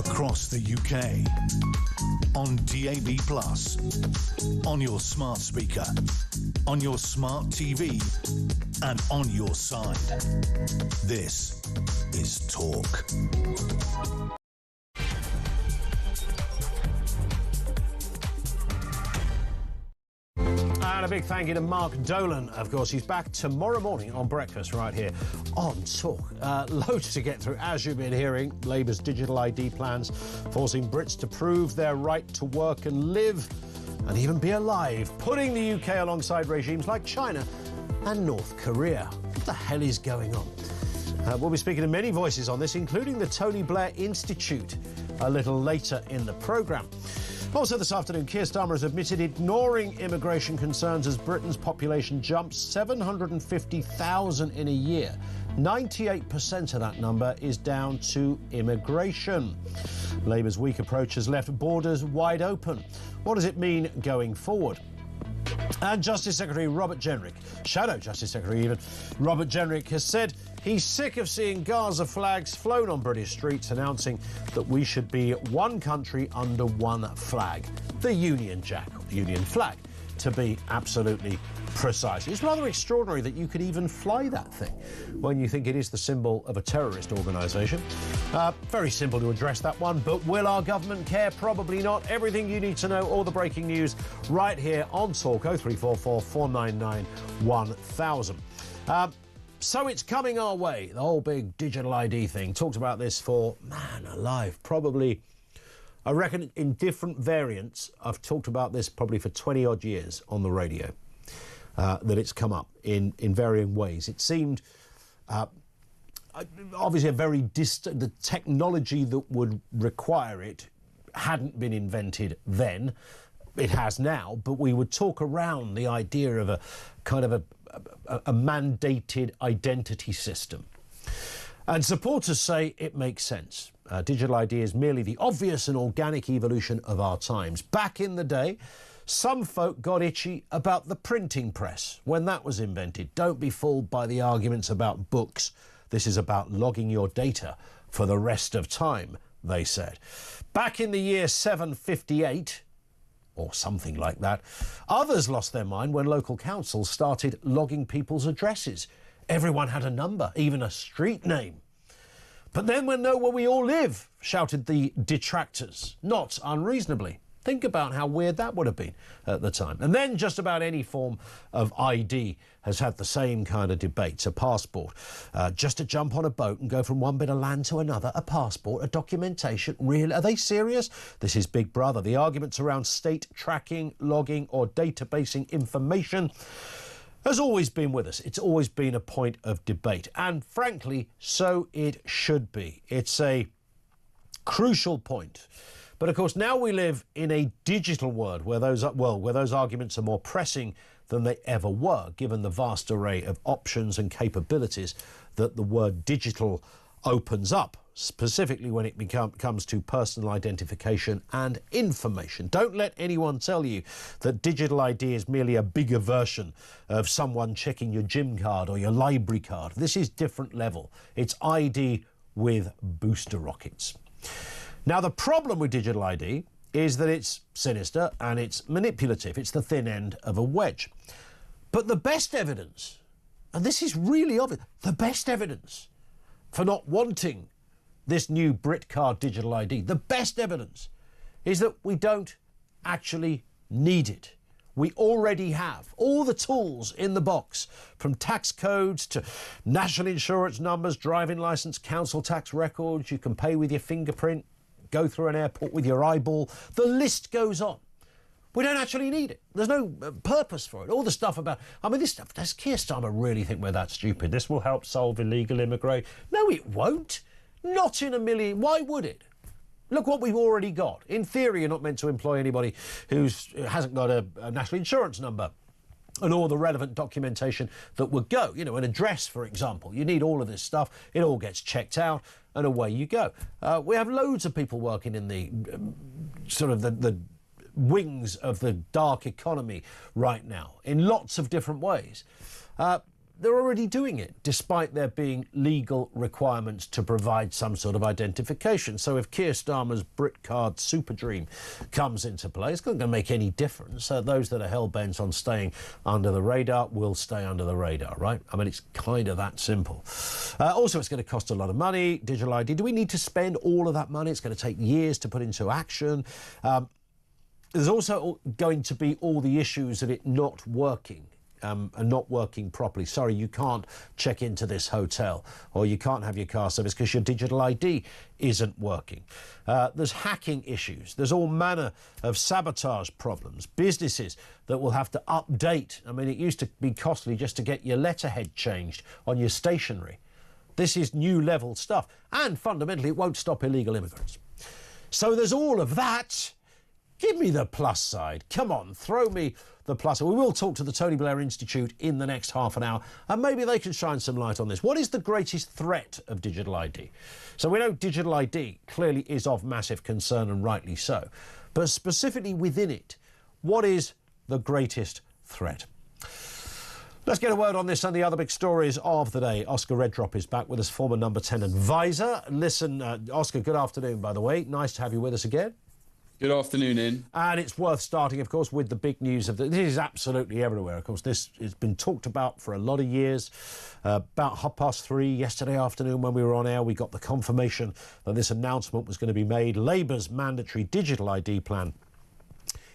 across the UK, on DAB+, on your smart speaker, on your smart TV, and on your side. This is Talk. And a big thank you to Mark Dolan. Of course, he's back tomorrow morning on Breakfast right here on Talk. Loads to get through. As you've been hearing, Labour's digital ID plans forcing Brits to prove their right to work and live and even be alive, putting the UK alongside regimes like China and North Korea. What the hell is going on? We'll be speaking to many voices on this, including the Tony Blair Institute, a little later in the programme. Also this afternoon, Keir Starmer has admitted ignoring immigration concerns as Britain's population jumps 750,000 in a year. 98% of that number is down to immigration. Labour's weak approach has left borders wide open. What does it mean going forward? And Justice Secretary Robert Jenrick, Shadow Justice Secretary even, Robert Jenrick has said he's sick of seeing Gaza flags flown on British streets, announcing that we should be one country under one flag. The Union Jack, or the Union flag, to be absolutely precise. It's rather extraordinary that you could even fly that thing when you think it is the symbol of a terrorist organisation. Very simple to address that one, but will our government care? Probably not. Everything you need to know, all the breaking news, right here on Talk 0344 499 1000. So it's coming our way, the whole big digital ID thing. Talked about this for, man alive, probably, I reckon in different variants, I've talked about this probably for 20 odd years on the radio, that it's come up in varying ways. It seemed obviously a very distant, the technology that would require it hadn't been invented then. It has now, but we would talk around the idea of a kind of a mandated identity system. And supporters say it makes sense. Digital ID is merely the obvious and organic evolution of our times. Back in the day, some folk got itchy about the printing press when that was invented. Don't be fooled by the arguments about books. This is about logging your data for the rest of time, they said. Back in the year 758, or something like that, others lost their mind when local councils started logging people's addresses. Everyone had a number, even a street name. But then we'll know where we all live, shouted the detractors, not unreasonably. Think about how weird that would have been at the time. And then just about any form of ID has had the same kind of debates. A passport, just to jump on a boat and go from one bit of land to another. A passport, a documentation, really? Are they serious? This is Big Brother. The arguments around state tracking, logging or databasing information has always been with us. It's always been a point of debate. And frankly, so it should be. It's a crucial point. But of course, now we live in a digital world where those arguments are more pressing than they ever were, given the vast array of options and capabilities that the word digital opens up, specifically when it comes to personal identification and information. Don't let anyone tell you that digital ID is merely a bigger version of someone checking your gym card or your library card. This is different level. It's ID with booster rockets. Now, the problem with digital ID is that it's sinister and it's manipulative. It's the thin end of a wedge. But the best evidence, and this is really obvious, the best evidence for not wanting this new Brit card digital ID, the best evidence is that we don't actually need it. We already have all the tools in the box, from tax codes to national insurance numbers, driving licence, council tax records. You can pay with your fingerprint, go through an airport with your eyeball. The list goes on. We don't actually need it. There's no purpose for it. All the stuff about, I mean, this stuff, does Keir Starmer really think we're that stupid? This will help solve illegal immigration. No, it won't. Not in a million. Why would it? Look what we've already got. In theory, you're not meant to employ anybody who hasn't got a national insurance number and all the relevant documentation that would go. You know, an address, for example. You need all of this stuff. It all gets checked out and away you go. We have loads of people working in the sort of the wings of the dark economy right now in lots of different ways. they're already doing it, despite there being legal requirements to provide some sort of identification. So if Keir Starmer's Britcard super dream comes into play, it's not going to make any difference. Those that are hell-bent on staying under the radar will stay under the radar, right? I mean, it's kind of that simple. Also, it's going to cost a lot of money, digital ID. Do we need to spend all of that money? It's going to take years to put into action. There's also going to be all the issues of it not working. And not working properly. Sorry, you can't check into this hotel, or you can't have your car service because your digital ID isn't working. There's hacking issues. There's all manner of sabotage problems. Businesses that will have to update. I mean, it used to be costly just to get your letterhead changed on your stationery. This is new level stuff. And fundamentally, it won't stop illegal immigrants. So there's all of that. Give me the plus side. Come on, throw me the plus. We will talk to the Tony Blair Institute in the next half an hour, and maybe they can shine some light on this. What is the greatest threat of digital ID? So we know digital ID clearly is of massive concern, and rightly so. But specifically within it, what is the greatest threat? Let's get a word on this and the other big stories of the day. Oscar Redrop is back with us, former number 10 advisor. Listen, Oscar, good afternoon, by the way. Nice to have you with us again. Good afternoon, Ian. And it's worth starting, of course, with the big news of this is absolutely everywhere. Of course, this has been talked about for a lot of years. About 3:30 yesterday afternoon when we were on air, we got the confirmation that this announcement was going to be made. Labour's mandatory digital ID plan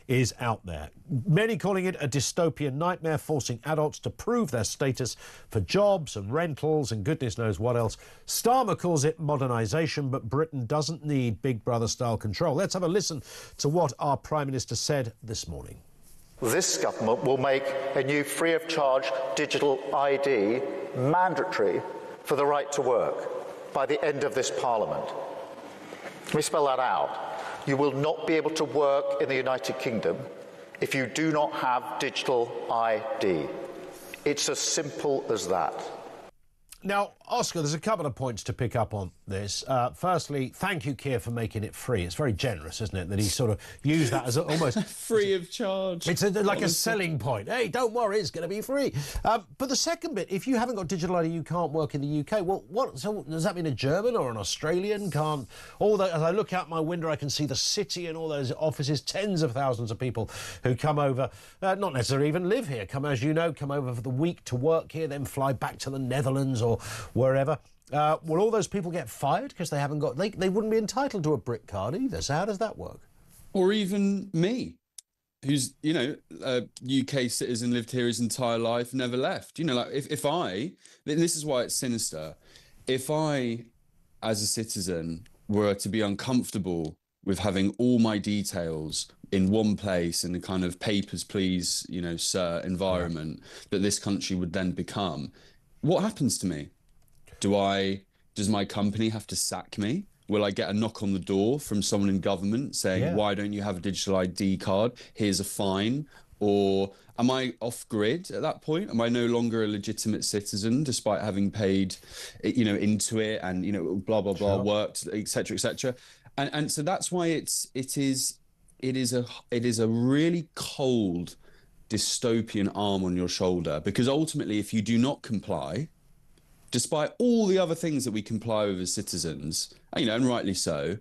is out there. Many calling it a dystopian nightmare, forcing adults to prove their status for jobs and rentals and goodness knows what else. Starmer calls it modernisation, but Britain doesn't need Big Brother-style control. Let's have a listen to what our Prime Minister said this morning. This government will make a new free-of-charge digital ID mandatory for the right to work by the end of this Parliament. Let me spell that out. You will not be able to work in the United Kingdom if you do not have digital ID. It's as simple as that. Now, Oscar, there's a couple of points to pick up on this. Firstly, thank you, Keir, for making it free. It's very generous, isn't it, that he sort of used that as almost... free of charge. It's like a selling point. Hey, don't worry, it's going to be free. But the second bit, if you haven't got digital ID, you can't work in the UK. Well, so does that mean a German or an Australian can't... As I look out my window, I can see the city and all those offices, tens of thousands of people who come over, not necessarily even live here, come over for the week to work here, then fly back to the Netherlands or wherever. Will all those people get fired because they haven't got... They wouldn't be entitled to a brick card either. So how does that work? Or even me, who's, a UK citizen, lived here his entire life, never left. If I... This is why it's sinister. If I, as a citizen, were to be uncomfortable with having all my details in one place in the kind of papers, please, sir, environment that this country would then become, what happens to me? Does my company have to sack me? Will I get a knock on the door from someone in government saying, why don't you have a digital ID card? Here's a fine. Or am I off grid at that point? Am I no longer a legitimate citizen despite having paid, into it and, blah, blah, blah, worked, et cetera, et cetera. And so that's why it is a really cold dystopian arm on your shoulder, because ultimately, if you do not comply, despite all the other things that we comply with as citizens, and rightly so,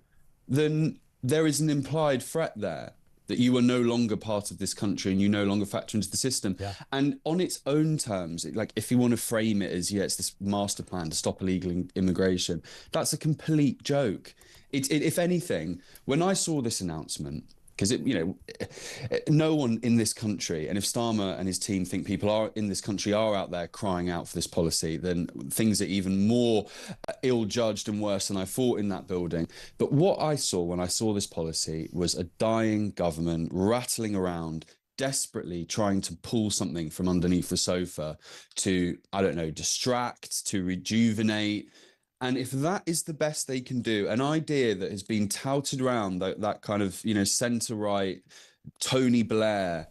then there is an implied threat there that you are no longer part of this country and you no longer factor into the system. Yeah. And on its own terms, if you want to frame it as, it's this master plan to stop illegal immigration, that's a complete joke. If anything, when I saw this announcement, because no one in this country, and if Starmer and his team think people are in this country are out there crying out for this policy, then things are even more ill-judged and worse than I thought in that building. But what I saw when I saw this policy was a dying government rattling around, desperately trying to pull something from underneath the sofa to, distract, to rejuvenate. And if that is the best they can do, an idea that has been touted around that kind of, centre-right, Tony Blair,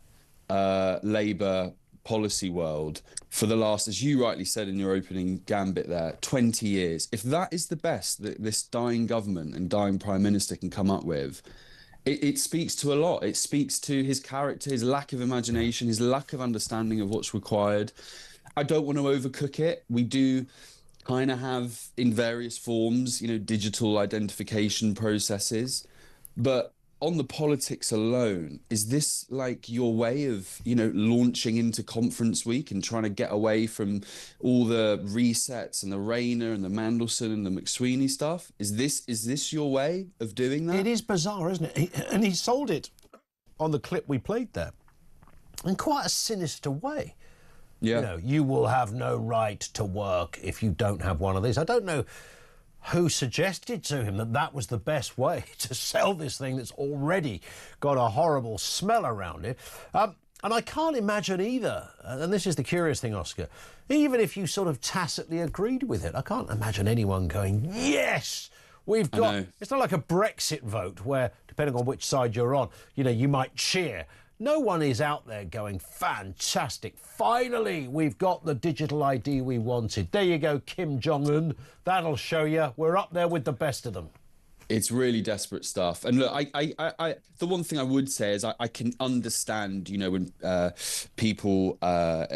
Labour policy world for the last, as you rightly said in your opening gambit there, 20 years, if that is the best that this dying government and dying Prime Minister can come up with, it speaks to a lot. It speaks to his character, his lack of imagination, his lack of understanding of what's required. I don't want to overcook it. We do kind of have, in various forms, digital identification processes, but on the politics alone, is this like your way of, launching into conference week and trying to get away from all the resets and the Rayner and the Mandelson and the McSweeney stuff? Is this your way of doing that? It is bizarre, isn't it? And he sold it on the clip we played there in quite a sinister way. Yeah. You will have no right to work if you don't have one of these. I don't know who suggested to him that that was the best way to sell this thing that's already got a horrible smell around it. And I can't imagine either, and this is the curious thing, Oscar, even if you sort of tacitly agreed with it, I can't imagine anyone going, yes, we've got... It's not like a Brexit vote where, depending on which side you're on, you might cheer. No one is out there going, fantastic, finally, we've got the digital ID we wanted. There you go, Kim Jong-un. That'll show you we're up there with the best of them. It's really desperate stuff. And look, the one thing I would say is I can understand, when people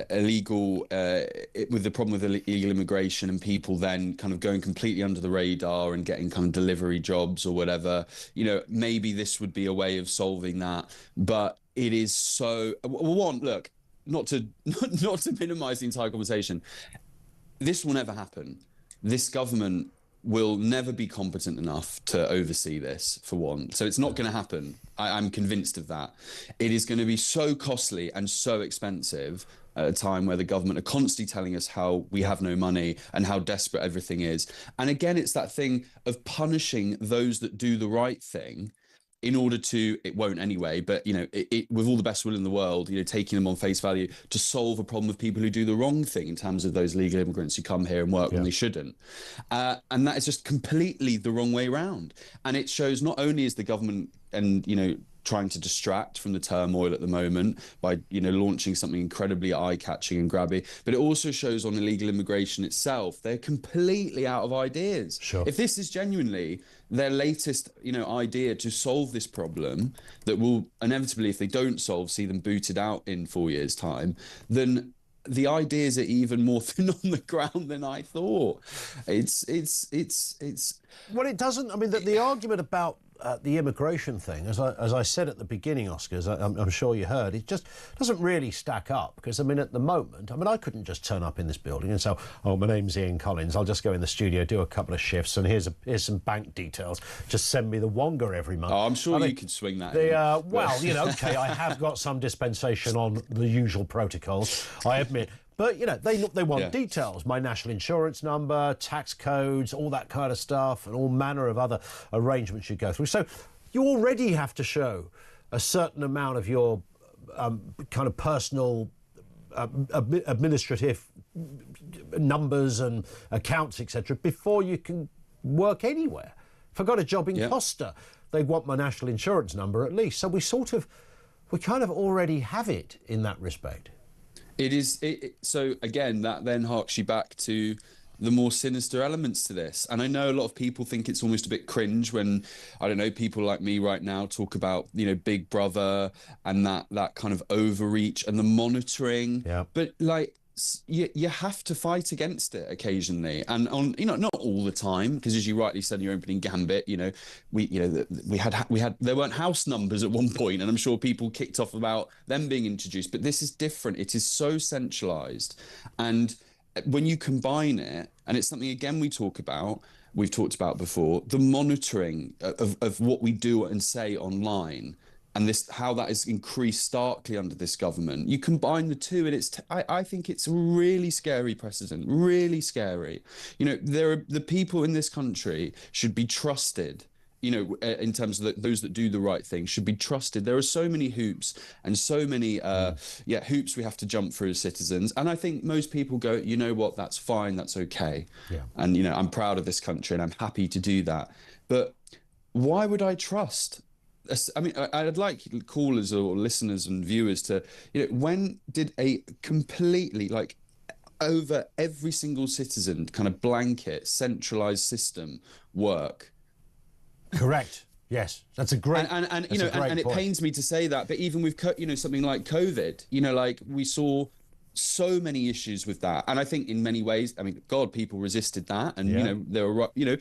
illegal with the problem with illegal immigration and people then kind of going completely under the radar and getting kind of delivery jobs or whatever, maybe this would be a way of solving that. But it is so, look, not to minimize the entire conversation. This will never happen. This government will never be competent enough to oversee this, for one. So it's not going to happen. I'm convinced of that. It is going to be so costly and so expensive at a time where the government are constantly telling us how we have no money and how desperate everything is. And again, it's that thing of punishing those that do the right thing in order to, it won't anyway, but, with all the best will in the world, taking them on face value to solve a problem of people who do the wrong thing in terms of those legal immigrants who come here and work when they shouldn't. And that is just completely the wrong way around. And it shows not only is the government and, trying to distract from the turmoil at the moment by, launching something incredibly eye-catching and grabby, but it also shows on illegal immigration itself, they're completely out of ideas. Sure. If this is genuinely their latest, idea to solve this problem that will inevitably, if they don't solve, see them booted out in 4 years' time, then the ideas are even more thin on the ground than I thought. It's Well, it doesn't. I mean, the argument about the immigration thing, as I said at the beginning, Oscar, as I'm sure you heard, it just doesn't really stack up because, at the moment, I couldn't just turn up in this building and say, oh, my name's Ian Collins, I'll just go in the studio, do a couple of shifts, and here's some bank details. Just send me the Wonga every month. Oh, I'm sure you could swing that. Well, okay, I have got some dispensation on the usual protocols, I admit. But, they want details, my national insurance number, tax codes, all that kind of stuff, and all manner of other arrangements you go through. So you already have to show a certain amount of your kind of personal administrative numbers and accounts, etc., before you can work anywhere. If I got a job in Costa, they'd want my national insurance number at least. So we kind of already have it in that respect. It is. So again, that then harks you back to the more sinister elements to this. And I know a lot of people think it's almost a bit cringe when, I don't know, people like me right now talk about, Big Brother and that kind of overreach and the monitoring. Yeah. But you have to fight against it occasionally, and on not all the time, because as you rightly said in your opening gambit, we had there weren't house numbers at one point, and I'm sure people kicked off about them being introduced, but this is different. It is so centralized, and when you combine it, and it's something again we've talked about before, the monitoring of what we do and say online. And how that has increased starkly under this government. You combine the two, and I think it's a really scary precedent, really scary. The people in this country should be trusted, in terms of those that do the right thing should be trusted. There are so many hoops and so many hoops we have to jump through as citizens. And I think most people go, you know what, that's fine, that's okay. Yeah. And, I'm proud of this country and I'm happy to do that. But why would I trust? I'd like callers or listeners and viewers to, when did a completely, over every single citizen kind of blanket centralized system work? Correct. Yes, that's a great. And it pains me to say that, but even with something like COVID, we saw so many issues with that, and I think in many ways, I mean, God, people resisted that, and you know, there were, you know,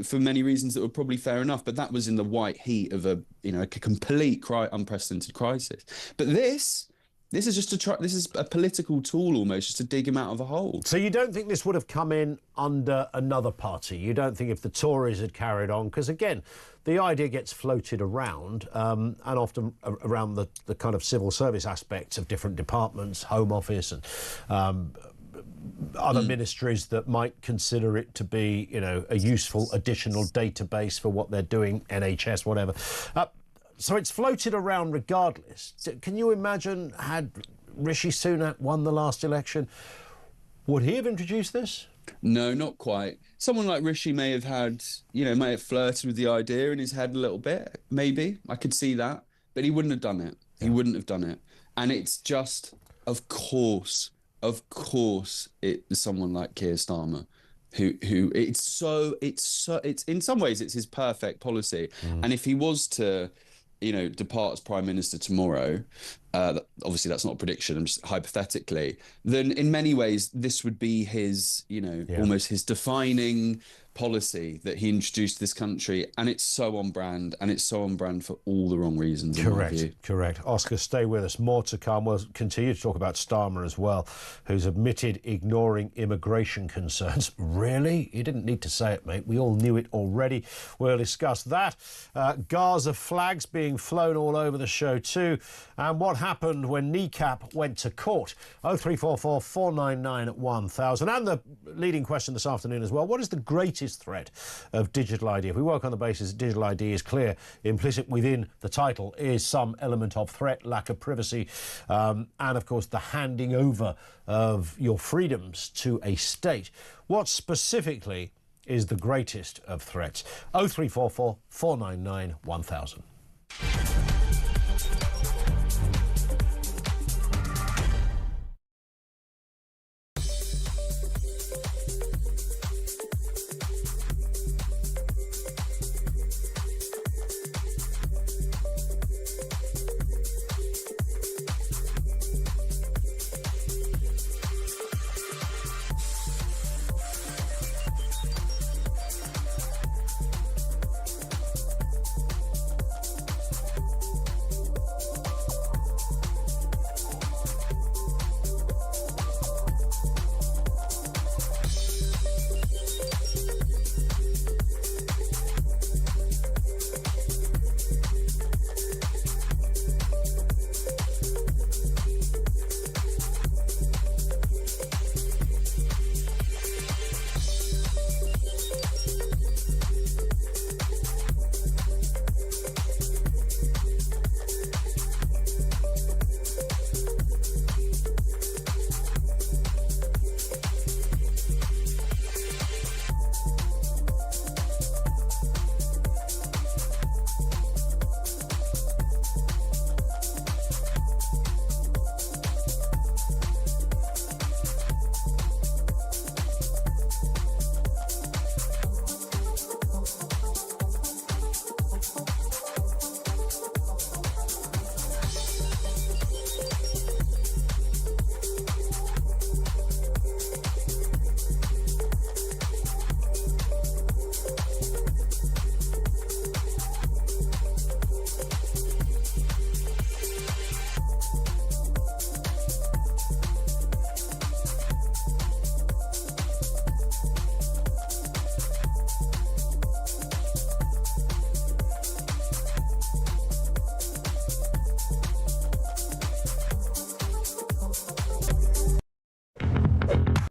for many reasons that were probably fair enough, but that was in the white heat of a, you know, a complete unprecedented crisis. But this is just this is a political tool almost, just to dig him out of a hole. So you don't think this would have come in under another party? You don't think if the Tories had carried on? Because again, the idea gets floated around, and often around the kind of civil service aspects of different departments, Home Office and other ministries that might consider it to be, you know, a useful additional database for what they're doing, NHS, whatever. So it's floated around regardless. Can you imagine, had Rishi Sunak won the last election, would he have introduced this? No, not quite. Someone like Rishi may have had, you know, may have flirted with the idea in his head a little bit. Maybe. I could see that. But he wouldn't have done it. He wouldn't have done it. And it's just, of course, it's someone like Keir Starmer who it's in some ways it's his perfect policy. And if he was to, you know, depart as Prime Minister tomorrow, obviously that's not a prediction, I'm just hypothetically, then in many ways this would be his, you know, almost his defining policy that he introduced to this country, and it's so on brand, and it's so on brand for all the wrong reasons. Correct. Oscar, stay with us. More to come. We'll continue to talk about Starmer as well, who's admitted ignoring immigration concerns. Really? You didn't need to say it, mate. We all knew it already. We'll discuss that. Gaza flags being flown all over the show too, and what happened when Kneecap went to court. 0344 499 1000. And the leading question this afternoon as well, what is the greatest threat of digital ID? If we work on the basis that digital ID is clear, implicit within the title is some element of threat, lack of privacy, and of course the handing over of your freedoms to a state. What specifically is the greatest of threats? 0344 499 1000.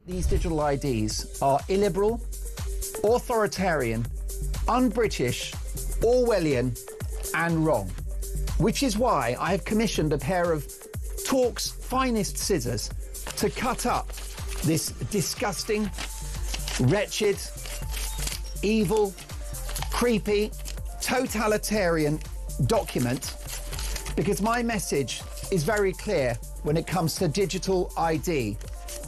These digital IDs are illiberal, authoritarian, un-British, Orwellian and wrong. Which is why I have commissioned a pair of Talk's finest scissors to cut up this disgusting, wretched, evil, creepy, totalitarian document, because my message is very clear when it comes to digital ID.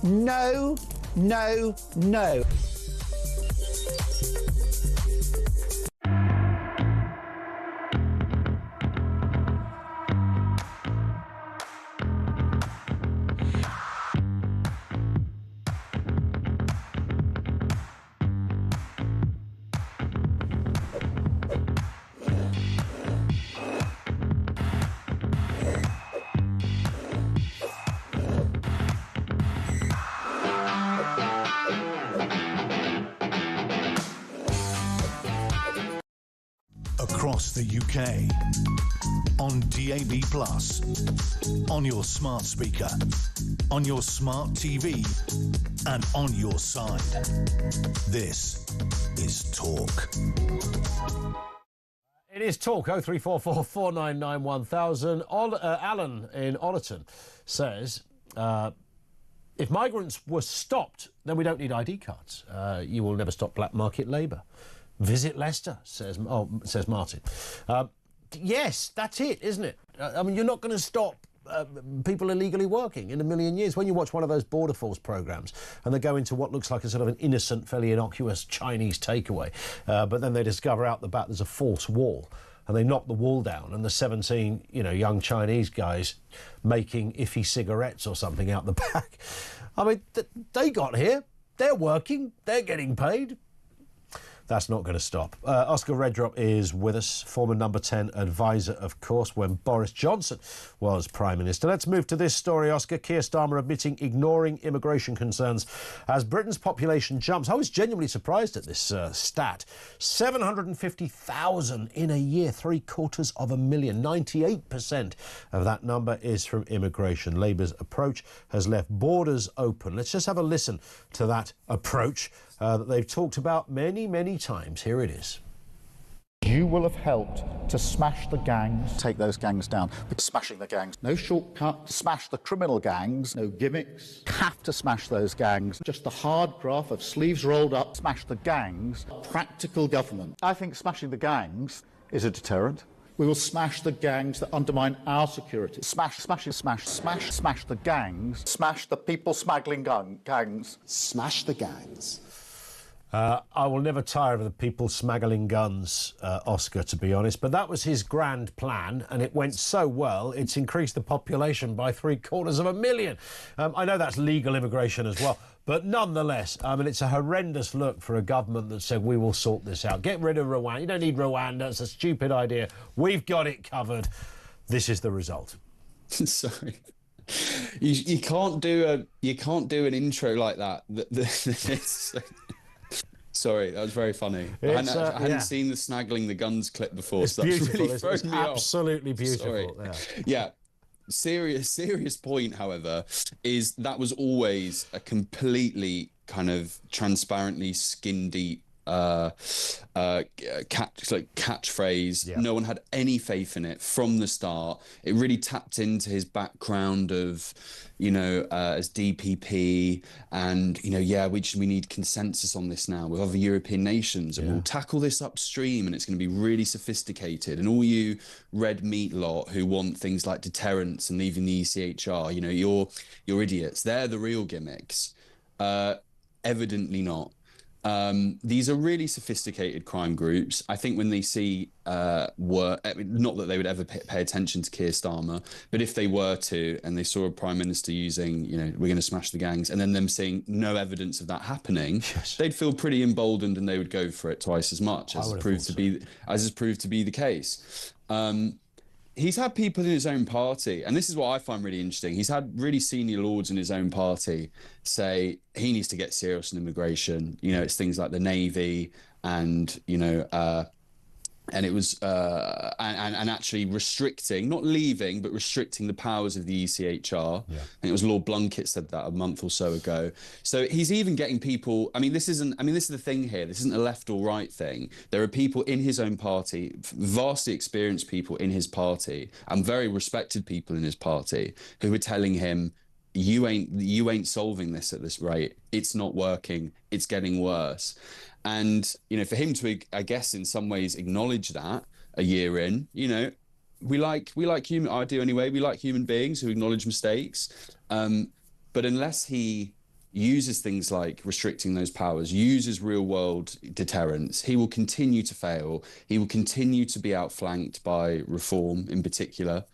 No, no, no. across the UK, on DAB+, on your smart speaker, on your smart TV, and on your side. This is Talk. It is Talk, 0344 499 1000. Alan in Ollerton says, if migrants were stopped, then we don't need ID cards. You will never stop black market labour. Visit Leicester, says Martin. Yes, that's it, isn't it? I mean, you're not going to stop people illegally working in a million years. When you watch one of those border force programmes and they go into what looks like a sort of an innocent, fairly innocuous Chinese takeaway, but then they discover out the back there's a false wall, and they knock the wall down, and the 17, young Chinese guys making iffy cigarettes or something out the back. I mean, they got here, they're working, they're getting paid. That's not going to stop. Oscar Redrop is with us, former number 10 advisor, of course, when Boris Johnson was Prime Minister. Let's move to this story, Oscar. Keir Starmer admitting ignoring immigration concerns as Britain's population jumps. I was genuinely surprised at this stat. 750,000 in a year, 750,000. 98% of that number is from immigration. Labour's approach has left borders open. Let's just have a listen to that approach that they've talked about many, many times. Here it is. You will have helped to smash the gangs, take those gangs down. But smashing the gangs, no shortcut. Smash the criminal gangs, no gimmicks. Have to smash those gangs. Just the hard graft of sleeves rolled up. Smash the gangs. Practical government. I think smashing the gangs is a deterrent. We will smash the gangs that undermine our security. Smash the gangs. Smash the people smuggling gangs. Smash the gangs. I will never tire of the people smuggling guns, Oscar, to be honest. But that was his grand plan, and it went so well, it's increased the population by 750,000. I know that's legal immigration as well, but nonetheless, I mean, it's a horrendous look for a government that said, we will sort this out. Get rid of Rwanda. You don't need Rwanda. It's a stupid idea. We've got it covered. This is the result. Sorry. You can't do an intro like that. Sorry, that was very funny. I hadn't seen the snaggling the guns clip before. It's so beautiful. Really it's absolutely beautiful. Yeah. Serious point, however, is that was always a completely kind of transparently skin deep catchphrase. Yeah. No one had any faith in it from the start. It really tapped into his background of, as DPP, and we need consensus on this now with other European nations, and we'll tackle this upstream, and it's going to be really sophisticated. And all you red meat lot who want things like deterrence and leaving the ECHR, you're idiots. They're the real gimmicks. Evidently not. These are really sophisticated crime groups. I think when they see not that they would ever pay attention to Keir Starmer, but if they were to, and they saw a prime minister using, we're going to smash the gangs, and then them seeing no evidence of that happening, they'd feel pretty emboldened, and they would go for it twice as much, as has proved to be the case. He's had people in his own party, and this is what I find really interesting. He's had really senior lords in his own party say he needs to get serious on immigration. It's things like the Navy and, and it was and actually restricting, not leaving, but restricting the powers of the ECHR. Yeah. And it was Lord Blunkett said that a month or so ago. So he's even getting people. This is the thing here. This isn't a left or right thing. There are people in his own party, vastly experienced people in his party, and very respected people in his party, who are telling him, you ain't solving this at this rate. It's not working. It's getting worse. And, for him to, I guess, in some ways acknowledge that a year in, we like human, I do anyway, we like human beings who acknowledge mistakes. But unless he uses things like restricting those powers, uses real world deterrence, he will continue to fail. He will continue to be outflanked by reform in particular.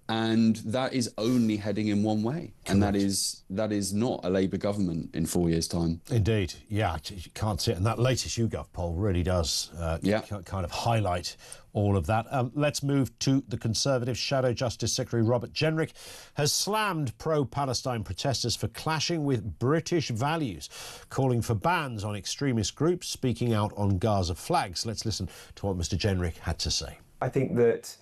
And that is only heading in one way. Correct. And that is not a Labour government in 4 years' time. Indeed. Yeah, you can't see it. And that latest YouGov poll really does kind of highlight all of that. Let's move to the Conservative. Shadow Justice Secretary Robert Jenrick has slammed pro-Palestine protesters for clashing with British values, calling for bans on extremist groups speaking out on Gaza flags. Let's listen to what Mr. Jenrick had to say. I think that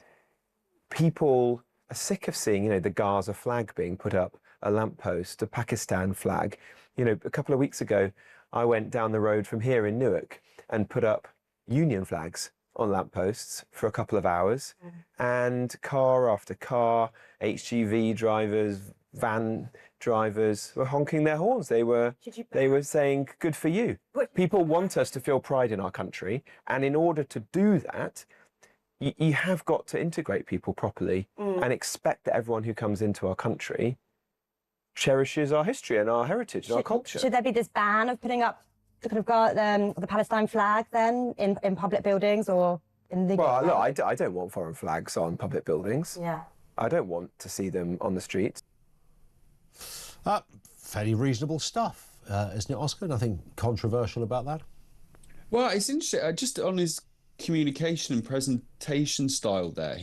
people are sick of seeing, the Gaza flag being put up, a lamppost, a Pakistan flag. A couple of weeks ago, I went down the road from here in Newark and put up Union flags on lampposts for a couple of hours, and car after car, HGV drivers, van drivers were honking their horns. They were saying, good for you. People want us to feel pride in our country, and in order to do that, you have got to integrate people properly and expect that everyone who comes into our country cherishes our history and our heritage and our culture. Should there be this ban of putting up the the Palestine flag then in public buildings or in the... Well, look, I don't want foreign flags on public buildings. Yeah. I don't want to see them on the streets. Fairly reasonable stuff, isn't it, Oscar? Nothing controversial about that? Well, it's interesting. Just on his communication and presentation style there,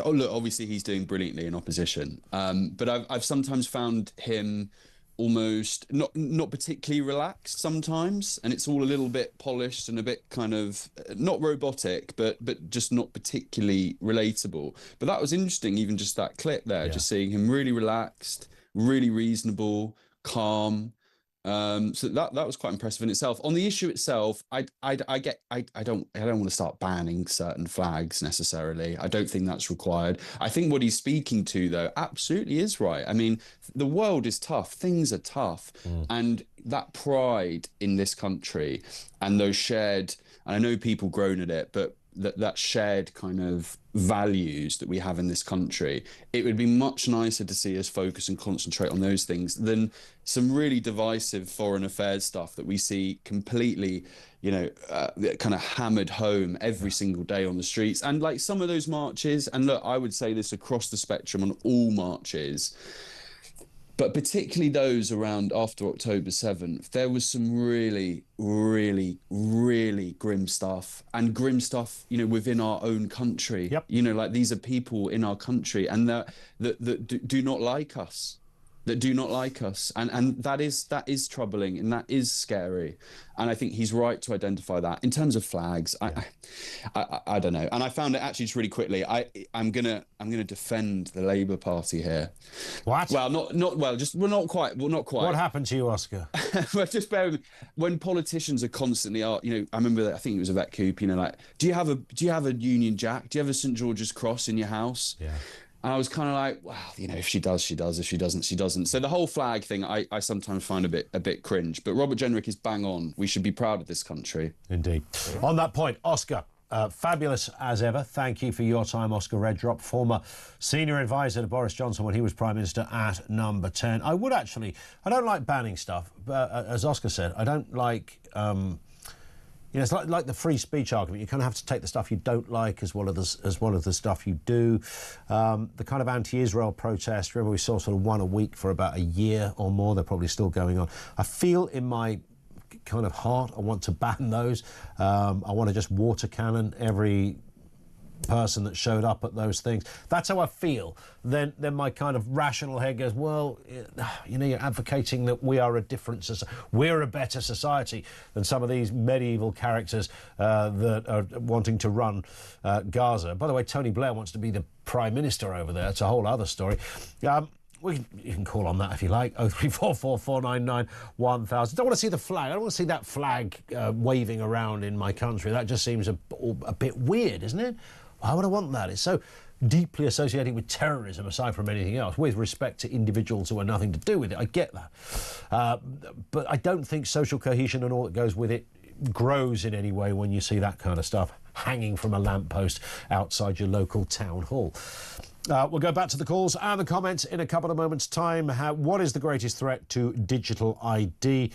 look, obviously he's doing brilliantly in opposition, but I've sometimes found him almost not particularly relaxed sometimes, and it's all a little bit polished and a bit kind of not robotic, but just not particularly relatable. But that was interesting, even just that clip there, just seeing him really relaxed, really reasonable, calm. So that was quite impressive in itself. On the issue itself, I don't want to start banning certain flags necessarily. I don't think that's required. I think what he's speaking to, though, absolutely is right. I mean, the world is tough. Things are tough. And that pride in this country and those shared, and I know people groan at it, but that shared kind of values that we have in this country, it would be much nicer to see us focus and concentrate on those things than some really divisive foreign affairs stuff that we see completely, kind of hammered home every single day on the streets. And like some of those marches, and look, I would say this across the spectrum on all marches, but particularly those around after October 7th, there was some really, really, really grim stuff, and grim stuff, within our own country. Yep. Like these are people in our country and that do not like us. That do not like us, and that is troubling and that is scary, and I think he's right to identify that. In terms of flags, I don't know, and I found it actually just really quickly. I'm gonna defend the Labour Party here. What? Well, not quite. What happened to you, Oscar? Well, just bear with me. When politicians are constantly, I remember that, I think it was a vet coop. Like, do you have a Union Jack? Do you have a St George's Cross in your house? Yeah. And I was kind of like, well, if she does, she does. If she doesn't, she doesn't. So the whole flag thing, I sometimes find a bit cringe. But Robert Jenrick is bang on. We should be proud of this country. Indeed. On that point, Oscar, fabulous as ever. Thank you for your time, Oscar Redrop, former senior advisor to Boris Johnson when he was Prime Minister at Number 10. I don't like banning stuff, but as Oscar said, I don't like... it's like the free speech argument. You kind of have to take the stuff you don't like as well as the stuff you do. The kind of anti-Israel protest, remember we saw sort of one a week for about a year or more. They're probably still going on. I feel in my kind of heart I want to ban those. I want to just water cannon every person that showed up at those things. That's how I feel. Then my kind of rational head goes, well, you're advocating that we are a different society. We're a better society than some of these medieval characters that are wanting to run Gaza. By the way, Tony Blair wants to be the Prime Minister over there. It's a whole other story. You can call on that if you like. 0344 499 1000. Don't want to see the flag. I don't want to see that flag waving around in my country. That just seems a bit weird, isn't it? Why would I want that? It's so deeply associated with terrorism, aside from anything else, with respect to individuals who have nothing to do with it. I get that. But I don't think social cohesion and all that goes with it grows in any way when you see that kind of stuff hanging from a lamppost outside your local town hall. We'll go back to the calls and the comments in a couple of moments' time. What is the greatest threat to digital ID?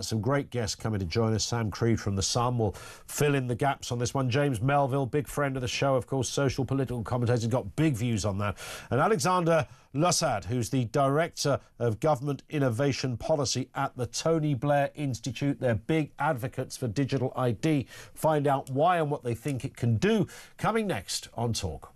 Some great guests coming to join us. Sam Creed from The Sun will fill in the gaps on this one. James Melville, big friend of the show, of course, social political commentator, got big views on that. And Alexander Lusad, who's the Director of Government Innovation Policy at the Tony Blair Institute. They're big advocates for digital ID. Find out why and what they think it can do. Coming next on Talk.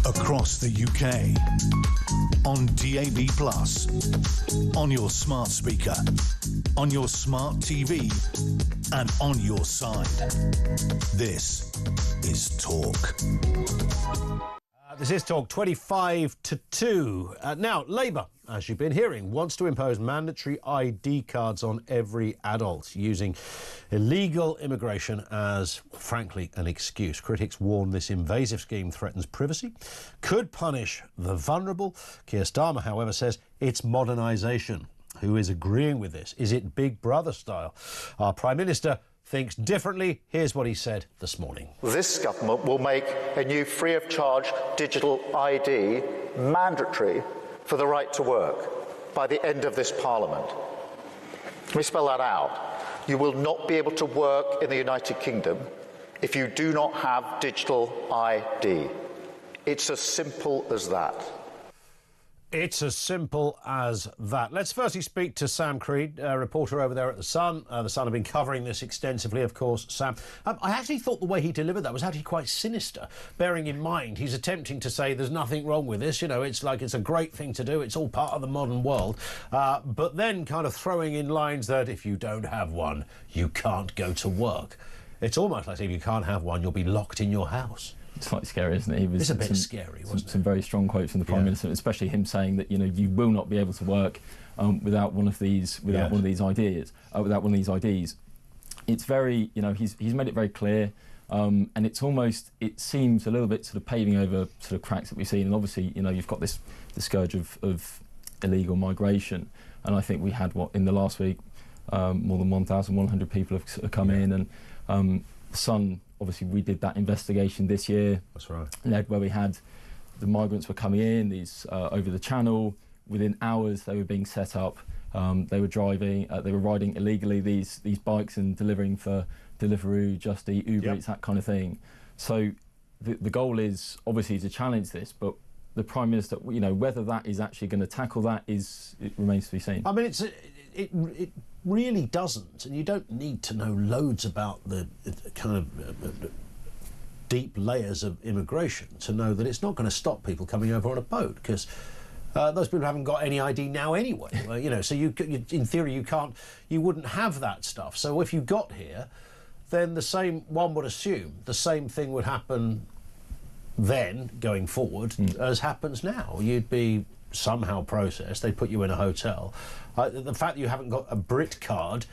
Across the UK, on DAB+, on your smart speaker, on your smart TV, and on your side. This is Talk. This is Talk 25 to 2. Now, Labour, as you've been hearing, wants to impose mandatory ID cards on every adult, using illegal immigration as, frankly, an excuse. Critics warn this invasive scheme threatens privacy, could punish the vulnerable. Keir Starmer, however, says it's modernisation. Who is agreeing with this? Is it Big Brother style? Our Prime Minister thinks differently. Here's what he said this morning. This government will make a new free-of-charge digital ID mandatory for the right to work by the end of this Parliament. Let me spell that out. You will not be able to work in the United Kingdom if you do not have digital ID. It's as simple as that. It's as simple as that. Let's firstly speak to Sam Creed, a reporter over there at The Sun. The Sun have been covering this extensively, of course, Sam. I actually thought the way he delivered that was actually quite sinister, bearing in mind he's attempting to say there's nothing wrong with this, you know, it's like it's a great thing to do, it's all part of the modern world, but then kind of throwing in lines that if you don't have one, you can't go to work. It's almost like if you can't have one, you'll be locked in your house. It's quite scary, isn't it? It's a bit scary, wasn't it? Some very strong quotes from the Prime Minister, especially him saying that, you know, you will not be able to work without one of these, without one of these ideas, without one of these IDs. It's very, you know, he's made it very clear, and it's almost, it seems a little bit sort of paving over sort of cracks that we've seen. And obviously, you know, you've got the scourge of illegal migration, and I think we had in the last week, more than 1,100 people have come in, and the Sun. Obviously, we did that investigation this year. That's right. Led where we had the migrants were coming in, these over the channel. Within hours, they were being set up. They were driving. They were riding illegally these bikes and delivering for Deliveroo, Just Eat, Uber Eats, that kind of thing. So the goal is obviously to challenge this, but the Prime Minister, you know, whether that is actually going to tackle that it remains to be seen. I mean, it really doesn't, and you don't need to know loads about the kind of deep layers of immigration to know that it's not going to stop people coming over on a boat, because those people haven't got any ID now anyway. You know, so you in theory you wouldn't have that stuff. So if you got here, then one would assume the same thing would happen then going forward as happens now. You'd be somehow processed, they'd put you in a hotel. The fact that you haven't got a Brit card,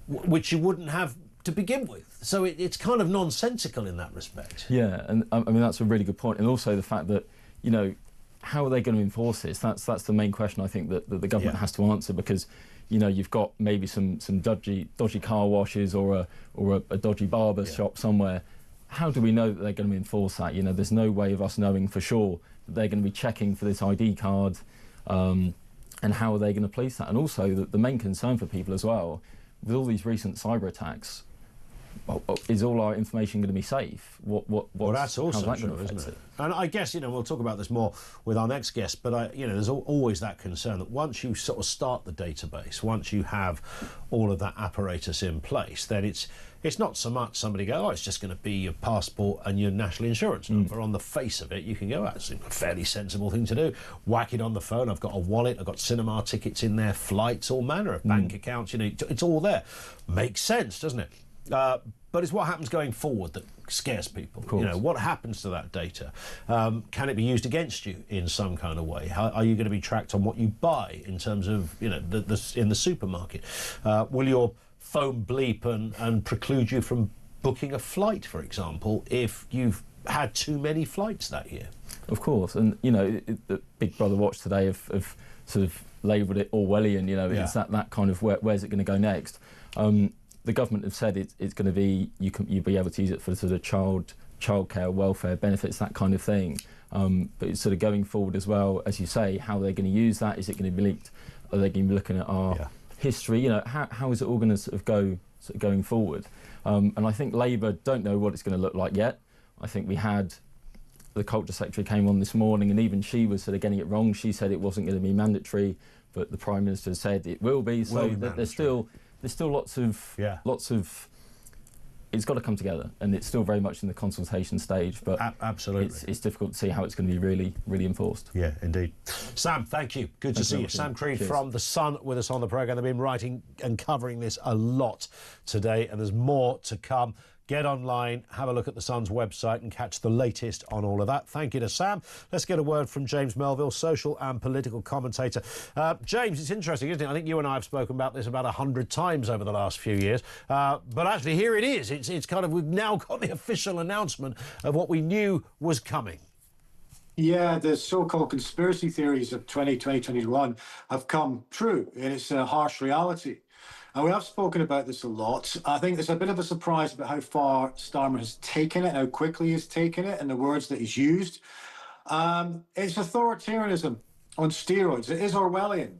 which you wouldn't have to begin with, so it's kind of nonsensical in that respect. Yeah, and I mean that's a really good point, and also the fact that, you know, how are they going to enforce this? That's the main question I think that the government has to answer, because, you know, you've got maybe some dodgy car washes or a dodgy barber shop somewhere. How do we know that they're going to enforce that? You know, there's no way of us knowing for sure that they're going to be checking for this ID card, and how are they going to police that? And also the main concern for people as well, with all these recent cyber attacks, is all our information going to be safe? Well, that's also true, isn't it? And I guess, you know, we'll talk about this more with our next guest, but you know, there's always that concern that once you sort of start the database, once you have all of that apparatus in place, then it's not so much somebody go, oh, it's just going to be your passport and your national insurance number. On the face of it, you can go, that's a fairly sensible thing to do. Whack it on the phone. I've got a wallet. I've got cinema tickets in there, flights, all manner of bank accounts. You know, it's all there. Makes sense, doesn't it? But it's what happens going forward that scares people. You know, what happens to that data? Can it be used against you in some kind of way? How are you going to be tracked on what you buy in terms of, you know, in the supermarket? Will your phone bleep and preclude you from booking a flight, for example, if you've had too many flights that year? Of course, and you know, the Big Brother Watch today have sort of labelled it Orwellian. You know, it's that kind of where's it going to go next? The government have said it's going to be you'll be able to use it for sort of childcare, welfare benefits, that kind of thing. But it's sort of going forward as well, as you say, how they're going to use that. Is it going to be leaked? Are they going to be looking at our history? You know, how is it all going to sort of going forward? And I think Labour don't know what it's going to look like yet. I think we had the Culture Secretary came on this morning, and even she was sort of getting it wrong. She said it wasn't going to be mandatory, but the Prime Minister said it will be. So there's still lots of. It's got to come together, and it's still very much in the consultation stage. But absolutely, it's difficult to see how it's going to be really enforced. Yeah, indeed. Sam, thank you. Good to see you. Sam Creed from The Sun with us on the programme. They've been writing and covering this a lot today, and there's more to come. Get online, have a look at The Sun's website and catch the latest on all of that. Thank you to Sam. Let's get a word from James Melville, social and political commentator. James, it's interesting, isn't it? I think you and I have spoken about this about 100 times over the last few years. But actually, here it is. It's kind of, we've now got the official announcement of what we knew was coming. Yeah, the so-called conspiracy theories of 2021 have come true, and it's a harsh reality. And we have spoken about this a lot. I think there's a bit of a surprise about how far Starmer has taken it, how quickly he's taken it, and the words that he's used. It's authoritarianism on steroids. It is Orwellian.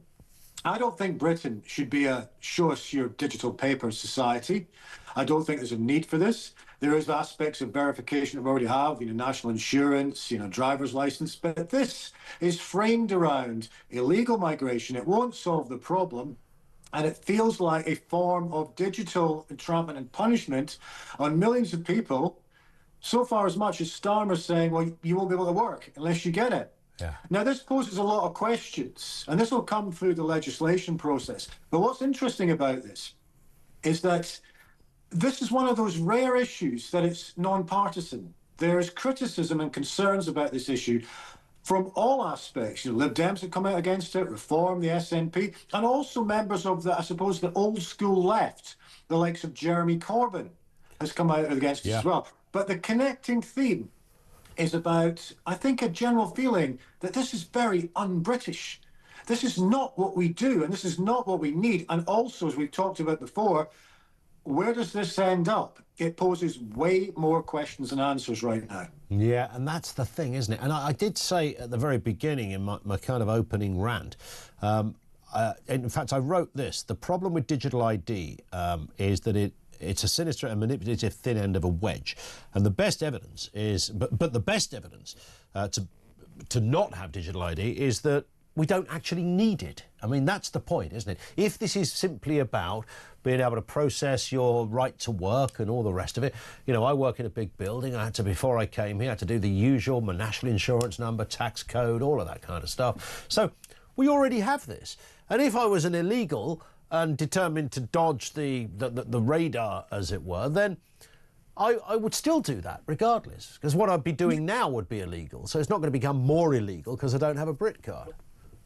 I don't think Britain should be a show us your digital paper society. I don't think there's a need for this. There is aspects of verification that we already have, national insurance, driver's license, but this is framed around illegal migration. It won't solve the problem. And it feels like a form of digital entrapment and punishment on millions of people, so far as much as Starmer saying, well, you won't be able to work unless you get it. Yeah. Now, this poses a lot of questions, and this will come through the legislation process. But what's interesting about this is that this is one of those rare issues that it's non-partisan. There's criticism and concerns about this issue from all aspects. Lib Dems have come out against it, Reform, the SNP, and also members of the, I suppose, the old school left, the likes of Jeremy Corbyn has come out against it as well. But the connecting theme is about, I think, a general feeling that this is very un-British. This is not what we do, and this is not what we need. And also, as we've talked about before, where does this end up? It poses way more questions than answers right now. Yeah, and that's the thing, isn't it? And I did say at the very beginning in my kind of opening rant, in fact, I wrote this: the problem with digital ID is that it's a sinister and manipulative thin end of a wedge. And the best evidence is, but the best evidence to not have digital ID is that we don't actually need it. I mean, that's the point, isn't it? If this is simply about being able to process your right to work and all the rest of it, you know, I work in a big building. I had to, before I came here, I had to do the usual, my national insurance number, tax code, all of that kind of stuff. So we already have this. And if I was an illegal and determined to dodge the radar, as it were, then I would still do that regardless, because what I'd be doing now would be illegal. So it's not going to become more illegal because I don't have a Brit card.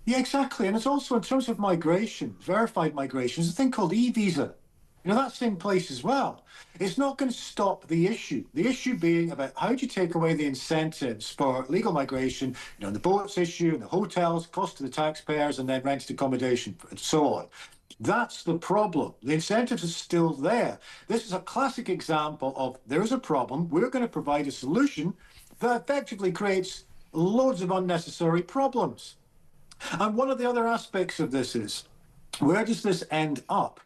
Yeah, exactly. And it's also in terms of migration, verified migration, there's a thing called e-visa. You know, that's in place as well. It's not going to stop the issue. The issue being about how do you take away the incentives for legal migration, you know, the boats issue, the hotels, cost to the taxpayers, and then rented accommodation, and so on. That's the problem. The incentives are still there. This is a classic example of there is a problem. We're going to provide a solution that effectively creates loads of unnecessary problems. And one of the other aspects of this is, where does this end up?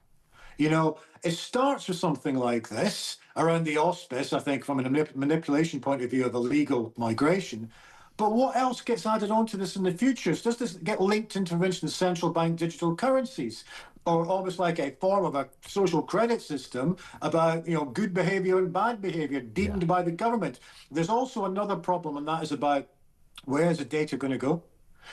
You know, it starts with something like this, around the auspice, I think, from a manipulation point of view of illegal migration. But what else gets added onto this in the future? Does this get linked into, for instance, central bank digital currencies? Or almost like a form of a social credit system about, you know, good behavior and bad behavior deemed by the government. There's also another problem, and that is about where is the data going to go?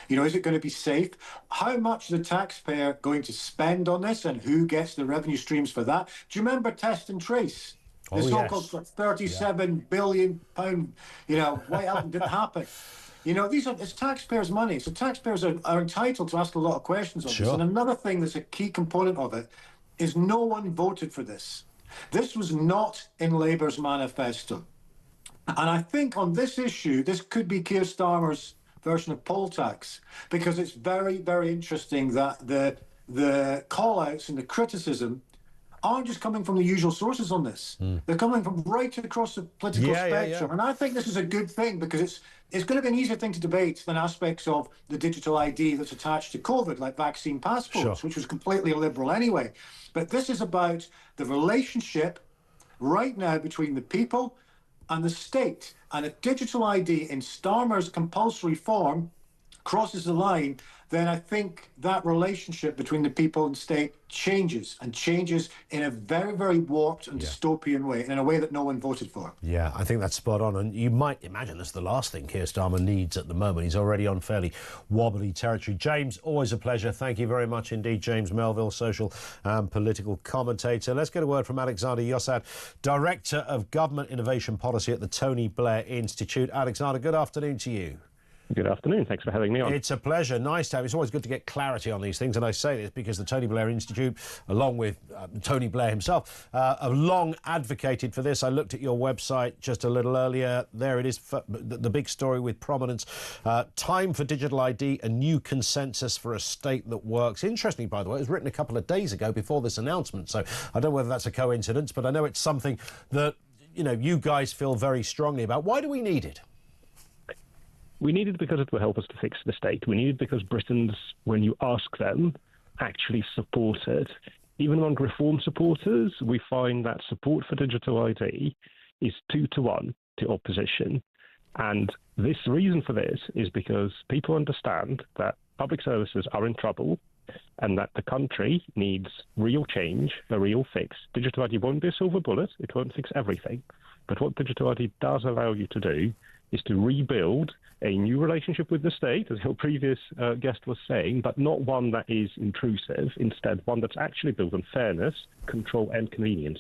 You know, is it going to be safe? How much is the taxpayer going to spend on this, and who gets the revenue streams for that? Do you remember Test and Trace? The so-called £37 billion, you know, why else didn't happen? You know, it's taxpayers' money, so taxpayers are entitled to ask a lot of questions on this. And another thing that's a key component of it is no one voted for this. This was not in Labour's manifesto. And I think on this issue, this could be Keir Starmer's version of poll tax, because it's very, very interesting that the call-outs and the criticism aren't just coming from the usual sources on this. They're coming from right across the political spectrum. And I think this is a good thing, because it's going to be an easier thing to debate than aspects of the digital ID that's attached to COVID, like vaccine passports, which was completely illiberal anyway. But this is about the relationship right now between the people and the state. And if digital ID in Starmer's compulsory form crosses the line, then I think that relationship between the people and state changes, and changes in a very, very warped and dystopian way, and in a way that no one voted for. Yeah, I think that's spot on. And you might imagine that's the last thing Keir Starmer needs at the moment. He's already on fairly wobbly territory. James, always a pleasure. Thank you very much indeed. James Melville, social and political commentator. Let's get a word from Alexander Yossad, Director of Government Innovation Policy at the Tony Blair Institute. Alexander, good afternoon to you. Good afternoon. Thanks for having me on. It's a pleasure. Nice to have. It's always good to get clarity on these things. And I say this because the Tony Blair Institute, along with Tony Blair himself, have long advocated for this. I looked at your website just a little earlier. There it is, the big story with prominence. Time for digital ID, a new consensus for a state that works. Interestingly, by the way, it was written a couple of days ago before this announcement. So I don't know whether that's a coincidence, but I know it's something that, you know, you guys feel very strongly about. Why do we need it? We need it because it will help us to fix the state. We need it because Britons, when you ask them, actually support it. Even among reform supporters, we find that support for digital ID is 2-to-1 to opposition. And this reason for this is because people understand that public services are in trouble and that the country needs real change, a real fix. Digital ID won't be a silver bullet. It won't fix everything. But what digital ID does allow you to do is to rebuild a new relationship with the state, as your previous guest was saying, but not one that is intrusive, instead one that's actually built on fairness, control and convenience.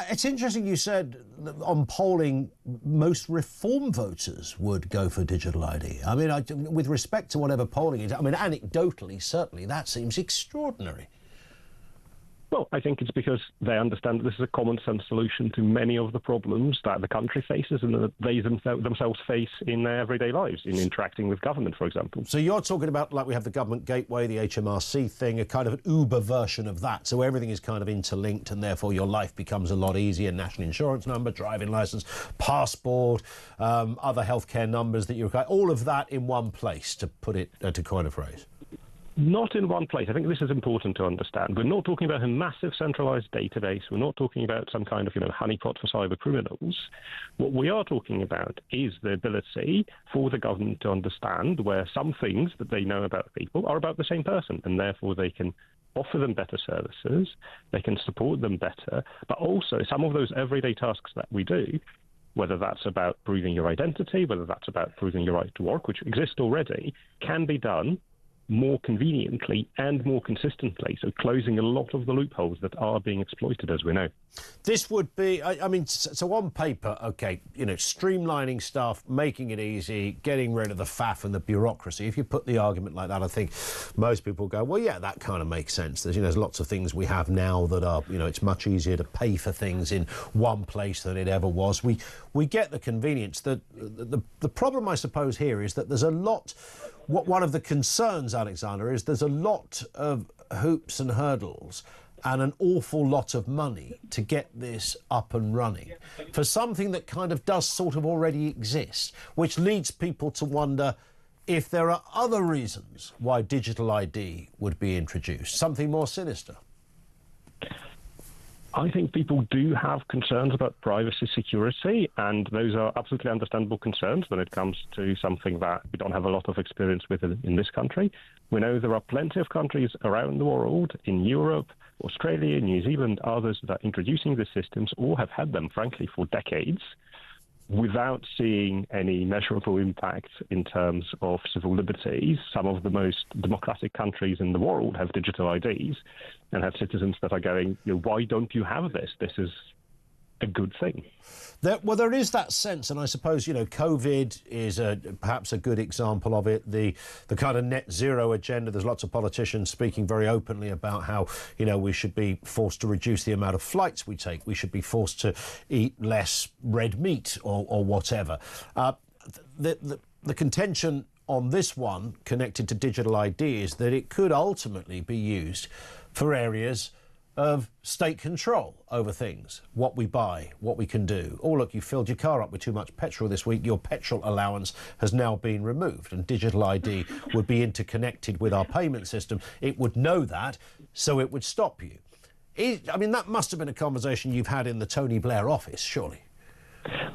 It's interesting you said that on polling, most reform voters would go for digital ID. I mean, with respect to whatever polling is, I mean, anecdotally, certainly, that seems extraordinary. Well, I think it's because they understand that this is a common sense solution to many of the problems that the country faces and that they themselves face in their everyday lives, in interacting with government, for example. So you're talking about, like we have the government gateway, the HMRC thing, a kind of an Uber version of that. So everything is kind of interlinked and therefore your life becomes a lot easier. National insurance number, driving licence, passport, other healthcare numbers that you require, all of that in one place, to put it, to coin a phrase. Not in one place. I think this is important to understand. We're not talking about a massive centralized database. We're not talking about some kind of, honeypot for cyber criminals. What we are talking about is the ability for the government to understand where some things that they know about people are about the same person, and therefore they can offer them better services, they can support them better, but also some of those everyday tasks that we do, whether that's about proving your identity, whether that's about proving your right to work, which exist already, can be done more conveniently and more consistently, so closing a lot of the loopholes that are being exploited, as we know. This would be, so on paper, okay, streamlining stuff, making it easy, getting rid of the faff and the bureaucracy. If you put the argument like that, I think most people go, well, yeah, that kind of makes sense. There's lots of things we have now that are, it's much easier to pay for things in one place than it ever was. We get the convenience. The problem, I suppose, here is that there's a lot. One of the concerns, Alexander, is there's a lot of hoops and hurdles and an awful lot of money to get this up and running for something that kind of does sort of already exist, which leads people to wonder if there are other reasons why digital ID would be introduced, something more sinister. I think people do have concerns about privacy security, and those are absolutely understandable concerns when it comes to something that we don't have a lot of experience with in this country. We know there are plenty of countries around the world, in Europe, Australia, New Zealand, others that are introducing these systems or have had them, frankly, for decades, without seeing any measurable impact in terms of civil liberties. Some of the most democratic countries in the world have digital IDs and have citizens that are going, why don't you have this? This is a good thing. There is that sense, and I suppose, COVID is perhaps a good example of it. The kind of net zero agenda, there's lots of politicians speaking very openly about how, we should be forced to reduce the amount of flights we take. We should be forced to eat less red meat or whatever. The contention on this one connected to digital ID is that it could ultimately be used for areas of state control over things, what we buy, what we can do. Oh, look, you filled your car up with too much petrol this week. Your petrol allowance has now been removed, and digital ID would be interconnected with our payment system. It would know that, so it would stop you. That must have been a conversation you've had in the Tony Blair office, surely.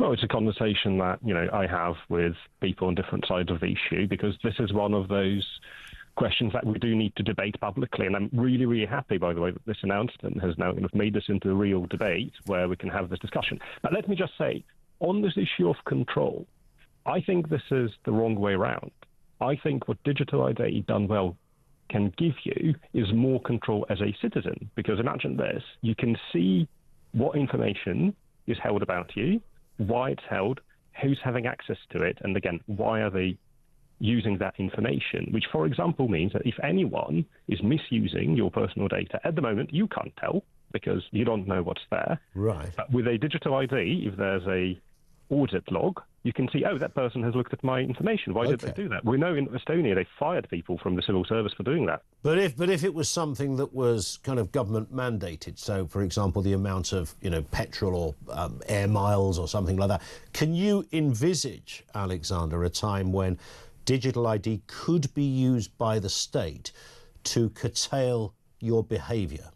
Well, it's a conversation that, I have with people on different sides of the issue, because this is one of those questions that we do need to debate publicly. And I'm really, really happy, by the way, that this announcement has now made this into a real debate where we can have this discussion. But let me just say, on this issue of control, I think this is the wrong way around. I think what digital ID done well can give you is more control as a citizen. Because imagine this, you can see what information is held about you, why it's held, who's having access to it, and again, why are they using that information, which, for example, means that if anyone is misusing your personal data, at the moment, you can't tell because you don't know what's there. Right. But with a digital ID, if there's a audit log, you can see, that person has looked at my information. Why did they do that? We know in Estonia they fired people from the civil service for doing that. But if it was something that was kind of government mandated, so, for example, the amount of, petrol or air miles or something like that, can you envisage, Alexander, a time when digital ID could be used by the state to curtail your behaviour?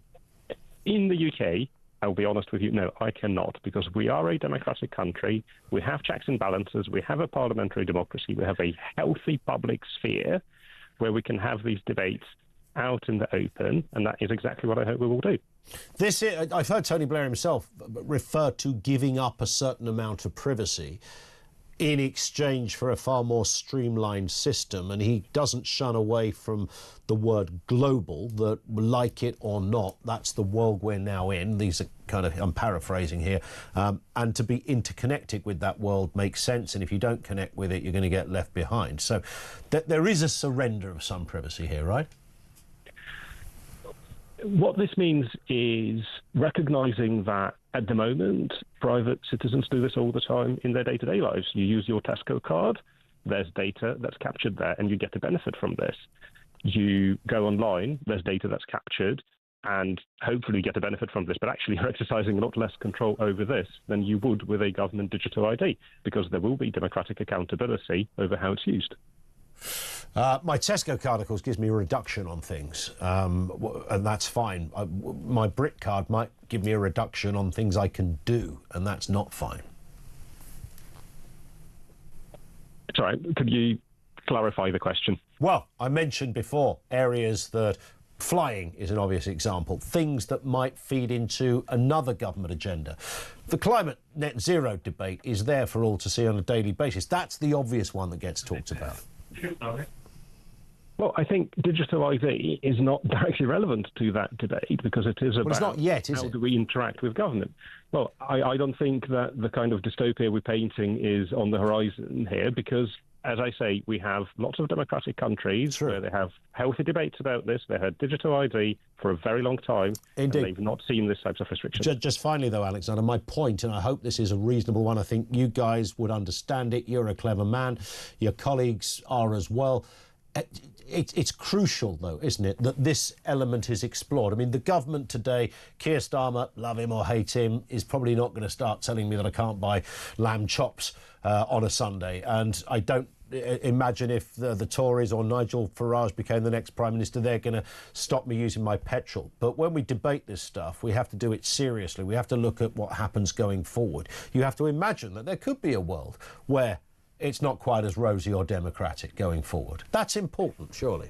In the UK, I'll be honest with you, no, I cannot, because we are a democratic country. We have checks and balances. We have a parliamentary democracy. We have a healthy public sphere where we can have these debates out in the open, and that is exactly what I hope we will do. I've heard Tony Blair himself refer to giving up a certain amount of privacy in exchange for a far more streamlined system, and he doesn't shun away from the word global, that like it or not, that's the world we're now in. These are kind of, I'm paraphrasing here, and to be interconnected with that world makes sense, and if you don't connect with it, you're going to get left behind. So there is a surrender of some privacy here, right? What this means is recognising that at the moment, private citizens do this all the time in their day-to-day lives. You use your Tesco card, there's data that's captured there, and you get a benefit from this. You go online, there's data that's captured, and hopefully you get a benefit from this, but actually you're exercising a lot less control over this than you would with a government digital ID, because there will be democratic accountability over how it's used. My Tesco card, of course, gives me a reduction on things, and that's fine. My Brit card might give me a reduction on things I can do, and that's not fine. Sorry, could you clarify the question? Well, I mentioned before areas that flying is an obvious example, things that might feed into another government agenda. The climate net zero debate is there for all to see on a daily basis. That's the obvious one that gets talked about. Well, I think digital ID is not directly relevant to that debate because it is about it's not yet, is how it? do we interact with government. Well, I don't think that the kind of dystopia we're painting is on the horizon here because, as I say, we have lots of democratic countries where they have healthy debates about this. They had digital ID for a very long time. Indeed. And they've not seen this types of restrictions. Just finally, though, Alexander, my point, and I hope this is a reasonable one, I think you guys would understand it. You're a clever man. Your colleagues are as well. It's crucial, though, isn't it, that this element is explored. I mean, the government today, Keir Starmer, love him or hate him, is probably not going to start telling me that I can't buy lamb chops on a Sunday. And I don't imagine if the Tories or Nigel Farage became the next Prime Minister, they're going to stop me using my petrol. But when we debate this stuff, we have to do it seriously. We have to look at what happens going forward. You have to imagine that there could be a world where it's not quite as rosy or democratic going forward. That's important, surely.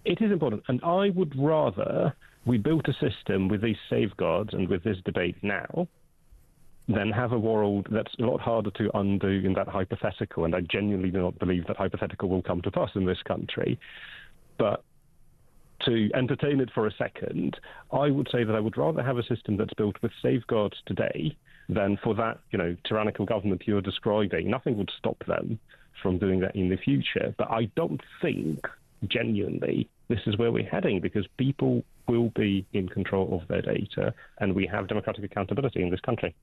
It is important, and I would rather we built a system with these safeguards and with this debate now than have a world that's a lot harder to undo in that hypothetical, and I genuinely do not believe that hypothetical will come to pass in this country. But to entertain it for a second, I would say that I would rather have a system that's built with safeguards today than for that, tyrannical government you're describing. Nothing would stop them from doing that in the future. But I don't think, genuinely, this is where we're heading, because people will be in control of their data, and we have democratic accountability in this country.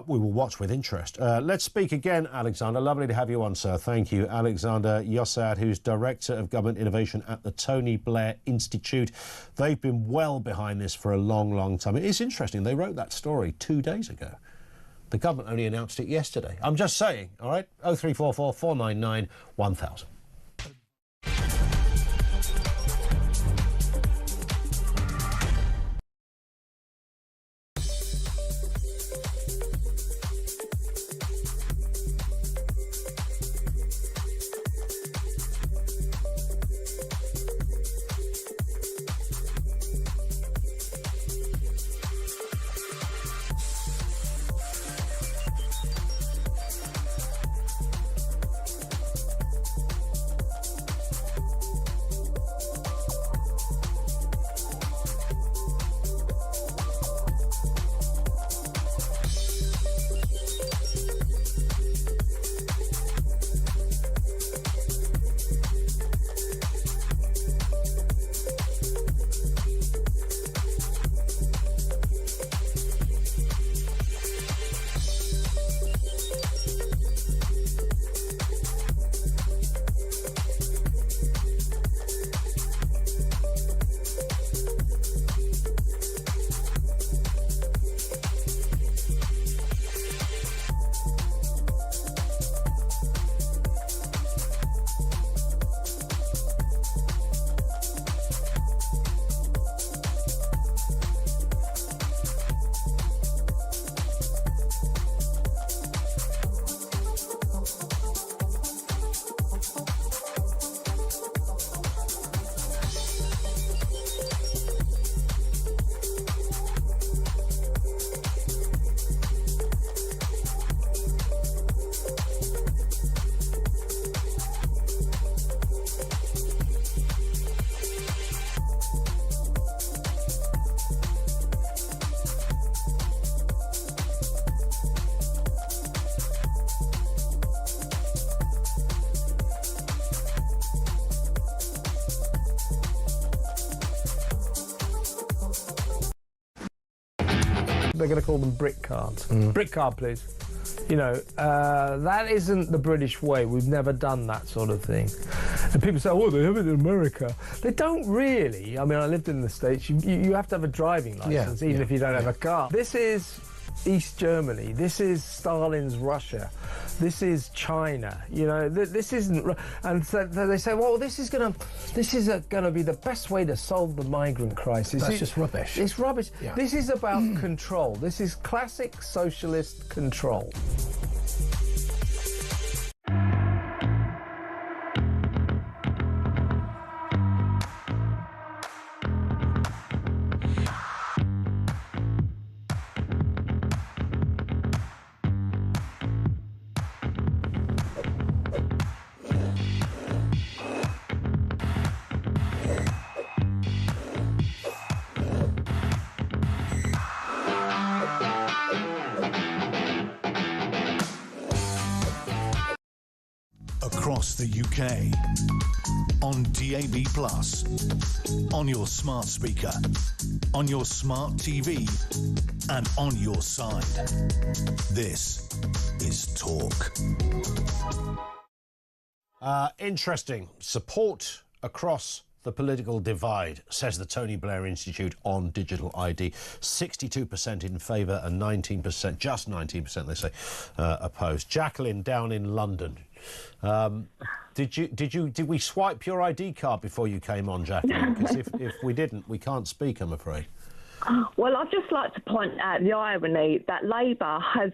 We will watch with interest. Let's speak again, Alexander. Lovely to have you on, sir. Thank you. Alexander Yossad, who's Director of Government Innovation at the Tony Blair Institute. They've been well behind this for a long, long time. It is interesting. They wrote that story 2 days ago. The government only announced it yesterday. I'm just saying, all right? 0344 499 1000. They're going to call them brick cards. Brick card, please. That isn't the British way. We've never done that sort of thing. And people say, oh, they have it in America. They don't really. I mean, I lived in the States. You have to have a driving license, even if you don't have a car. This is East Germany. This is Stalin's Russia. This is China. You know, this isn't. And so they say, well, this is going to be the best way to solve the migrant crisis. That's just rubbish. It's rubbish. Yeah. This is about control. This is classic socialist control. Across the UK, on DAB+, on your smart speaker, on your smart TV, and on your side. This is Talk. Interesting. Support across the political divide, says the Tony Blair Institute on digital ID. 62% in favour and 19%, just 19%, they say, opposed. Jacqueline down in London. Did we swipe your ID card before you came on, Jacqueline? Because if we didn't, we can't speak, I'm afraid. Well, I'd just like to point out the irony that Labour has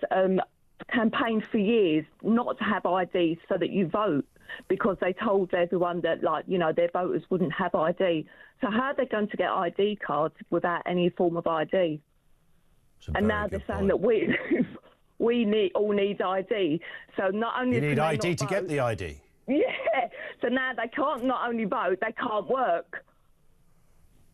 campaigned for years not to have ID so that you vote, because they told everyone that, like, you know, their voters wouldn't have ID. So how are they going to get ID cards without any form of ID? And now they're saying that we all need ID. So not only you need ID to vote, get the ID. Yeah. So now they can't not only vote, they can't work.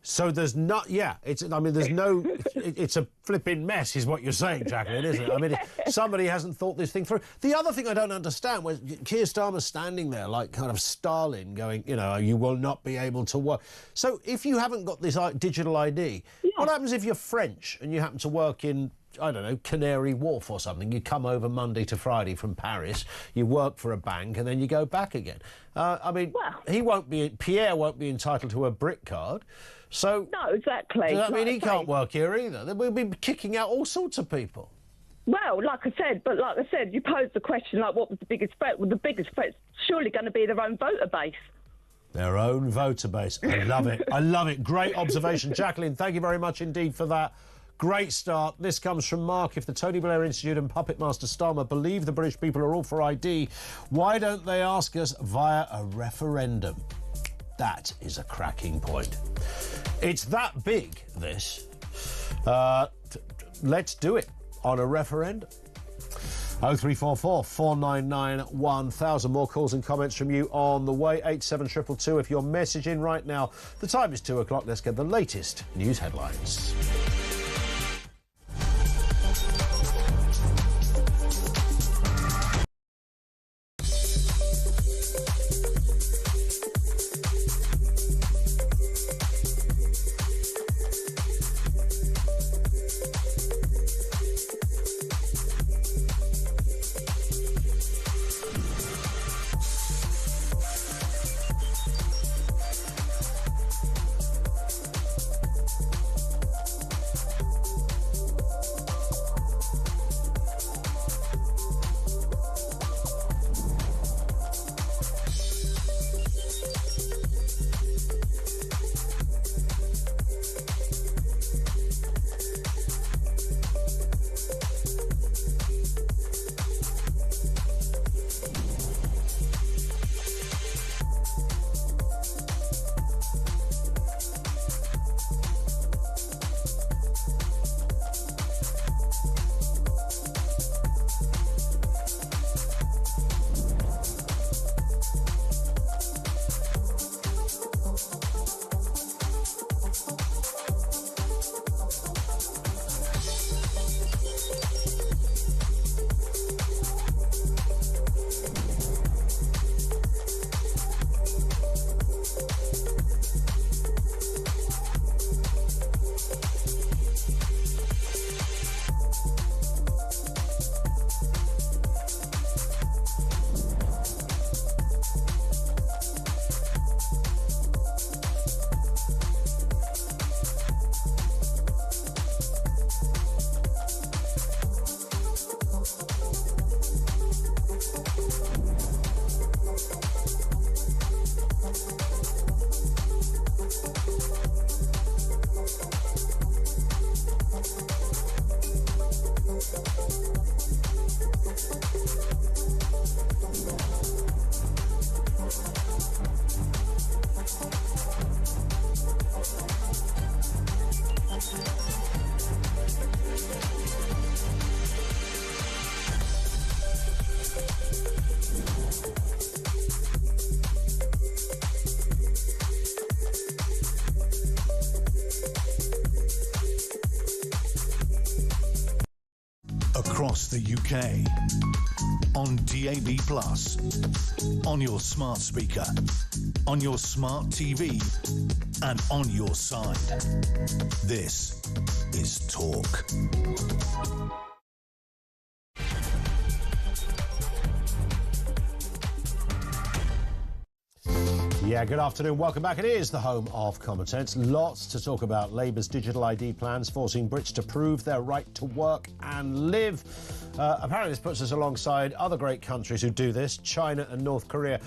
So there's not, yeah, it's a flipping mess is what you're saying, Jacqueline, isn't it? I mean, somebody hasn't thought this thing through. The other thing I don't understand was Keir Starmer standing there like kind of Stalin going, you know, you will not be able to work. So if you haven't got this digital ID, what happens if you're French and you happen to work in, I don't know, Canary Wharf or something? You come over Monday to Friday from Paris, you work for a bank, and then you go back again. I mean, Pierre won't be entitled to a brick card. So no, exactly. Does that mean he can't work here either? Then we'll be kicking out all sorts of people. Well, like I said, you posed the question, like, what was the biggest threat? Well, the biggest threat's surely going to be their own voter base. Their own voter base. I love it. I love it. Great observation. Jacqueline, thank you very much indeed for that. Great start. This comes from Mark. If the Tony Blair Institute and Puppet Master Starmer believe the British people are all for ID, why don't they ask us via a referendum? That is a cracking point. It's that big, this. Let's do it on a referendum. 0344 499 1000. More calls and comments from you on the way. 87222 if you're messaging right now. The time is 2 o'clock. Let's get the latest news headlines. across the UK. On DAB+, on your smart speaker, on your smart TV, and on your side. This is Talk. Yeah, good afternoon. Welcome back. It is the home of Common Sense. Lots to talk about. Labour's digital ID plans forcing Brits to prove their right to work and live. Apparently this puts us alongside other great countries who do this, China and North Korea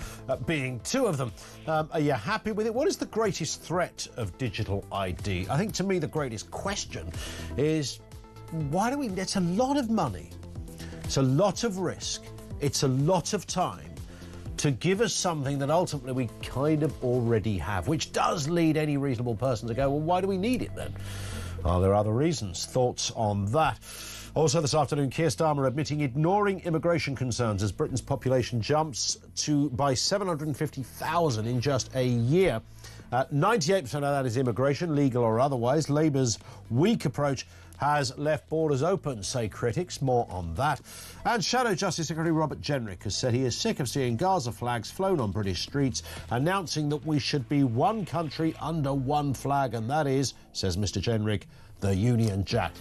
being two of them. Are you happy with it? What is the greatest threat of digital ID? I think to me the greatest question is, why do we... It's a lot of money. It's a lot of risk. It's a lot of time to give us something that ultimately we kind of already have, which does lead any reasonable person to go, well, why do we need it then? Are there other reasons? Thoughts on that? Also this afternoon, Keir Starmer admitting ignoring immigration concerns as Britain's population jumps by 750,000 in just a year. 98% of that is immigration, legal or otherwise. Labour's weak approach has left borders open, say critics. More on that. And Shadow Justice Secretary Robert Jenrick has said he is sick of seeing Gaza flags flown on British streets, announcing that we should be one country under one flag, and that is, says Mr Jenrick, the Union Jack.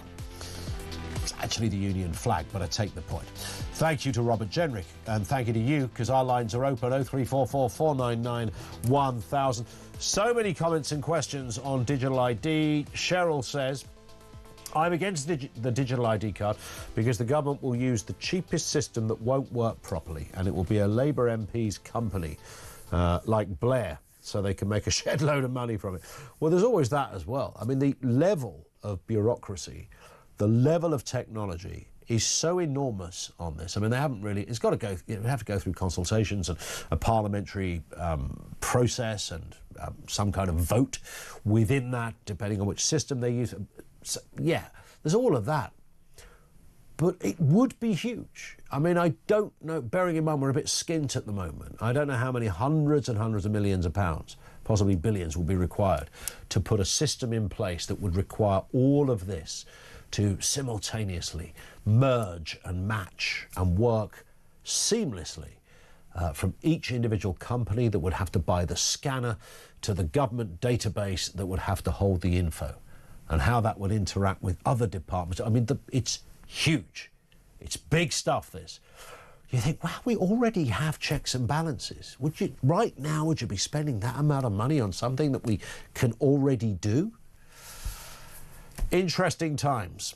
It's actually the Union flag, but I take the point. Thank you to Robert Jenrick, and thank you to you, because our lines are open, 0344 499 1000. So many comments and questions on digital ID. Cheryl says, I'm against the digital ID card because the government will use the cheapest system that won't work properly, and it will be a Labour MP's company, like Blair, so they can make a shed load of money from it. Well, there's always that as well. I mean, the level of bureaucracy, the level of technology is so enormous on this. I mean, they haven't really... It's got to go... You have to go through consultations and a parliamentary process and some kind of vote within that, depending on which system they use. So, yeah, there's all of that. But it would be huge. I mean, I don't know, bearing in mind we're a bit skint at the moment, I don't know how many hundreds and hundreds of millions of pounds, possibly billions, will be required to put a system in place that would require all of this to simultaneously merge and match and work seamlessly from each individual company that would have to buy the scanner to the government database that would have to hold the info, and how that would interact with other departments. I mean, it's huge. It's big stuff, this. You think, wow, we already have checks and balances. Right now, would you be spending that amount of money on something that we can already do? Interesting times.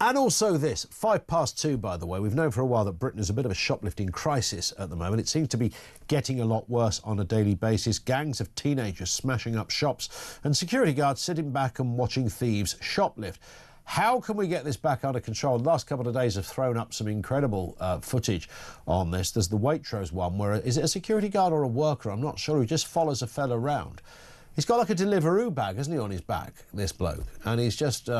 And also this, 2:05, by the way. We've known for a while that Britain is a bit of a shoplifting crisis at the moment. It seems to be getting a lot worse on a daily basis. Gangs of teenagers smashing up shops and security guards sitting back and watching thieves shoplift. How can we get this back under control? The last couple of days have thrown up some incredible footage on this. There's the Waitrose one where, is it a security guard or a worker? I'm not sure. He just follows a fella around. He's got like a Deliveroo bag, hasn't he, on his back, this bloke? And he's just...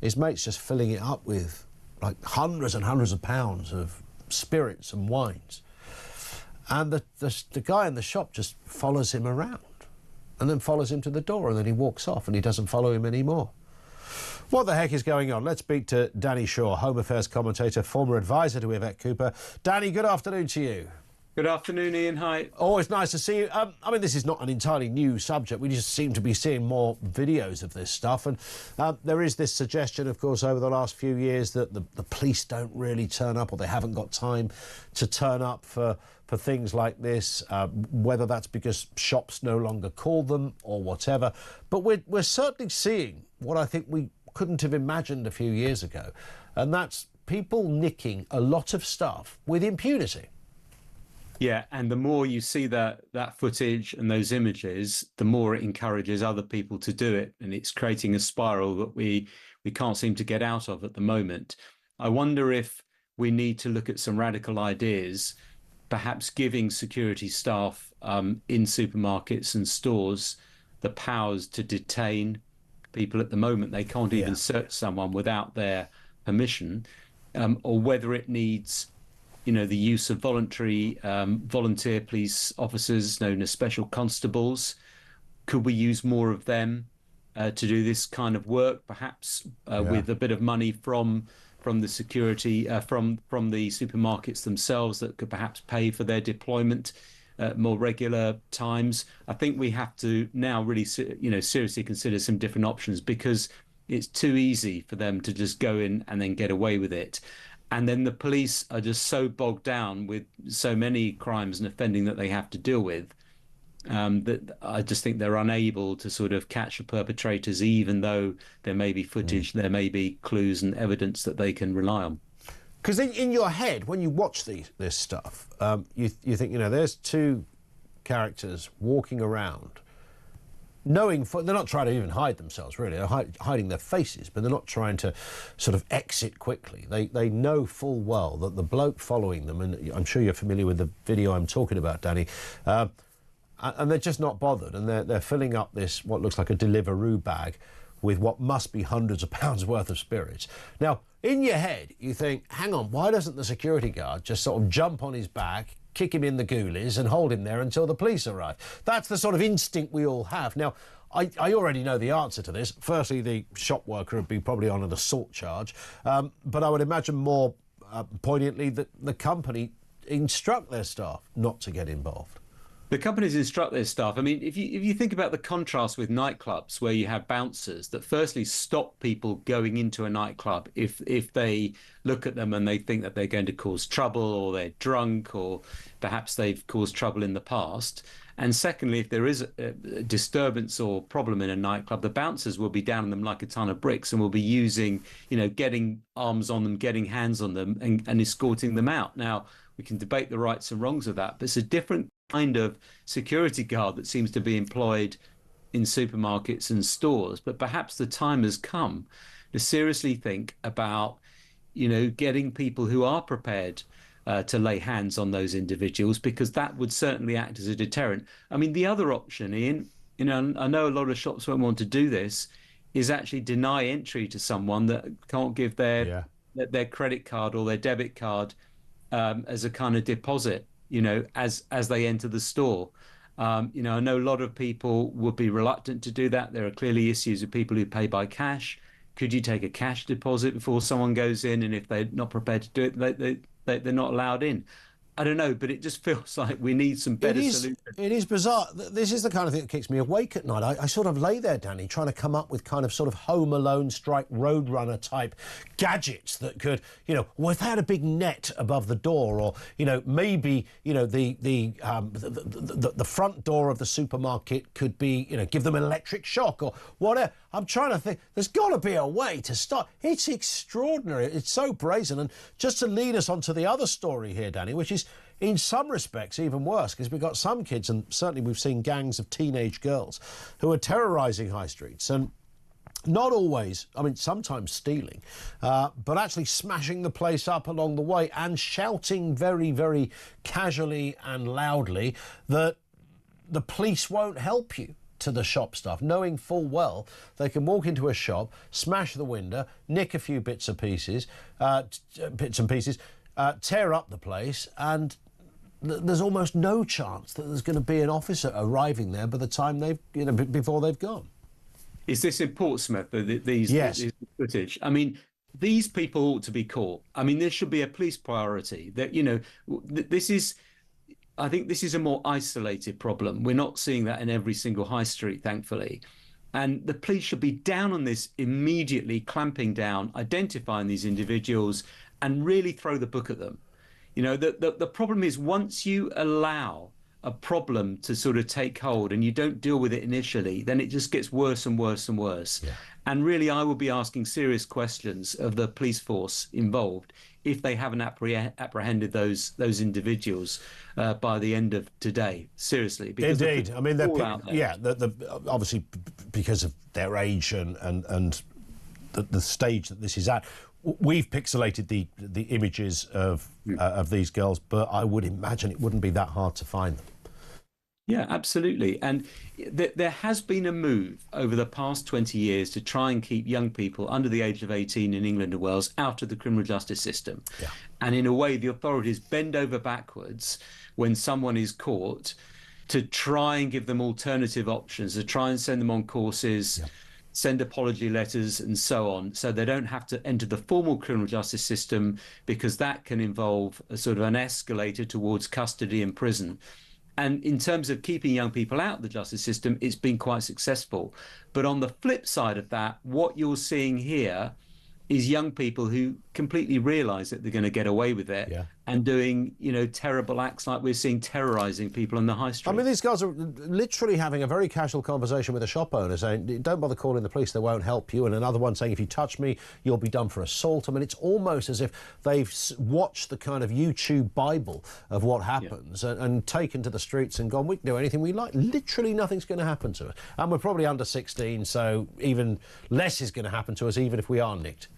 his mate's just filling it up with like hundreds and hundreds of pounds of spirits and wines. And the guy in the shop just follows him around and then follows him to the door, and then he walks off and he doesn't follow him anymore. What the heck is going on? Let's speak to Danny Shaw, Home Affairs commentator, former advisor to Yvette Cooper. Danny, good afternoon to you. Good afternoon, Ian. Hi. Always nice to see you. I mean, this is not an entirely new subject. We just seem to be seeing more videos of this stuff. And there is this suggestion, of course, over the last few years that the police don't really turn up, or they haven't got time to turn up for things like this, whether that's because shops no longer call them or whatever. But we're certainly seeing what I think we couldn't have imagined a few years ago, and that's people nicking a lot of stuff with impunity. Yeah, and the more you see that footage and those images, the more it encourages other people to do it, and it's creating a spiral that we can't seem to get out of at the moment. I wonder if we need to look at some radical ideas, perhaps giving security staff in supermarkets and stores the powers to detain people. At the moment, they can't even search someone without their permission, or whether it needs, the use of volunteer police officers known as special constables. Could we use more of them to do this kind of work, perhaps with a bit of money from from the security, from the supermarkets themselves that could perhaps pay for their deployment at more regular times. I think we have to now really, seriously consider some different options, because it's too easy for them to just go in and then get away with it. And then the police are just so bogged down with so many crimes and offending that they have to deal with, that I just think they're unable to sort of catch the perpetrators, even though there may be footage, there may be clues and evidence that they can rely on. Because in your head, when you watch this stuff, you think, there's two characters walking around, knowing they're not trying to even hide themselves, really. They're hiding their faces, but they're not trying to sort of exit quickly. They know full well that the bloke following them, and I'm sure you're familiar with the video I'm talking about, Danny, and they're just not bothered, and they're filling up this, what looks like a Deliveroo bag, with what must be hundreds of pounds worth of spirits. Now, in your head, you think, hang on, why doesn't the security guard just sort of jump on his back, kick him in the ghoulies and hold him there until the police arrive? That's the sort of instinct we all have. Now, I already know the answer to this. Firstly, the shop worker would be probably on an assault charge, but I would imagine more poignantly that the company instruct their staff not to get involved. The companies instruct their staff. I mean, if you think about the contrast with nightclubs, where you have bouncers that firstly stop people going into a nightclub if they look at them and they think that they're going to cause trouble, or they're drunk, or perhaps they've caused trouble in the past. And secondly, if there is a disturbance or problem in a nightclub, the bouncers will be down on them like a ton of bricks and will be using, getting arms on them, getting hands on them, and escorting them out. Now, we can debate the rights and wrongs of that, but it's a different kind of security guard that seems to be employed in supermarkets and stores. But perhaps the time has come to seriously think about, getting people who are prepared to lay hands on those individuals, because that would certainly act as a deterrent. I mean, the other option, Ian, I know a lot of shops won't want to do this, is actually deny entry to someone that can't give their credit card or their debit card as a kind of deposit, as they enter the store. I know a lot of people would be reluctant to do that. There are clearly issues with people who pay by cash. Could you take a cash deposit before someone goes in? And if they're not prepared to do it, they're not allowed in. I don't know, but it just feels like we need some better solutions. It is bizarre. This is the kind of thing that keeps me awake at night. I sort of lay there, Danny, trying to come up with kind of sort of Home Alone strike Roadrunner type gadgets that could, well, if they had a big net above the door, or maybe the front door of the supermarket could be, give them an electric shock or whatever. I'm trying to think. There's got to be a way to start. It's extraordinary. It's so brazen. And just to lead us on to the other story here, Danny, which is in some respects even worse, because we've got some kids, and certainly we've seen gangs of teenage girls who are terrorising high streets, and not always, sometimes stealing, but actually smashing the place up along the way and shouting very, very casually and loudly that the police won't help you to the shop staff, knowing full well they can walk into a shop, smash the window, nick a few bits and pieces, tear up the place, and there's almost no chance that there's going to be an officer arriving there by the time before they've gone. Is this in Portsmouth, these footage? I mean, these people ought to be caught. I mean, there should be a police priority. That I think this is a more isolated problem. We're not seeing that in every single high street, thankfully. And the police should be down on this immediately, clamping down, identifying these individuals, and really throw the book at them. The problem is, once you allow a problem to sort of take hold and you don't deal with it initially, then it just gets worse and worse and worse. Yeah. And really, I will be asking serious questions of the police force involved if they haven't apprehended those individuals by the end of today. Seriously, because indeed, I mean, obviously because of their age and the stage that this is at. We've pixelated the images of these girls, but I would imagine it wouldn't be that hard to find them. Yeah, absolutely. And there has been a move over the past 20 years to try and keep young people under the age of 18 in England and Wales out of the criminal justice system. Yeah. And in a way, the authorities bend over backwards when someone is caught to try and give them alternative options, to try and send them on courses. Yeah. send apology letters and so on, so they don't have to enter the formal criminal justice system, because that can involve a sort of an escalator towards custody and prison. And in terms of keeping young people out of the justice system, it's been quite successful. But on the flip side of that, what you're seeing here is young people who completely realise that they're going to get away with it, and doing, you know, terrible acts like we're seeing, terrorising people on the high street. I mean, these guys are literally having a very casual conversation with a shop owner saying, don't bother calling the police, they won't help you. And another one saying, if you touch me, you'll be done for assault. I mean, it's almost as if they've watched the kind of YouTube Bible of what happens and taken to the streets and gone, we can do anything we like. Literally nothing's going to happen to us. And we're probably under 16, so even less is going to happen to us, even if we are nicked.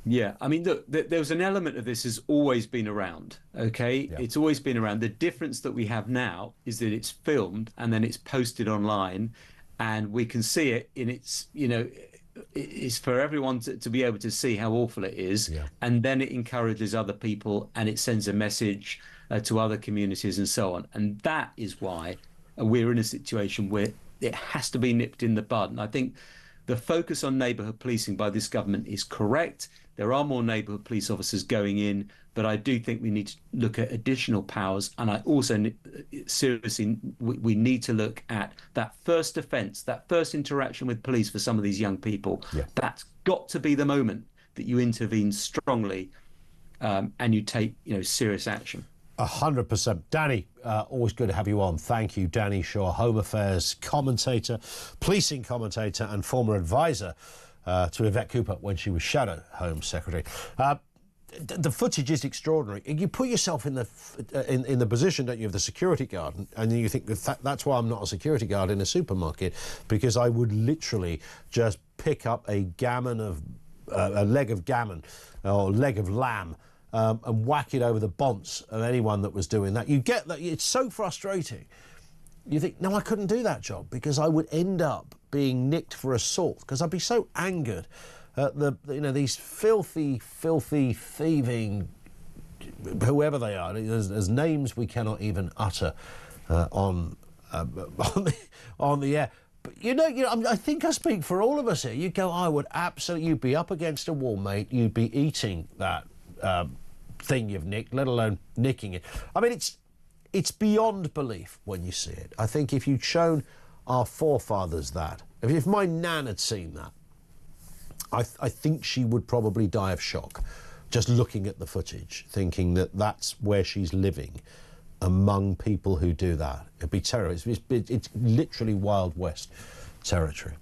Yeah, I mean, look, there was an element of this has always been around, okay? Yeah. It's always been around. The difference that we have now is that it's filmed and then it's posted online, and we can see it in its, you know, it's for everyone to be able to see how awful it is. Yeah. And then it encourages other people and it sends a message to other communities and so on. And that is why we're in a situation where it has to be nipped in the bud. And I think the focus on neighbourhood policing by this government is correct. There are more neighbourhood police officers going in, but I do think we need to look at additional powers. And I also seriously, we need to look at that first offence, that first interaction with police for some of these young people. Yeah. That's got to be the moment that you intervene strongly and you take, you know, serious action. 100%. Danny, always good to have you on. Thank you, Danny Shaw, Home Affairs commentator, policing commentator and former advisor to Yvette Cooper when she was Shadow Home Secretary. The footage is extraordinary. You put yourself in the position, don't you, of the security guard, and you think that's why I'm not a security guard in a supermarket, because I would literally just pick up a leg of gammon or leg of lamb and whack it over the bonce of anyone that was doing that. You get that. It's so frustrating. You think, no, I couldn't do that job because I would end up being nicked for assault, because I'd be so angered at these filthy, thieving, whoever they are. There's names we cannot even utter on the air. But you know, I think I speak for all of us here. You go, I would absolutely, you'd be up against a wall, mate. You'd be eating that thing you've nicked, let alone nicking it. I mean, it's beyond belief when you see it. I think if you'd shown our forefathers that, if my nan had seen that, I think she would probably die of shock just looking at the footage, thinking that that's where she's living among people who do that. It'd be terrible. It's literally Wild West territory.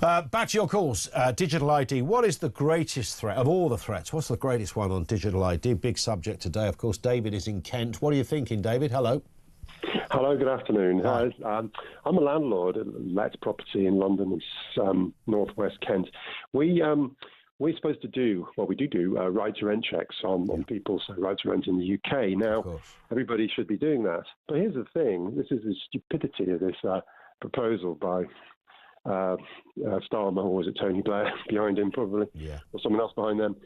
Back to your calls. Digital ID. What is the greatest threat of all the threats? What's the greatest one on digital ID? Big subject today, of course. David is in Kent. What are you thinking, David? Hello. Hello, good afternoon. Hi. I'm a landlord at Let property in London and northwest Kent. We're supposed to do, well, we do right to rent checks on people, so right to rent in the UK. Now, everybody should be doing that. But here's the thing, this is the stupidity of this proposal by Starmer, or was it Tony Blair behind him probably, or someone else behind them.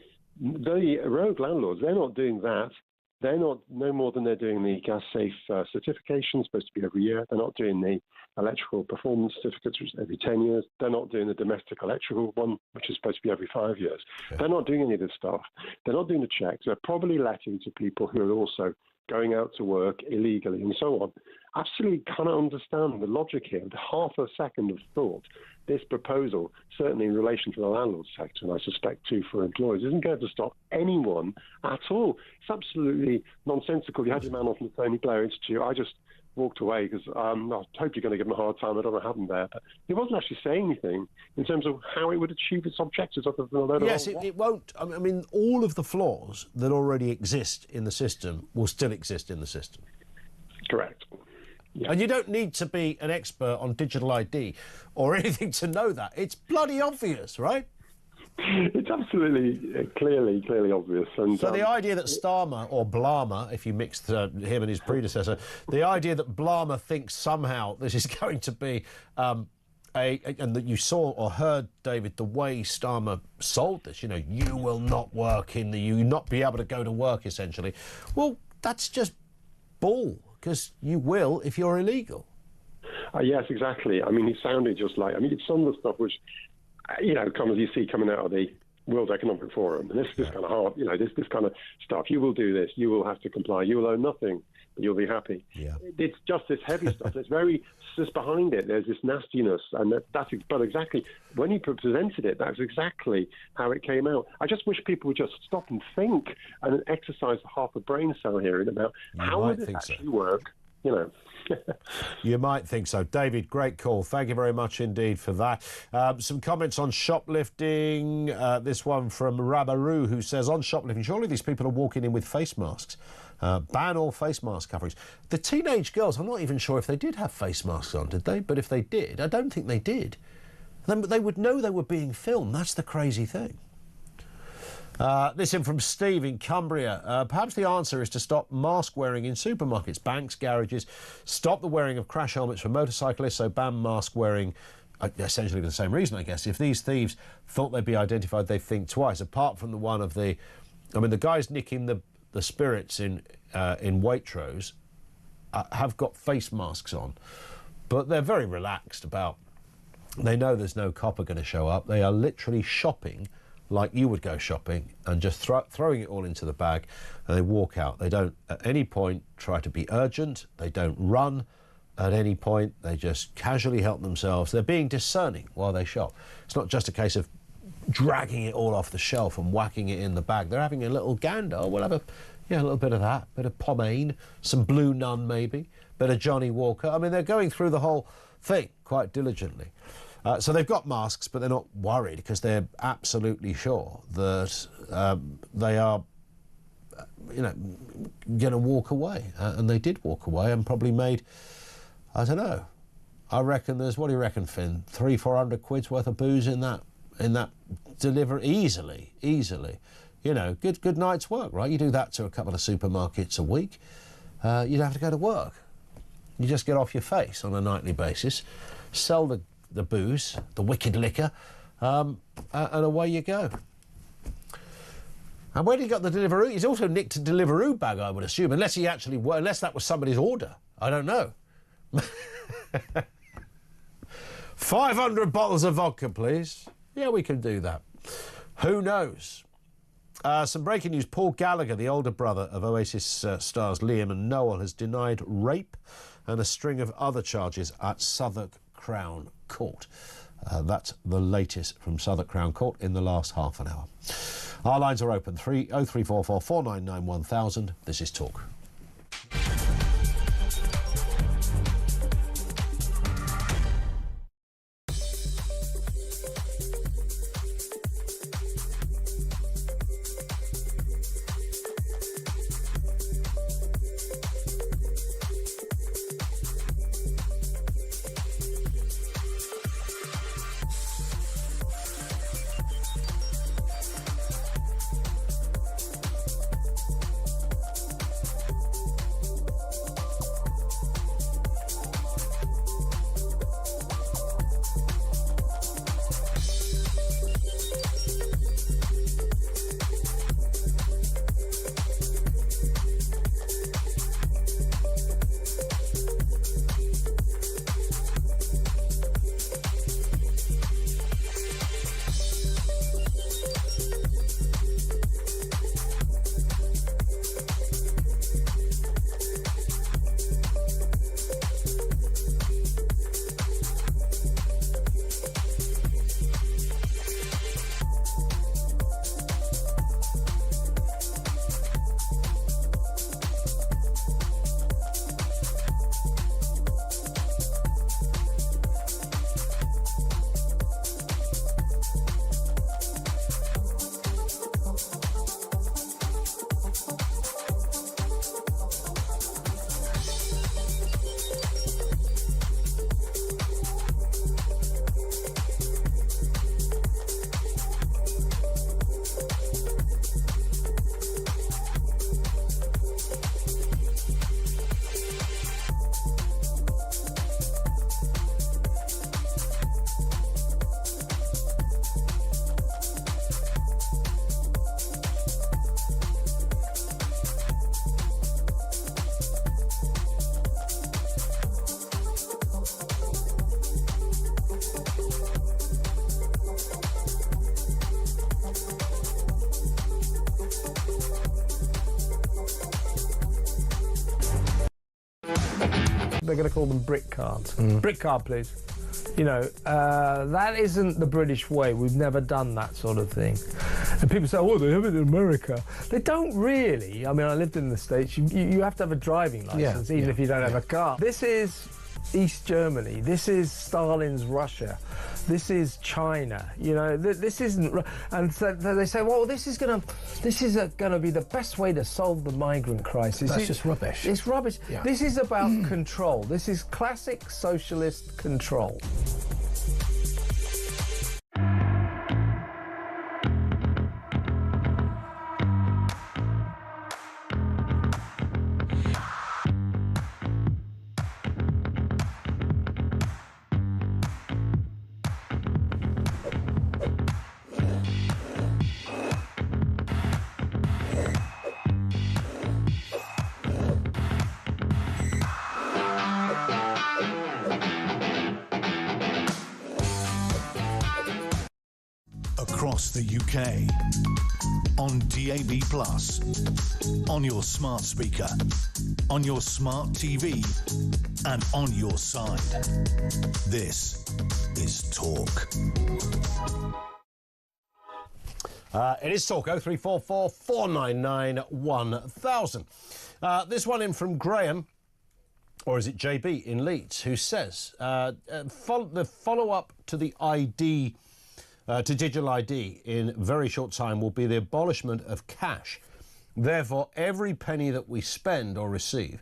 The rogue landlords, they're not doing that. They're not, no more than they're doing the gas safe certification, supposed to be every year. They're not doing the electrical performance certificates, which is every 10 years. They're not doing the domestic electrical one, which is supposed to be every 5 years. They're not doing any of this stuff. They're not doing the checks. They're probably letting to people who are also going out to work illegally and so on. Absolutely cannot understand the logic here. Half a second of thought, this proposal, certainly in relation to the landlord sector, and I suspect too for employers, isn't going to stop anyone at all. It's absolutely nonsensical. You had your man off from the Tony Blair Institute. I just walked away because I hope you're going to give him a hard time. I don't know what happened there. But he wasn't actually saying anything in terms of how it would achieve its objectives other than a load of... Yes, it won't. I mean, all of the flaws that already exist in the system will still exist in the system. Correct. Yeah. And you don't need to be an expert on digital ID or anything to know that. It's bloody obvious, right? It's absolutely clearly obvious. And, so the idea that Starmer, or Blarmer, if you mixed him and his predecessor, the idea that Blarmer thinks somehow this is going to be and that you saw or heard, David, the way Starmer sold this, you will not work you will not be able to go to work, essentially. Well, that's just bull, because you will if you're illegal. Yes, exactly. I mean, he sounded just like, I mean, some of the stuff was, as you see coming out of the World Economic Forum. And this kind of hard, this kind of stuff. You will do this. You will have to comply. You will own nothing. But you'll be happy. Yeah. It's just this heavy stuff. It's very, just behind it, there's this nastiness. And but exactly, when he presented it, that's exactly how it came out. I just wish people would just stop and think and exercise half a brain cell here about how would it actually work, You might think so. David, great call. Thank you very much indeed for that. Some comments on shoplifting. This one from Rabaru, who says, on shoplifting, surely these people are walking in with face masks. Ban all face mask coverings. The teenage girls, I'm not even sure if they did have face masks on, did they? But if they did, I don't think they did. They would know they were being filmed. That's the crazy thing. This in from Steve in Cumbria. Perhaps the answer is to stop mask wearing in supermarkets, banks, garages, stop the wearing of crash helmets for motorcyclists, so ban mask wearing, essentially for the same reason, I guess. If these thieves thought they'd be identified, they'd think twice, apart from the one of the guys nicking the spirits in Waitrose have got face masks on, but they're very relaxed about, they know there's no copper going to show up. They are literally shopping like you would go shopping and just throwing it all into the bag, and they walk out. They don't at any point try to be urgent. They don't run at any point. They just casually help themselves. They're being discerning while they shop. It's not just a case of dragging it all off the shelf and whacking it in the bag. They're having a little gander. Oh, we'll have a little bit of that, bit of pomade, some Blue Nun maybe, bit of Johnny Walker. I mean, they're going through the whole thing quite diligently. So they've got masks, but they're not worried because they're absolutely sure that they are, going to walk away. And they did walk away and probably made, I don't know, I reckon there's, what do you reckon, Finn? 300-400 quid's worth of booze in that delivery easily. Good night's work, right? You do that to a couple of supermarkets a week, you don't have to go to work. You just get off your face on a nightly basis, sell the booze, the wicked liquor, and away you go. And when he got the Deliveroo, he's also nicked a Deliveroo bag, I would assume, unless that was somebody's order. I don't know. 500 bottles of vodka, please. Yeah, we can do that. Who knows? Some breaking news. Paul Gallagher, the older brother of Oasis stars Liam and Noel, has denied rape and a string of other charges at Southwark Crown Court. That's the latest from Southwark Crown Court in the last half an hour. Our lines are open, 03444 499 1000. This is Talk. they're going to call them brick cards. Brick card, please. You know, that isn't the British way. We've never done that sort of thing. And people say, oh, they have it in America. They don't really. I mean, I lived in the States. You have to have a driving license, even if you don't have a car. This is East Germany. This is Stalin's Russia. This is China. You know, this isn't. And so they say, well, this is going to be the best way to solve the migrant crisis. That's just rubbish. It's rubbish. Yeah. This is about control. This is classic socialist control. Across the UK, on DAB+, on your smart speaker, on your smart TV, and on your side. This is Talk. It is Talk 0344 499 1000. This one in from Graham, or is it JB in Leeds, who says the follow-up to the ID. To digital ID in very short time will be the abolishment of cash. Therefore, every penny that we spend or receive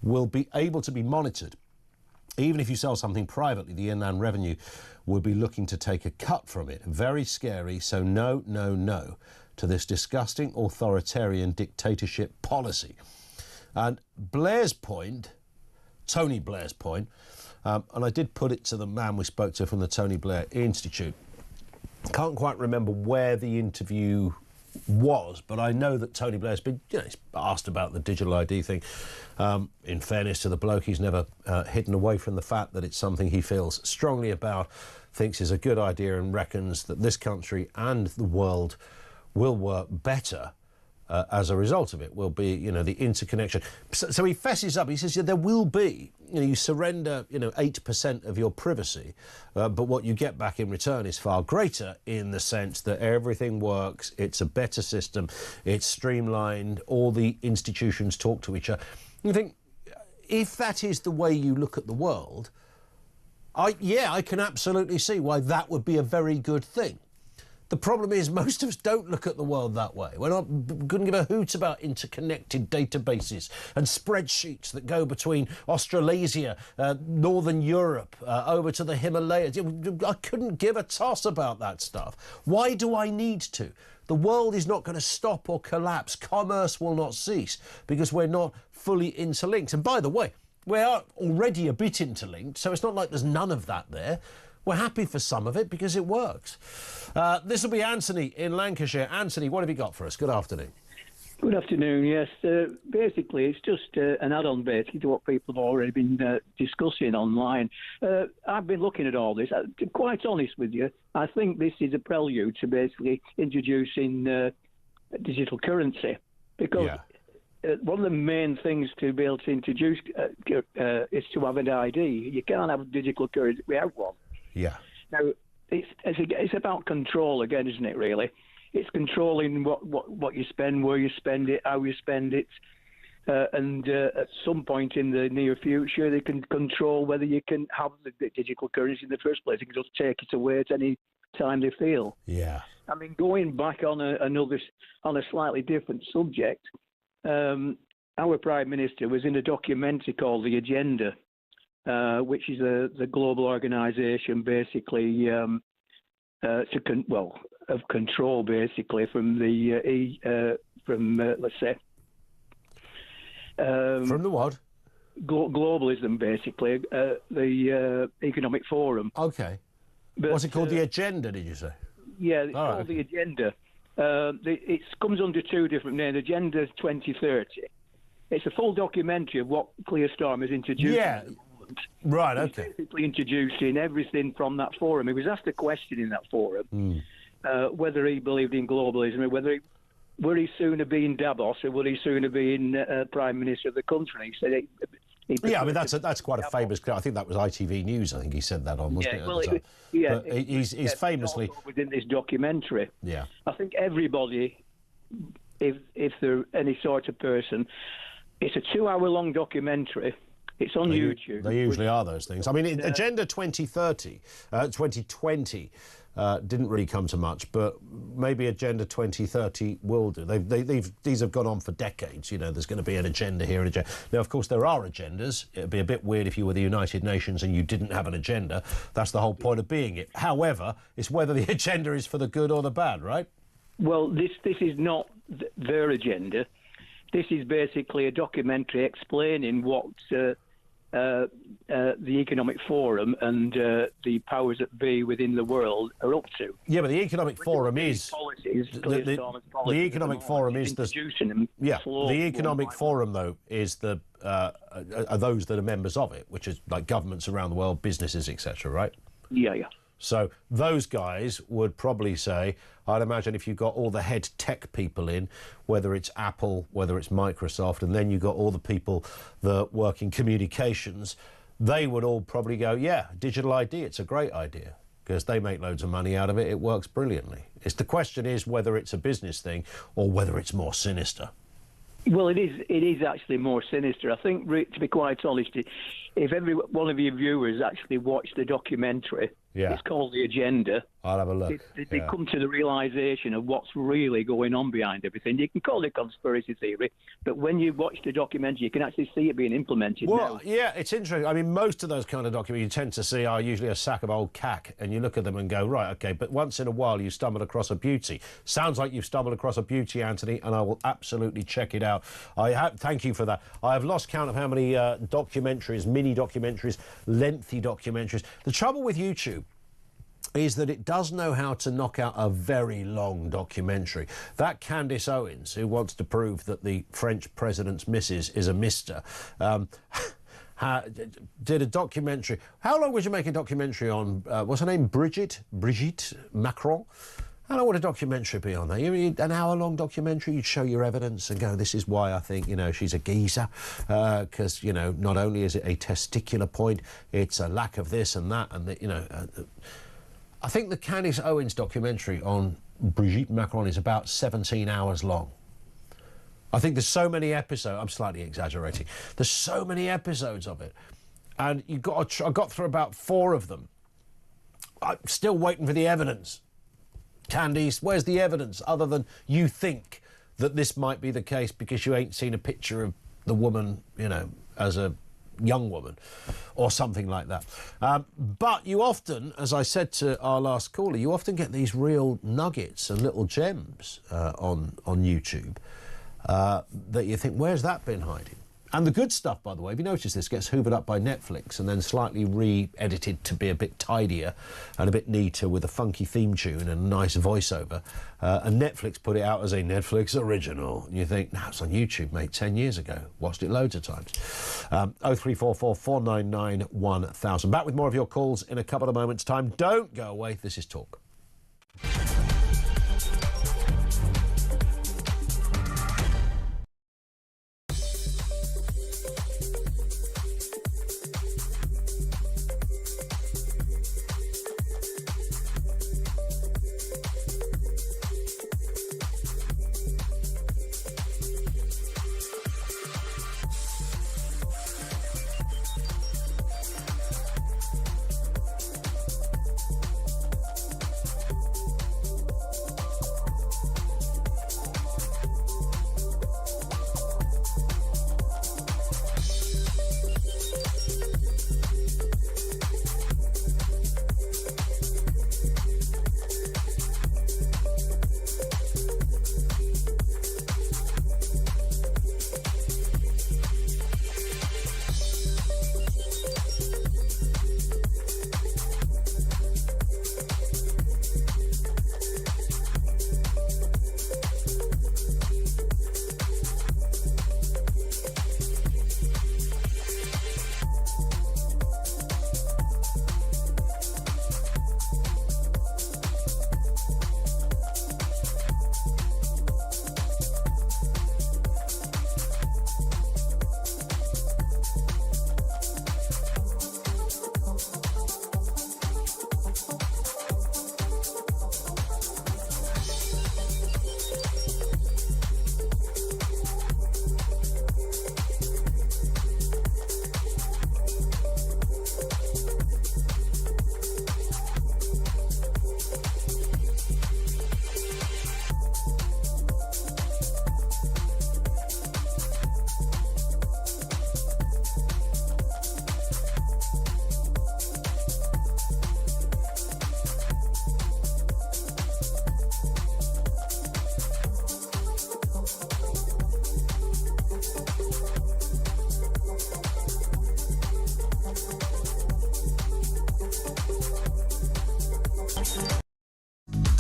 will be able to be monitored. Even if you sell something privately, the Inland Revenue will be looking to take a cut from it. Very scary, so no, no, no to this disgusting authoritarian dictatorship policy. And Blair's point, Tony Blair's point, and I did put it to the man we spoke to from the Tony Blair Institute. Can't quite remember where the interview was, but I know that Tony Blair's been, he's asked about the digital ID thing. In fairness to the bloke, he's never hidden away from the fact that it's something he feels strongly about, thinks is a good idea, and reckons that this country and the world will work better as a result of it. Will be, the interconnection. So he fesses up. He says, there will be, you surrender, 8% of your privacy, but what you get back in return is far greater, in the sense that everything works, it's a better system, it's streamlined, all the institutions talk to each other. You think, if that is the way you look at the world, I can absolutely see why that would be a very good thing. The problem is most of us don't look at the world that way. We're not going to give a hoot about interconnected databases and spreadsheets that go between Australasia, Northern Europe, over to the Himalayas. I couldn't give a toss about that stuff. Why do I need to? The world is not going to stop or collapse. Commerce will not cease because we're not fully interlinked. And by the way, we are already a bit interlinked, so it's not like there's none of that there. We're happy for some of it because it works. This will be Anthony in Lancashire. Anthony, what have you got for us? Good afternoon. Good afternoon, yes. Basically, it's just an add-on basically to what people have already been discussing online. I've been looking at all this. To be quite honest with you, I think this is a prelude to basically introducing digital currency. Because one of the main things to be able to introduce is to have an ID. You can't have digital currency without one. Yeah. Now, it's about control again, isn't it, really? It's controlling what you spend, where you spend it, how you spend it. And at some point in the near future, they can control whether you can have the digital currency in the first place. They can just take it away at any time they feel. Yeah. I mean, going back on a slightly different subject, our Prime Minister was in a documentary called The Agenda, which is the global organisation, basically of control, basically from the let's say from the what? Globalism, basically, the Economic Forum. Okay. But, what's it called? The Agenda? Did you say? Yeah, it's called The Agenda. It comes under two different names. Agenda 2030. It's a full documentary of what Keir Starmer has introduced. Yeah. Right, okay. He's basically introducing everything from that forum. He was asked a question in that forum, whether he believed in globalism, or whether would he sooner be in Davos or would he sooner be in Prime Minister of the country. He said Yeah, I mean that's quite a famous. I think that was ITV News. I think he said that on, wasn't it? Well, but he's famously within this documentary. Yeah, I think everybody, if they're any sort of person, it's a 2-hour-long documentary. It's on YouTube. They usually are those things. I mean, Agenda 2030, 2020 didn't really come to much, but maybe Agenda 2030 will do. These have gone on for decades. You know, there's going to be an agenda here and agenda. Now, of course, there are agendas. It'd be a bit weird if you were the United Nations and you didn't have an agenda. That's the whole point of being it. However, it's whether the agenda is for the good or the bad, right? Well, this is not their agenda. This is basically a documentary explaining what the Economic Forum and the powers that be within the world are up to. Yeah, but the Economic Forum is the Economic Forum is the the Economic Forum though is the are those that are members of it, which is like governments around the world, businesses, etc. Right? Yeah. So those guys would probably say, I'd imagine if you got all the head tech people in, whether it's Apple, whether it's Microsoft, and then you got all the people that work in communications, they would all probably go, yeah, digital ID, it's a great idea, because they make loads of money out of it. It works brilliantly. The question is whether it's a business thing or whether it's more sinister. Well, it is actually more sinister. I think, to be quite honest, if every one of your viewers actually watched the documentary, it's called The Agenda. I'll have a look. They come to the realisation of what's really going on behind everything. You can call it conspiracy theory, but when you watch the documentary, you can actually see it being implemented now. Yeah, it's interesting. I mean, most of those kind of documentaries you tend to see are usually a sack of old cack, and you look at them and go, right, OK, but once in a while you stumble across a beauty. Sounds like you've stumbled across a beauty, Anthony, and I will absolutely check it out. Thank you for that. I have lost count of how many documentaries, mini documentaries, lengthy documentaries. The trouble with YouTube is that it does know how to knock out a very long documentary. That Candace Owens, who wants to prove that the French president's missus is a mister, did a documentary. How long would you make a documentary on, what's her name, Brigitte Macron? How long would a documentary be on that? An hour-long documentary, you'd show your evidence and go, this is why I think, she's a geezer, because, not only is it a testicular point, it's a lack of this and that, and, I think the Candace Owens documentary on Brigitte Macron is about 17 hours long. I think there's so many episodes, I'm slightly exaggerating, there's so many episodes of it, and I got through about 4 of them. I'm still waiting for the evidence. Candice, where's the evidence other than you think that this might be the case because you ain't seen a picture of the woman, as a young woman or something like that. But you often, as I said to our last caller, you often get these real nuggets and little gems on YouTube that you think, where's that been hiding? And the good stuff, by the way, if you notice this, gets hoovered up by Netflix and then slightly re-edited to be a bit tidier and a bit neater with a funky theme tune and a nice voiceover. And Netflix put it out as a Netflix original. And you think, no, it's on YouTube, mate, 10 years ago. Watched it loads of times. 0344 499 1000. Back with more of your calls in a couple of moments' time. Don't go away. This is Talk.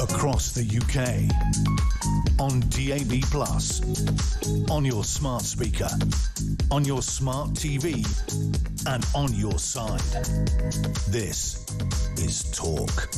across the UK, on DAB+, on your smart speaker, on your smart TV, and on your side. This is Talk.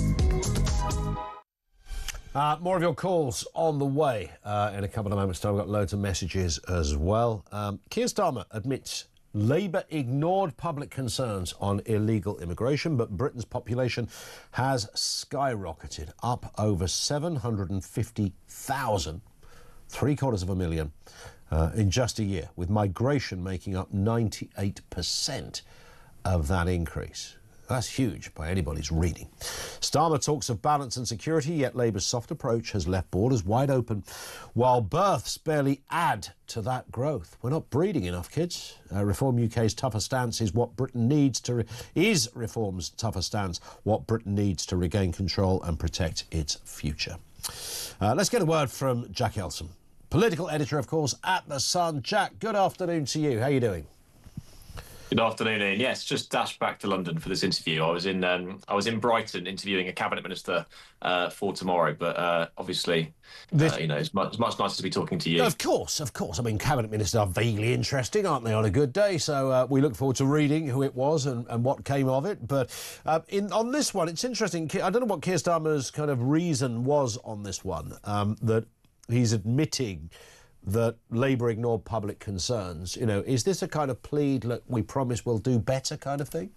More of your calls on the way in a couple of moments' time. We've got loads of messages as well. Keir Starmer admits Labour ignored public concerns on illegal immigration, but Britain's population has skyrocketed, up over 750,000, 750,000, in just a year, with migration making up 98% of that increase. That's huge by anybody's reading. Starmer talks of balance and security, yet Labour's soft approach has left borders wide open, while births barely add to that growth. We're not breeding enough kids. Reform UK's tougher stance is what Britain needs to... is Reform's tougher stance what Britain needs to regain control and protect its future. Let's get a word from Jack Elson, political editor, of course, at The Sun. Jack, good afternoon to you. How are you doing? Good afternoon, Ian. Yes, just dashed back to London for this interview. I was in Brighton interviewing a cabinet minister for tomorrow, but obviously, it's much nicer to be talking to you. Of course. I mean, cabinet ministers are vaguely interesting, aren't they, on a good day? So we look forward to reading who it was and what came of it. But on this one, it's interesting. I don't know what Keir Starmer's kind of reason was on this one, that he's admitting that Labour ignored public concerns. Is this a kind of plead, look, we promise we'll do better kind of thing?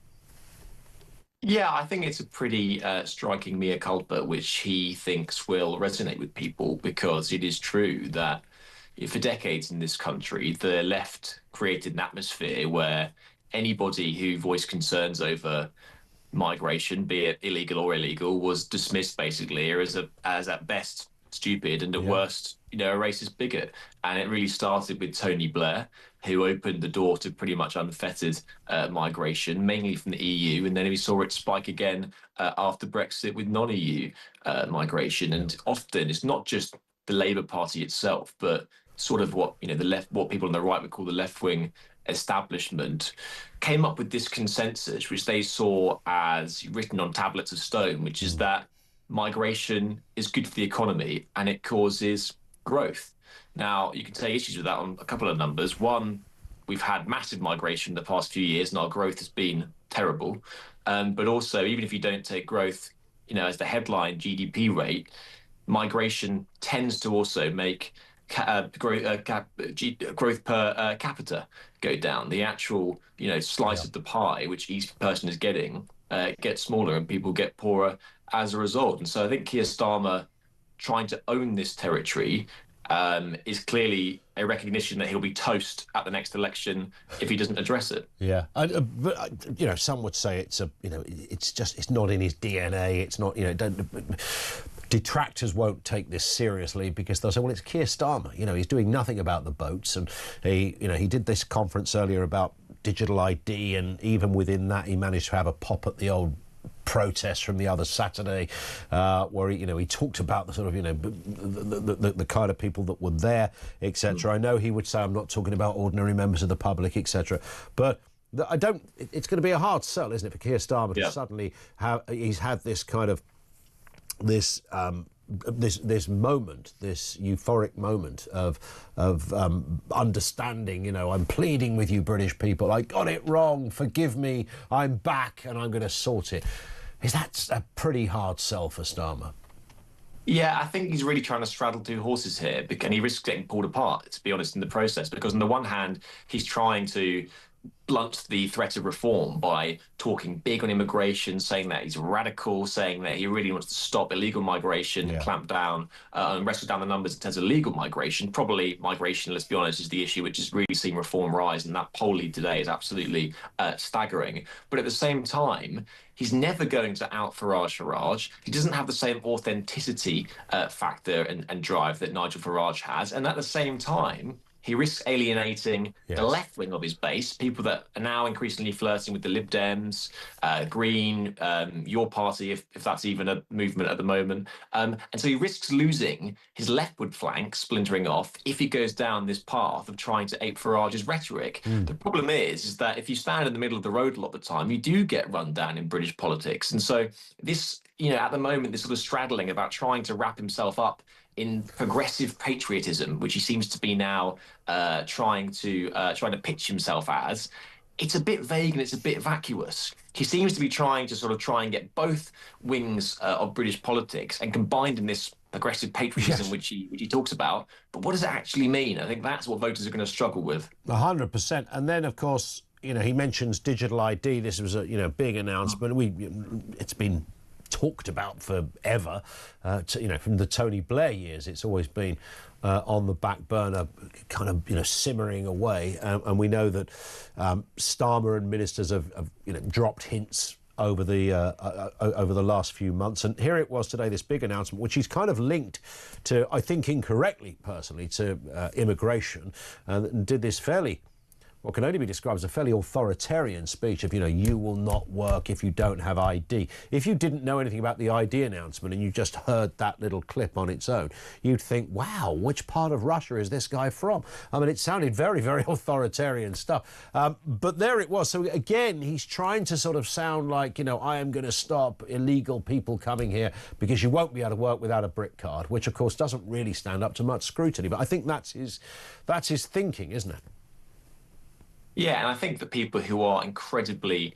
Yeah, I think it's a pretty striking mea culpa, which he thinks will resonate with people, because it is true that for decades in this country, the left created an atmosphere where anybody who voiced concerns over migration, be it illegal or illegal, was dismissed basically as at best stupid and at worst, a racist bigot. And it really started with Tony Blair, who opened the door to pretty much unfettered migration, mainly from the EU. And then we saw it spike again after Brexit with non-EU migration. And often it's not just the Labour Party itself, but sort of what what people on the right would call the left-wing establishment, came up with this consensus, which they saw as written on tablets of stone, which is that migration is good for the economy and it causes growth. Now, you can take issues with that on a couple of numbers. One, we've had massive migration in the past few years and our growth has been terrible. But also, even if you don't take growth, as the headline GDP rate, migration tends to also make growth per capita go down. The actual, slice of the pie, which each person is getting, gets smaller and people get poorer as a result. And so I think Keir Starmer trying to own this territory is clearly a recognition that he'll be toast at the next election if he doesn't address it. Yeah, but some would say it's it's not in his DNA. It's not, detractors won't take this seriously because they'll say, well, it's Keir Starmer. He's doing nothing about the boats, and he did this conference earlier about digital ID, and even within that, he managed to have a pop at the old protest from the other Saturday, where he talked about the sort of the kind of people that were there, etc. I know he would say I'm not talking about ordinary members of the public, etc. But it's going to be a hard sell, isn't it, for Keir Starmer to suddenly he's had this kind of this moment, this euphoric moment of understanding. I'm pleading with you, British people. I got it wrong. Forgive me. I'm back, and I'm going to sort it. Is that a pretty hard sell for Starmer? Yeah, I think he's really trying to straddle two horses here, and he risks getting pulled apart, to be honest, in the process. Because on the one hand, he's trying to blunt the threat of reform by talking big on immigration, saying that he's radical, saying that he really wants to stop illegal migration and clamp down and wrestle down the numbers in terms of legal migration. Probably migration, let's be honest, is the issue which has really seen reform rise, and that poll lead today is absolutely staggering. But at the same time, he's never going to out Farage. He doesn't have the same authenticity factor and drive that Nigel Farage has. And at the same time, he risks alienating the left wing of his base, people that are now increasingly flirting with the Lib Dems, Green, your party, if that's even a movement at the moment. And so he risks losing his leftward flank, splintering off, if he goes down this path of trying to ape Farage's rhetoric. The problem is that if you stand in the middle of the road a lot of the time, you do get run down in British politics. And so this you know, at the moment, this sort of straddling about trying to wrap himself up in progressive patriotism, which he seems to be now trying to pitch himself as. It's a bit vague and it's a bit vacuous. He seems to be trying to sort of try and get both wings of British politics and combined in this progressive patriotism, which he talks about. But what does it actually mean? I think that's what voters are going to struggle with. 100%. And then, of course, you know, he mentions digital ID. This was a big announcement. It's been talked about forever. You know, from the Tony Blair years, it's always been on the back burner, kind of simmering away. And we know that Starmer and ministers have dropped hints over the last few months. And here it was today, this big announcement, which he's kind of linked to, I think incorrectly, personally, to immigration, and did this fairly, what can only be described as a fairly authoritarian speech of, you will not work if you don't have ID. If you didn't know anything about the ID announcement and you just heard that little clip on its own, you'd think, wow, which part of Russia is this guy from? I mean, it sounded very, very authoritarian stuff. But there it was. So again, he's trying to sort of sound like, I am going to stop illegal people coming here because you won't be able to work without a BRIC card, which of course doesn't really stand up to much scrutiny. But I think that's his thinking, isn't it? Yeah, and I think that people who are incredibly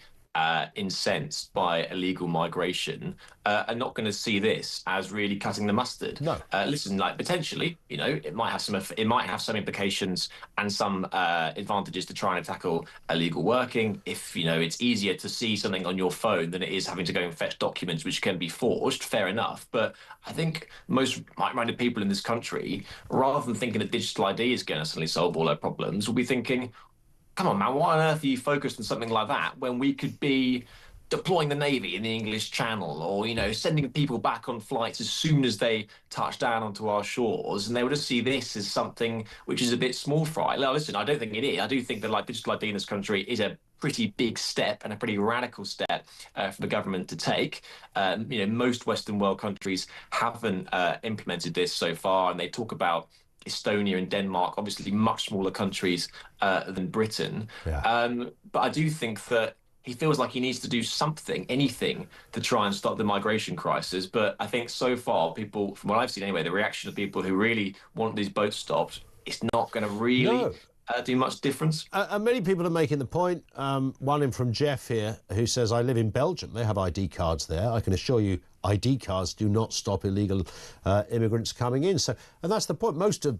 incensed by illegal migration are not going to see this as really cutting the mustard. No. Listen, like potentially, it might have some implications and some advantages to try and tackle illegal working. If it's easier to see something on your phone than it is having to go and fetch documents which can be forged, fair enough. But I think most right-minded people in this country, rather than thinking that digital ID is going to suddenly solve all our problems, will be thinking, come on, man, why on earth are you focused on something like that when we could be deploying the Navy in the English Channel or, sending people back on flights as soon as they touch down onto our shores? And they would just see this as something which is a bit small fry. Now, listen, I don't think it is. I do think that digital ID in this country is a pretty big step and a pretty radical step for the government to take. Most Western world countries haven't implemented this so far, and they talk about Estonia and Denmark, obviously much smaller countries than Britain. Yeah. But I do think that he feels like he needs to do something, anything, to try and stop the migration crisis. But I think so far, people, from what I've seen anyway, the reaction of people who really want these boats stopped, it's not going to really do much difference. And many people are making the point, one in from Jeff here, who says, I live in Belgium. They have ID cards there. I can assure you ID cards do not stop illegal immigrants coming in. So, and that's the point. Most of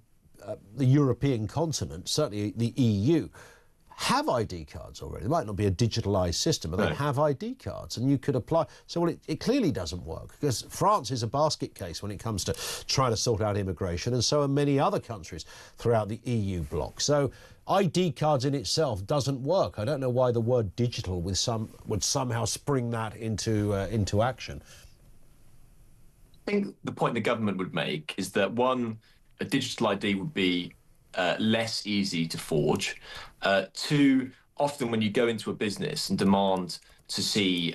the European continent, certainly the EU, have ID cards already. It might not be a digitalised system, but they have ID cards, and you could apply. So it clearly doesn't work, because France is a basket case when it comes to trying to sort out immigration, and so are many other countries throughout the EU bloc. So ID cards in itself doesn't work. I don't know why the word digital would somehow spring that into action. I think the point the government would make is that, one, a digital ID would be less easy to forge. Two, often when you go into a business and demand to see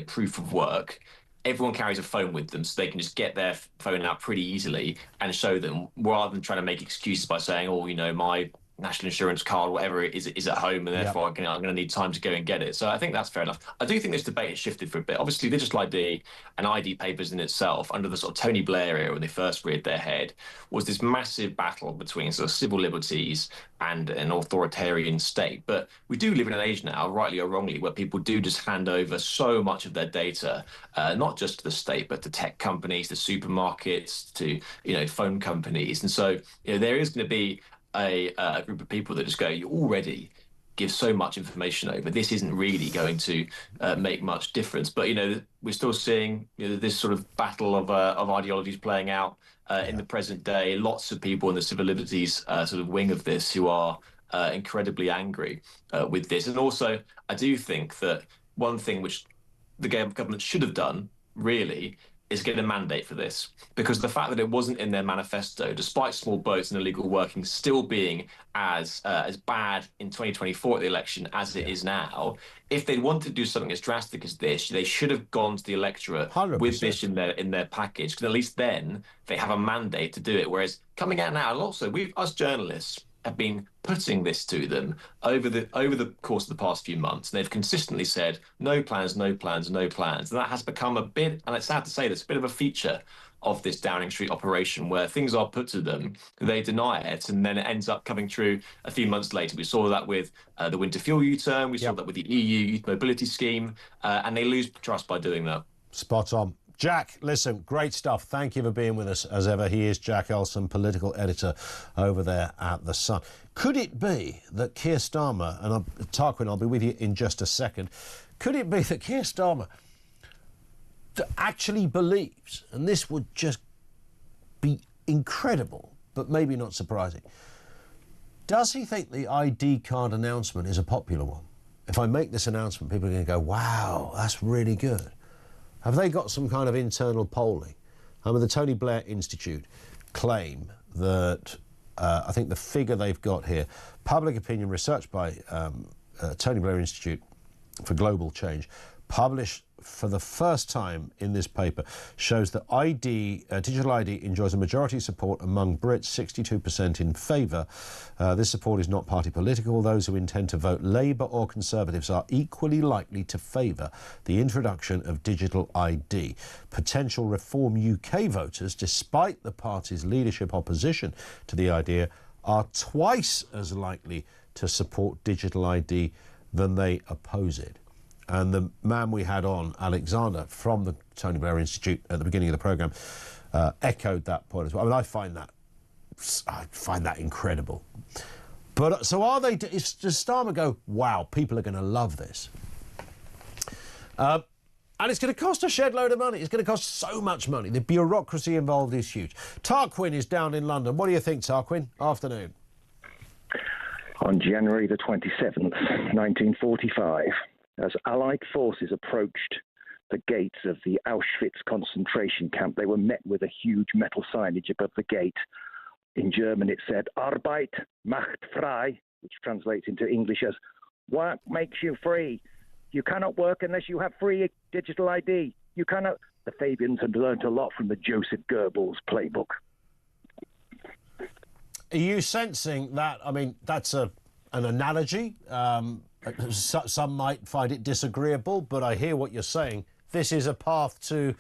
proof of work, everyone carries a phone with them, so they can just get their phone out pretty easily and show them, rather than trying to make excuses by saying, my national insurance card, whatever it is at home, and therefore I'm going to need time to go and get it. So I think that's fair enough. I do think this debate has shifted for a bit. Obviously, digital ID and ID papers in itself, under the sort of Tony Blair era when they first reared their head, was this massive battle between sort of civil liberties and an authoritarian state. But we do live in an age now, rightly or wrongly, where people do just hand over so much of their data, not just to the state, but to tech companies, to supermarkets, to phone companies. And so there is going to be a group of people that just go, you already give so much information over, this isn't really going to make much difference. But we're still seeing this sort of battle of ideologies playing out in the present day. Lots of people in the civil liberties sort of wing of this who are incredibly angry with this. And also, I do think that one thing which the government should have done, really, is get a mandate for this, because the fact that it wasn't in their manifesto, despite small boats and illegal working still being as bad in 2024 at the election as it is now, if they wanted to do something as drastic as this, they should have gone to the electorate 100%. With this in their package, because at least then they have a mandate to do it. Whereas coming out now, and also us journalists, have been putting this to them over the course of the past few months. They've consistently said, no plans, no plans, no plans. And that has become a bit, and it's sad to say this, a bit of a feature of this Downing Street operation, where things are put to them, they deny it, and then it ends up coming true a few months later. We saw that with the winter fuel U-turn, we saw that with the EU Youth Mobility Scheme, and they lose trust by doing that. Spot on. Jack, listen, great stuff. Thank you for being with us as ever. He is Jack Elson, political editor over there at The Sun. Could it be that Keir Starmer, and Tarquin, I'll be with you in just a second, could it be that Keir Starmer actually believes, and this would just be incredible, but maybe not surprising, does he think the ID card announcement is a popular one? If I make this announcement, people are going to go, wow, that's really good. Have they got some kind of internal polling? I mean, the Tony Blair Institute claim that, I think the figure they've got here, public opinion research by Tony Blair Institute for Global Change, published for the first time in this paper, shows that digital ID enjoys a majority support among Brits, 62% in favour. This support is not party political. Those who intend to vote Labour or Conservatives are equally likely to favour the introduction of digital ID. Potential Reform UK voters, despite the party's leadership opposition to the idea, are twice as likely to support digital ID than they oppose it. And the man we had on, Alexander, from the Tony Blair Institute at the beginning of the programme, echoed that point as well. I mean, I find that incredible. But so are they? Does Starmer go, wow, people are going to love this? And it's going to cost a shed load of money. It's going to cost so much money. The bureaucracy involved is huge. Tarquin is down in London. What do you think, Tarquin? Afternoon. On January the 27th, 1945, as Allied forces approached the gates of the Auschwitz concentration camp, they were met with a huge metal signage above the gate. In German, it said, Arbeit macht frei, which translates into English as, work makes you free. You cannot work unless you have free digital ID. You cannot. The Fabians had learnt a lot from the Joseph Goebbels playbook. Are you sensing that? I mean, that's an analogy. Some might find it disagreeable, but I hear what you're saying. This is a path to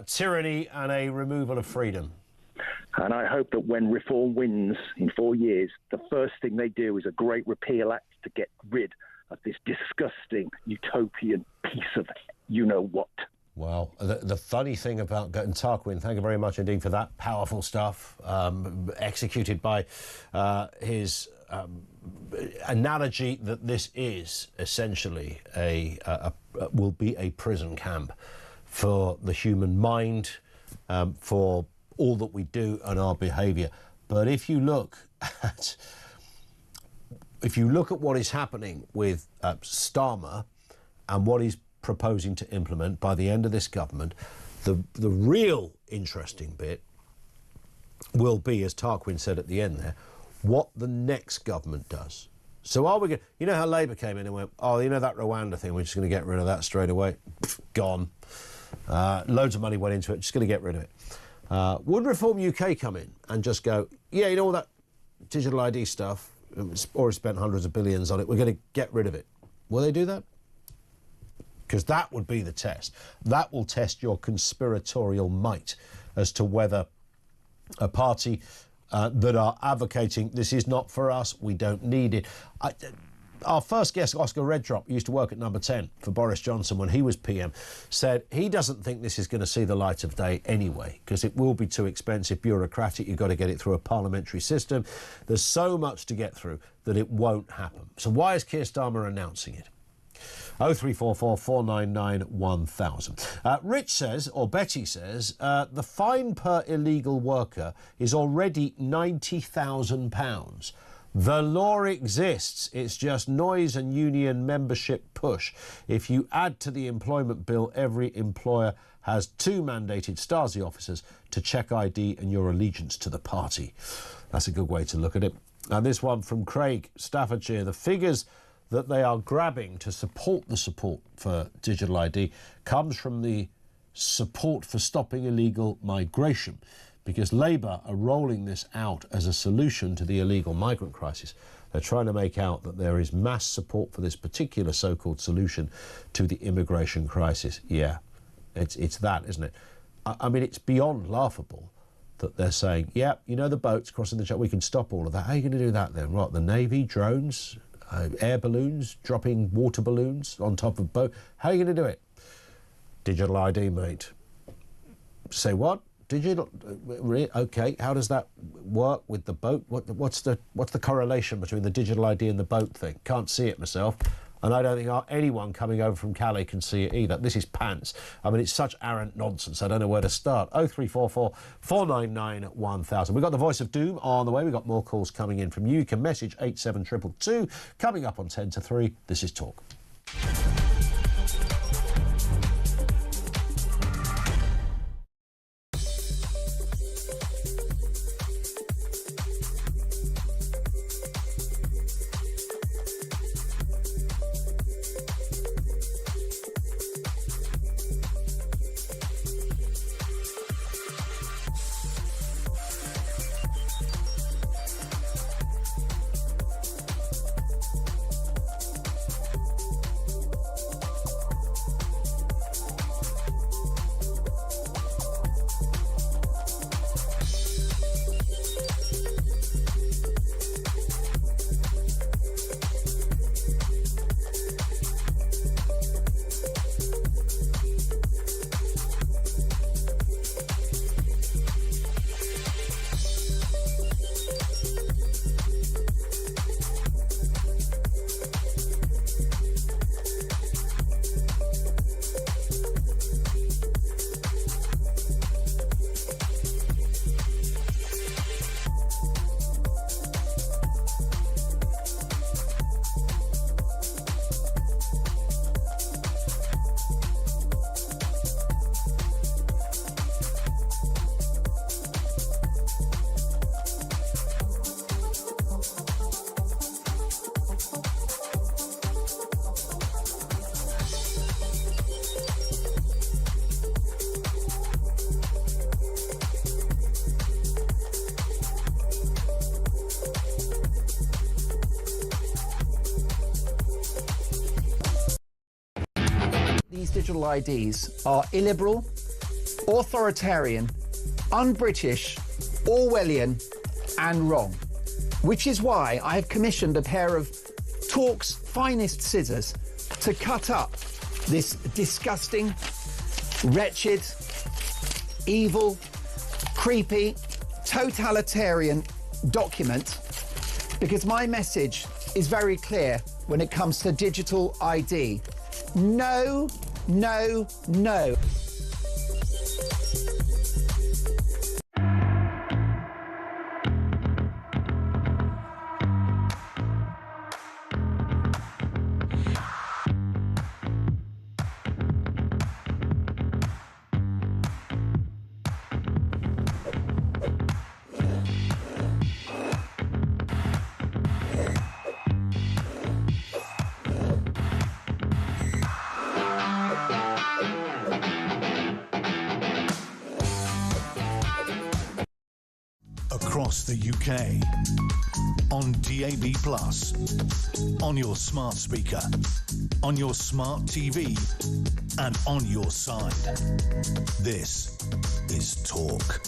tyranny and a removal of freedom. And I hope that when Reform wins in 4 years, the first thing they do is a great repeal act to get rid of this disgusting utopian piece of you-know-what. Well, the funny thing about Tarquin, thank you very much indeed for that powerful stuff, executed by his analogy that this is essentially will be a prison camp for the human mind, for all that we do and our behaviour. But if you look at what is happening with Starmer and what he's proposing to implement by the end of this government, the real interesting bit will be, as Tarquin said at the end there, what the next government does. So are we going to, you know how Labour came in and went, oh, you know that Rwanda thing, we're just going to get rid of that straight away. Pff, gone. Loads of money went into it, just going to get rid of it. Would Reform UK come in and just go, yeah, you know all that digital ID stuff, it's already spent hundreds of billions on it, we're going to get rid of it. Will they do that? Because that would be the test. That will test your conspiratorial might as to whether a party that are advocating this is not for us, we don't need it. Our first guest, Oscar Redrop, used to work at Number 10 for Boris Johnson when he was PM, said he doesn't think this is going to see the light of day anyway, because it will be too expensive, bureaucratic, you've got to get it through a parliamentary system. There's so much to get through that it won't happen. So why is Keir Starmer announcing it? 0344 499 1000. Rich says, or Betty says, the fine per illegal worker is already £90,000. The law exists, it's just noise and union membership push. If you add to the employment bill, every employer has 2 mandated Stasi officers to check ID and your allegiance to the party. That's a good way to look at it. And this one from Craig, Staffordshire, the figures that they are grabbing to support the support for digital ID comes from the support for stopping illegal migration. because Labour are rolling this out as a solution to the illegal migrant crisis. They're trying to make out that there is mass support for this particular so-called solution to the immigration crisis. Yeah, it's that, isn't it? I mean, it's beyond laughable that they're saying, yeah, you know, the boats crossing the channel, we can stop all of that. How are you going to do that then? What, the Navy, drones, air balloons, dropping water balloons on top of boat? How are you going to do it? Digital ID, mate. Say what? Digital? Okay, how does that work with the boat? What's the correlation between the digital ID and the boat thing? Can't see it myself. And I don't think anyone coming over from Calais can see it either. This is pants. I mean, it's such arrant nonsense. I don't know where to start. 0344 499 1000. We've got the Voice of Doom on the way. We've got more calls coming in from you. You can message 87222. Coming up on 10 to 3. This is Talk. These digital IDs are illiberal, authoritarian, un-British, Orwellian and wrong. Which is why I have commissioned a pair of Talk's finest scissors to cut up this disgusting, wretched, evil, creepy, totalitarian document, because my message is very clear when it comes to digital ID. No, no, no. Across the UK, on DAB+, on your smart speaker, on your smart TV, and on your side. This is Talk.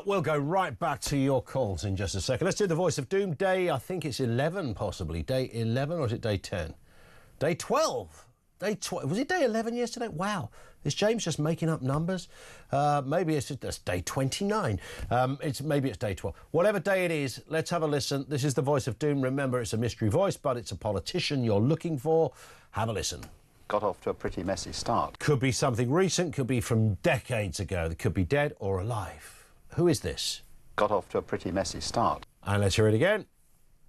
We'll go right back to your calls in just a second. Let's do the Voice of Doom. Day, I think it's 11 possibly. Day 11 or is it day 10? Day 12. Day 12. Was it day 11 yesterday? Wow. Is James just making up numbers? Maybe it's day 29. Maybe it's day 12. Whatever day it is, let's have a listen. This is the Voice of Doom. Remember, it's a mystery voice, but it's a politician you're looking for. Have a listen. Got off to a pretty messy start. Could be something recent, could be from decades ago. They could be dead or alive. Who is this? Got off to a pretty messy start. And let's hear it again.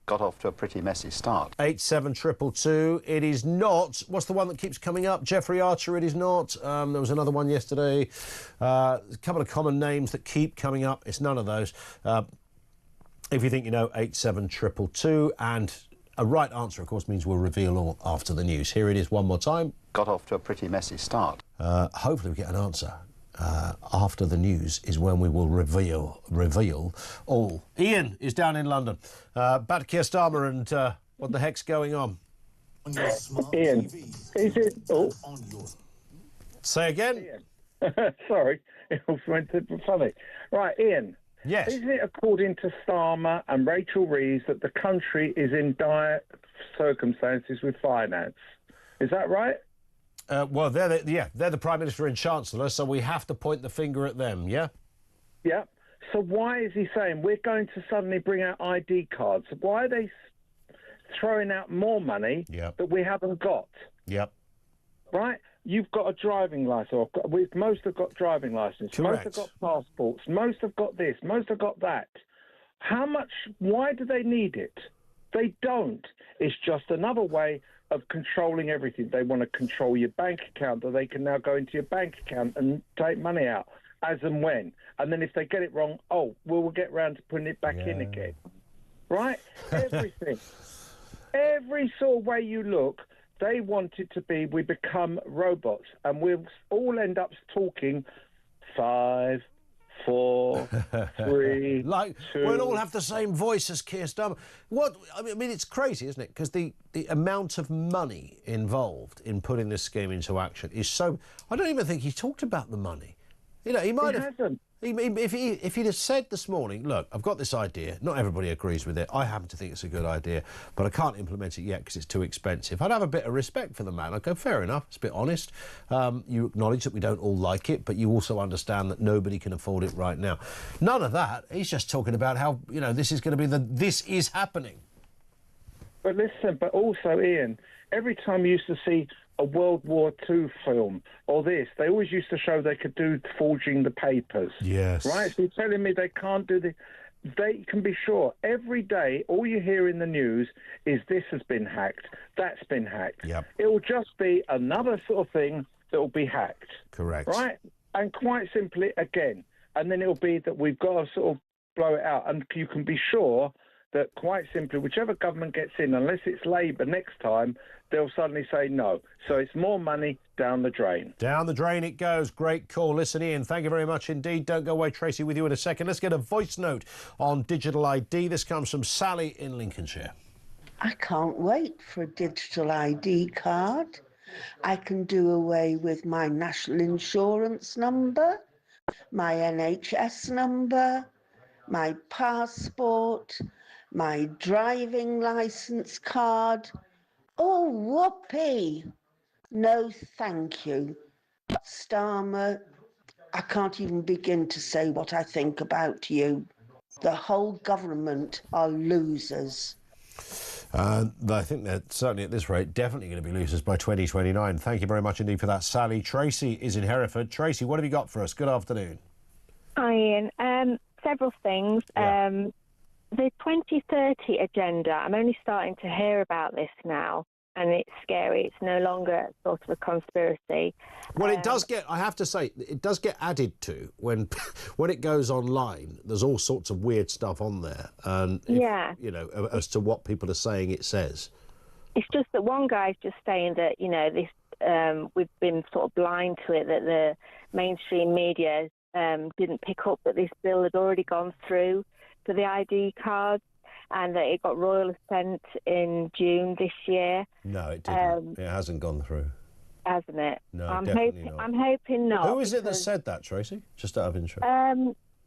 Got off to a pretty messy start. 87222. It is not. What's the one that keeps coming up? Jeffrey Archer. It is not. There was another one yesterday. A couple of common names that keep coming up. It's none of those. If you think you know, 87222. And a right answer, of course, means we'll reveal all after the news. Here it is one more time. Got off to a pretty messy start. Hopefully we get an answer. after the news is when we will reveal all. Ian is down in London. Back to Keir Starmer and what the heck's going on? Ian, is it... Oh. Say again? Ian. Sorry, it was meant to be funny. Right, Ian. Yes. Isn't it according to Starmer and Rachel Reeves that the country is in dire circumstances with finance? Is that right? Well, they're the Prime Minister and Chancellor, so we have to point the finger at them, yeah? Yeah. So why is he saying we're going to suddenly bring out ID cards? Why are they throwing out more money that we haven't got? Yep. Right? You've got a driving licence. Most have got driving licence. Correct. Most have got passports. Most have got this. Most have got that. How much? Why do they need it? They don't. It's just another way of controlling everything. They want to control your bank account, that they can now go into your bank account and take money out as and when. And then if they get it wrong, we'll get round to putting it back in again. Right? Everything. Every sort of way you look, they want it to be we become robots, and we'll all end up talking 5, 4, 3, like 2. we'll all have the same voice as Keir Starmer. I mean, it's crazy, isn't it? Because the amount of money involved in putting this scheme into action is so... I don't even think he talked about the money. You know, he might have... Hasn't. If he'd have said this morning, look, I've got this idea, not everybody agrees with it, I happen to think it's a good idea, but I can't implement it yet because it's too expensive, I'd have a bit of respect for the man. I'd go, fair enough, it's a bit honest. You acknowledge that we don't all like it, but you also understand that nobody can afford it right now. None of that. He's just talking about how, you know, this is going to be this is happening. But listen, but also, Ian, every time you used to see a World War II film or this, they always used to show they could do forging the papers. Yes. Right? So you're telling me they can't do they can be sure every day all you hear in the news is this has been hacked, that's been hacked. Yep. It will just be another sort of thing that will be hacked. Correct. Right? And quite simply, again, and then it'll be that we've got to sort of blow it out. And you can be sure that quite simply, whichever government gets in, unless it's Labour next time, they'll suddenly say no. So it's more money down the drain. Down the drain it goes. Great call. Listen, Ian, thank you very much indeed. Don't go away. Tracy with you in a second. Let's get a voice note on digital ID. This comes from Sally in Lincolnshire. I can't wait for a digital ID card. I can do away with my national insurance number, my NHS number, my passport, my driving licence card. Oh, whoopee! No, thank you. Starmer, I can't even begin to say what I think about you. The whole government are losers. I think they're certainly at this rate definitely going to be losers by 2029. Thank you very much indeed for that, Sally. Tracy is in Hereford. Tracy, what have you got for us? Good afternoon. Hi, Ian. Several things. Yeah. The 2030 agenda, I'm only starting to hear about this now, and it's scary. It's no longer sort of a conspiracy. Well, it does get, I have to say, it does get added to when it goes online. There's all sorts of weird stuff on there. And, you know, as to what people are saying it says. It's just that one guy's just saying that, you know, this we've been sort of blind to it, that the mainstream media didn't pick up that this bill had already gone through for the ID cards, and that it got royal assent in June this year. No, it didn't. It hasn't gone through. Hasn't it? No, I'm definitely hoping, not. I'm hoping not. Who is it that said that, Tracy? Just out of interest.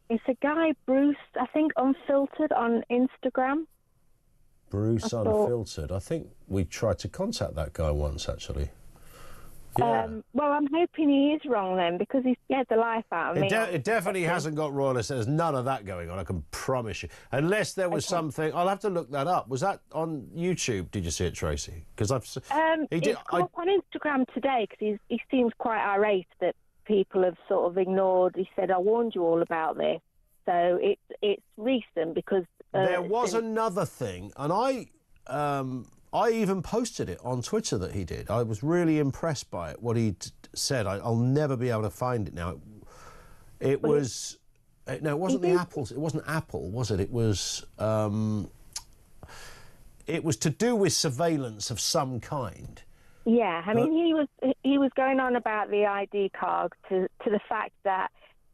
It's a guy, Bruce, I think, Unfiltered on Instagram. Bruce Unfiltered. I think we tried to contact that guy once, actually. Yeah. Well, I'm hoping he is wrong then, because he scared the life out of me. It definitely hasn't got royalist. There's none of that going on, I can promise you. Unless there was something... I'll have to look that up. Was that on YouTube? Did you see it, Tracy? Because I've... It's come up on Instagram today, because he seems quite irate that people have sort of ignored. He said, I warned you all about this. So it's recent, because... there was another thing, and I even posted it on Twitter that he did. I was really impressed by it, what he said. I'll never be able to find it now. It was... No, it wasn't the Apples. It wasn't Apple, was it? It was to do with surveillance of some kind. Yeah, I mean, he was going on about the ID card to the fact that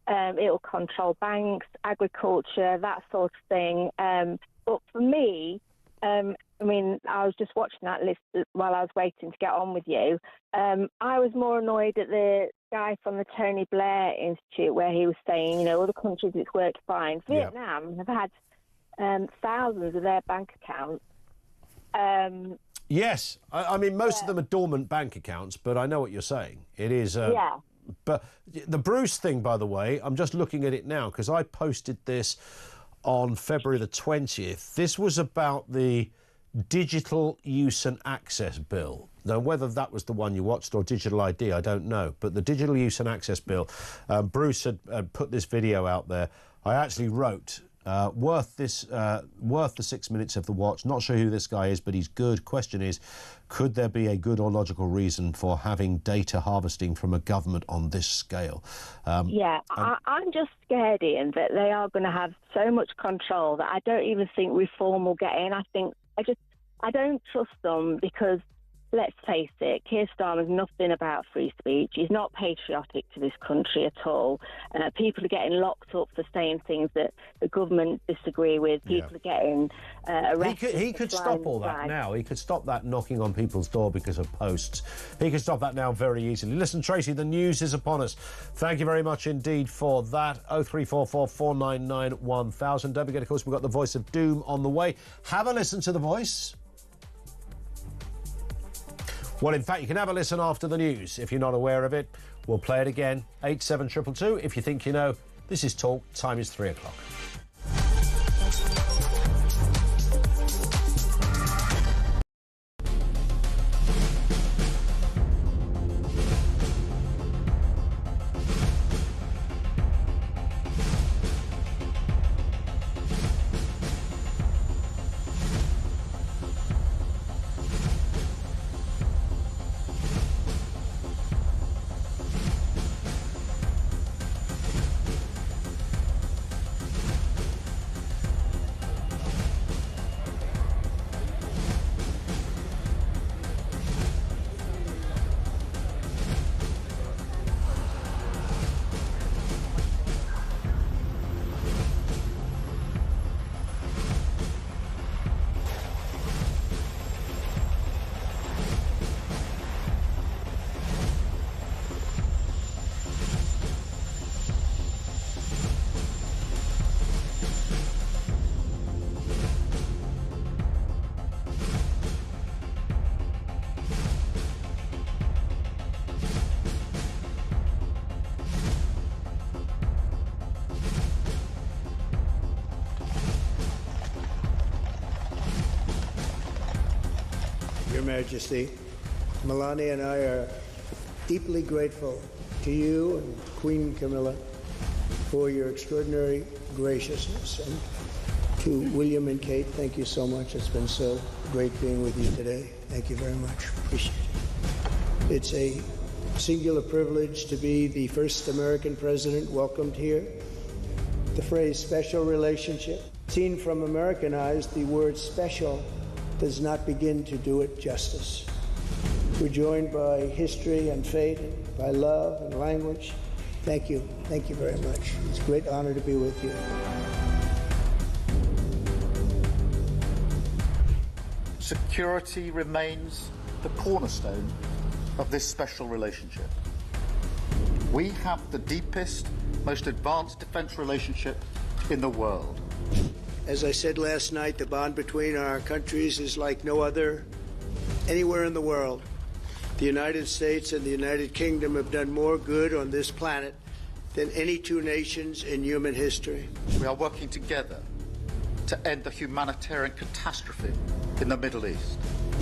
it will control banks, agriculture, that sort of thing. But for me, I mean, I was just watching that list while I was waiting to get on with you. I was more annoyed at the guy from the Tony Blair Institute where he was saying, you know, other countries it's worked fine. Vietnam have had thousands of their bank accounts. Yes, I mean, most of them are dormant bank accounts, but I know what you're saying. It is... yeah. But the Bruce thing, by the way, I'm just looking at it now because I posted this on February the 20th. This was about the Digital Use and Access Bill. Now, whether that was the one you watched or Digital ID, I don't know. But the Digital Use and Access Bill, Bruce had put this video out there. I actually wrote... worth the 6 minutes of the watch. Not sure who this guy is, but he's good. Question is, could there be a good or logical reason for having data harvesting from a government on this scale? I'm just scared, Ian, that they are going to have so much control that I don't even think reform will get in. I don't trust them because, let's face it, Keir Starmer's nothing about free speech. He's not patriotic to this country at all. People are getting locked up for saying things that the government disagree with. People are getting arrested. He could stop all that now. He could stop that knocking on people's door because of posts. He could stop that now very easily. Listen, Tracy, the news is upon us. Thank you very much indeed for that. 0344 499 1000. Don't forget, of course, we've got the Voice of Doom on the way. Have a listen to the voice. Well, in fact, you can have a listen after the news. If you're not aware of it, we'll play it again. 87222. If you think you know, this is Talk. Time is 3 o'clock. Your Majesty, Melania and I are deeply grateful to you and Queen Camilla for your extraordinary graciousness. And to William and Kate, thank you so much. It's been so great being with you today. Thank you very much. Appreciate it. It's a singular privilege to be the first American president welcomed here. The phrase special relationship, seen from American eyes, the word special does not begin to do it justice. We're joined by history and fate, and by love and language. Thank you. Thank you very much. It's a great honor to be with you. Security remains the cornerstone of this special relationship. We have the deepest, most advanced defense relationship in the world. As I said last night, the bond between our countries is like no other anywhere in the world. The United States and the United Kingdom have done more good on this planet than any two nations in human history. We are working together to end the humanitarian catastrophe in the Middle East.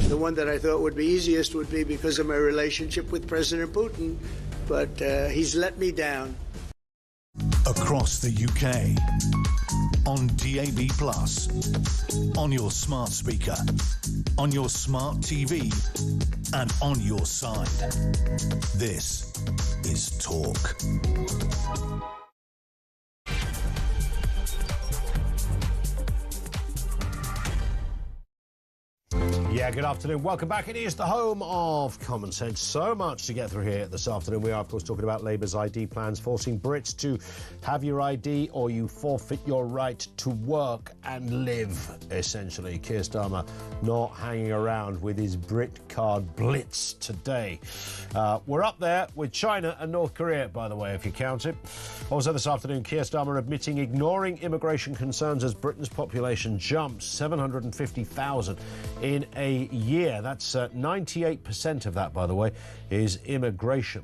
The one that I thought would be easiest would be because of my relationship with President Putin, but he's let me down. Across the UK, on DAB+, on your smart speaker, on your smart TV, and on your side. This is Talk. Yeah, good afternoon. Welcome back. It is the home of common sense. So much to get through here this afternoon. We are, of course, talking about Labour's ID plans, forcing Brits to have your ID or you forfeit your right to work and live, essentially. Keir Starmer not hanging around with his Brit card blitz today. We're up there with China and North Korea, by the way, if you count it. Also this afternoon, Keir Starmer admitting ignoring immigration concerns as Britain's population jumps 750,000 in a year. That's 98% of that, by the way, is immigration.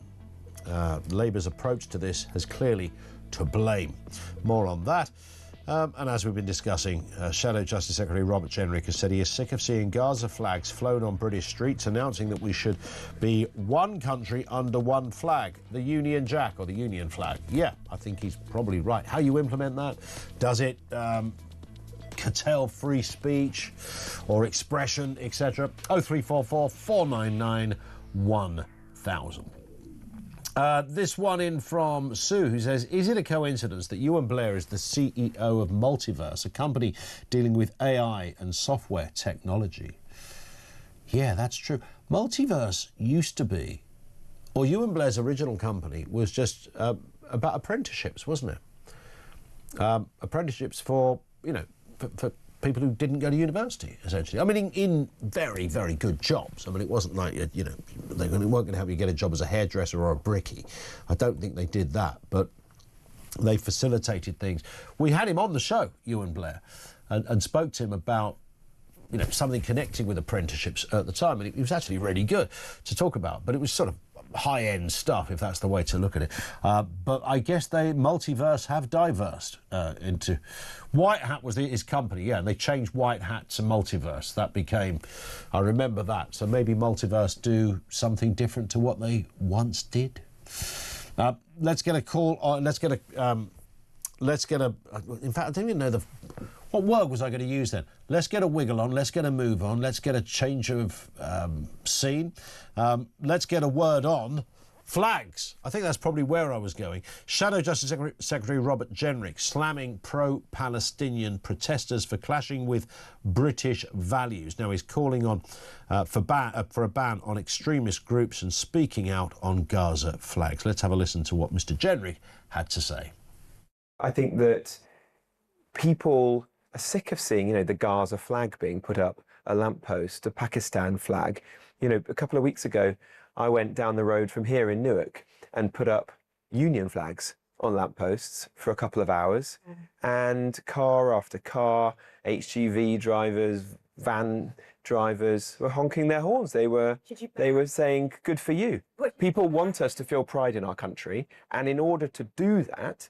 Labour's approach to this is clearly to blame. More on that. And as we've been discussing, Shadow Justice Secretary Robert Jenrick has said he is sick of seeing Gaza flags flown on British streets, announcing that we should be one country under one flag, the Union Jack or the Union flag. Yeah, I think he's probably right. How you implement that? Does it curtail free speech or expression, etc.? 0344 499 1000. This one in from Sue, who says, is it a coincidence that Ewan Blair is the CEO of Multiverse, a company dealing with AI and software technology? Yeah, that's true. Multiverse used to be, or Ewan Blair's original company was just about apprenticeships, wasn't it? Apprenticeships for, you know, for people who didn't go to university, essentially. I mean, in very, very good jobs. I mean, it wasn't like, you know, they weren't going to help you get a job as a hairdresser or a brickie. I don't think they did that, but they facilitated things. We had him on the show, Ewan Blair, and spoke to him about, you know, something connecting with apprenticeships at the time, and it was actually really good to talk about, but it was sort of high-end stuff, if that's the way to look at it. But I guess Multiverse have diversed into... White Hat was his company, yeah, and they changed White Hat to Multiverse. That became... I remember that. So maybe Multiverse do something different to what they once did. Let's get a call on... Let's get a... In fact, I don't even know what word was I going to use then? Let's get a wiggle on, let's get a move on, let's get a change of scene. Let's get a word on flags. I think that's probably where I was going. Shadow Justice Secretary Robert Jenrick slamming pro-Palestinian protesters for clashing with British values. Now he's calling on for a ban on extremist groups and speaking out on Gaza flags. Let's have a listen to what Mr. Jenrick had to say. I think that people are sick of seeing, you know, the Gaza flag being put up, a lamppost, a Pakistan flag. You know, a couple of weeks ago, I went down the road from here in Newark and put up Union flags on lampposts for a couple of hours, and car after car, HGV drivers, van drivers were honking their horns. They were saying, good for you. People want us to feel pride in our country, and in order to do that,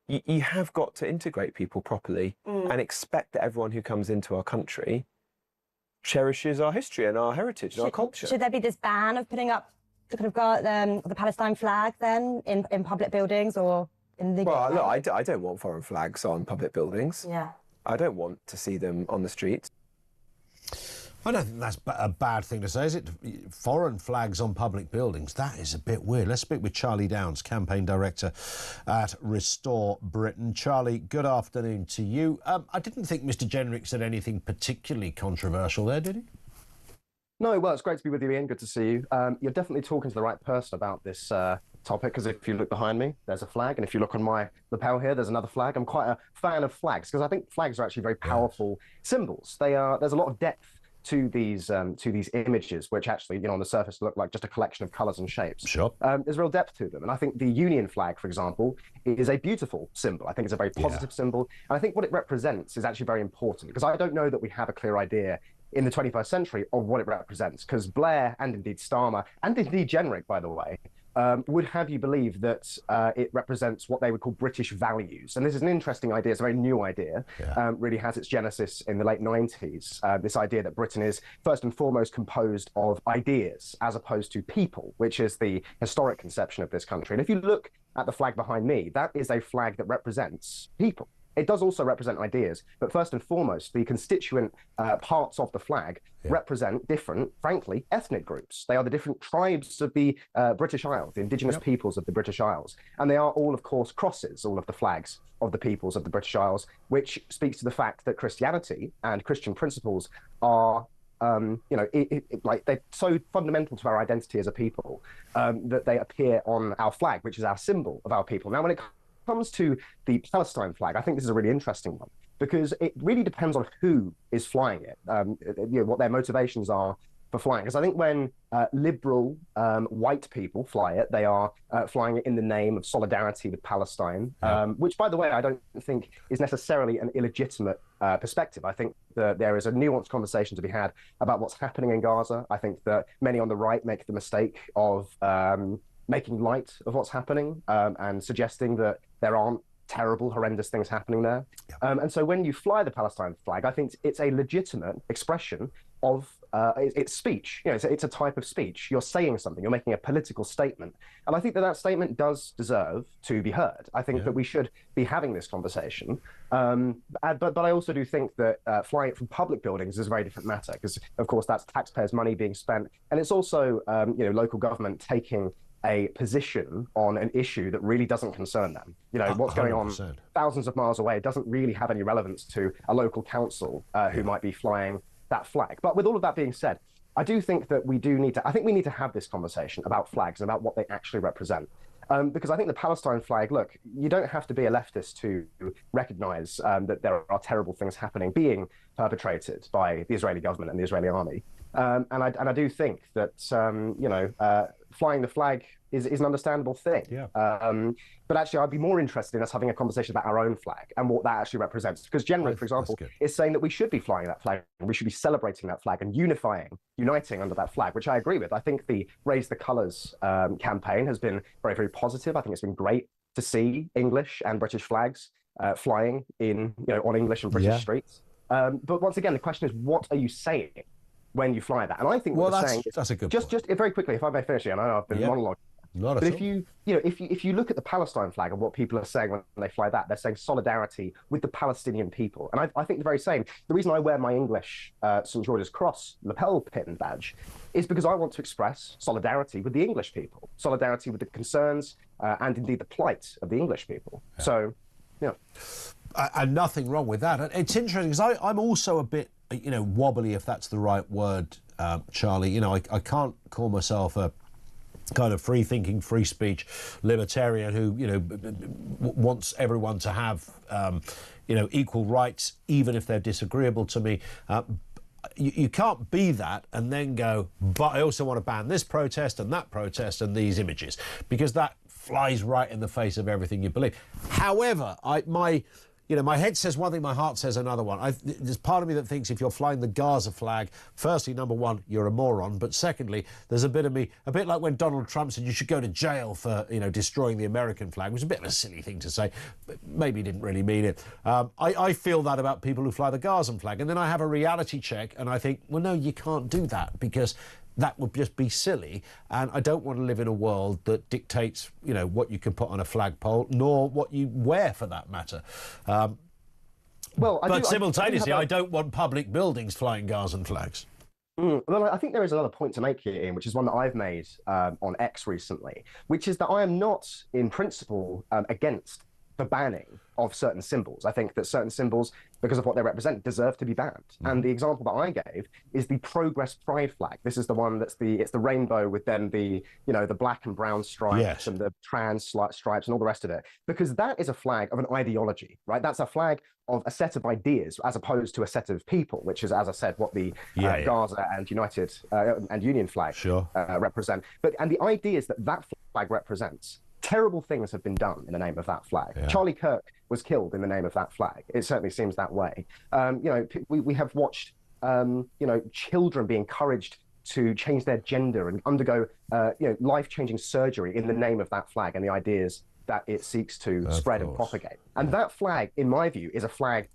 you have got to integrate people properly and expect that everyone who comes into our country cherishes our history and our heritage and our culture. Should there be this ban of putting up the kind of the Palestine flag then in public buildings or in the... Well, look, I don't want foreign flags on public buildings. Yeah. I don't want to see them on the streets. I don't think that's a bad thing to say, is it? Foreign flags on public buildings, that is a bit weird. Let's speak with Charlie Downs, Campaign Director at Restore Britain. Charlie, good afternoon to you. I didn't think Mr. Jenrick said anything particularly controversial there, did he? No, well, it's great to be with you, Ian. Good to see you. You're definitely talking to the right person about this topic, because if you look behind me, there's a flag, and if you look on my lapel here, there's another flag. I'm quite a fan of flags, because I think flags are actually very powerful symbols. There's a lot of depth to these images, which actually, you know, on the surface look like just a collection of colours and shapes. Sure. There's real depth to them, and I think the Union flag, for example, is a beautiful symbol. I think it's a very positive symbol, and I think what it represents is actually very important, because I don't know that we have a clear idea in the 21st century of what it represents, because Blair and indeed Starmer and indeed Jenrick, by the way, would have you believe that it represents what they would call British values. And this is an interesting idea. It's a very new idea. Really has its genesis in the late 90s. This idea that Britain is first and foremost composed of ideas as opposed to people, which is the historic conception of this country. And if you look at the flag behind me, that is a flag that represents people. It does also represent ideas, but first and foremost, the constituent parts of the flag represent different, frankly, ethnic groups. They are the different tribes of the British Isles, the indigenous peoples of the British Isles. And they are all, of course, crosses, all of the flags of the peoples of the British Isles, which speaks to the fact that Christianity and Christian principles are like they're so fundamental to our identity as a people that they appear on our flag, which is our symbol of our people. Now, when it comes to the Palestine flag, I think this is a really interesting one because it really depends on who is flying it, what their motivations are for flying. Because I think when liberal white people fly it, they are flying it in the name of solidarity with Palestine, which, by the way, I don't think is necessarily an illegitimate perspective. I think that there is a nuanced conversation to be had about what's happening in Gaza. I think that many on the right make the mistake of making light of what's happening and suggesting that there aren't terrible, horrendous things happening there. And so when you fly the Palestine flag, I think it's a legitimate expression of it's speech. It's a type of speech. You're saying something. You're making a political statement. And I think that that statement does deserve to be heard. I think that we should be having this conversation. But I also do think that flying it from public buildings is a very different matter because, of course, that's taxpayers' money being spent. And it's also, local government taking a position on an issue that really doesn't concern them. What's going on 100%. thousands of miles away doesn't really have any relevance to a local council who might be flying that flag. But with all of that being said, I do think that we need to have this conversation about flags and about what they actually represent. Because I think the Palestine flag, look, you don't have to be a leftist to recognize that there are terrible things being perpetrated by the Israeli government and the Israeli army. And I do think that, flying the flag is an understandable thing. But actually, I'd be more interested in us having a conversation about our own flag and what that actually represents. Because Jenrick, for example, is saying that we should be flying that flag and we should be celebrating that flag and uniting under that flag, which I agree with. I think the Raise the Colours campaign has been very, very positive. I think it's been great to see English and British flags flying on English and British streets. But once again, the question is, what are you saying when you fly that? And I think that's a good just very quickly, if I may finish here, and I know I've been monologuing. But if you look at the Palestine flag and what people are saying when they fly that, they're saying solidarity with the Palestinian people. And I think the very same. The reason I wear my English St. George's Cross lapel pin badge is because I want to express solidarity with the English people, solidarity with the concerns and indeed the plight of the English people. So, and nothing wrong with that. It's interesting because I'm also a bit, wobbly, if that's the right word, Charlie. I can't call myself a kind of free-thinking, free speech libertarian who wants everyone to have equal rights even if they're disagreeable to me. You can't be that and then go, but I also want to ban this protest and that protest and these images, because that flies right in the face of everything you believe. However, my head says one thing, my heart says another one. There's part of me that thinks if you're flying the Gaza flag, firstly, number one, you're a moron. But secondly, there's a bit of me, a bit like when Donald Trump said you should go to jail for, destroying the American flag, which is a bit of a silly thing to say, but maybe he didn't really mean it. I feel that about people who fly the Gazan flag. And then I have a reality check and I think, well, no, you can't do that because that would just be silly, and I don't want to live in a world that dictates, what you can put on a flagpole, nor what you wear, for that matter. Simultaneously, I don't want public buildings flying Gazan flags. Well, I think there is another point to make here, Ian, which is one that I've made on X recently, which is that I am not, in principle, against the banning of certain symbols. I think that certain symbols, because of what they represent, deserve to be banned. And the example that I gave is the Progress Pride flag. This is the one it's the rainbow with then the black and brown stripes and the trans stripes and all the rest of it. Because that is a flag of an ideology, right? That's a flag of a set of ideas as opposed to a set of people, which is, as I said, what the Gaza and United and Union flag represent. And the ideas that flag represents, terrible things have been done in the name of that flag. Charlie Kirk was killed in the name of that flag. It certainly seems that way. We have watched, children be encouraged to change their gender and undergo, life-changing surgery in the name of that flag and the ideas that it seeks to spread and propagate. And that flag, in my view, is a flag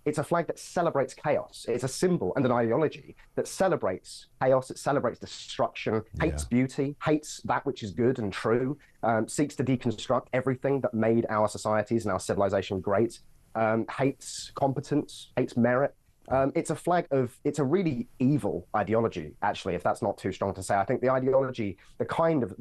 it's a flag that celebrates chaos. It's a symbol and an ideology that celebrates chaos, it celebrates destruction, hates beauty, hates that which is good and true, seeks to deconstruct everything that made our societies and our civilization great, hates competence, hates merit. It's a really evil ideology, actually, if that's not too strong to say. I think the ideology, the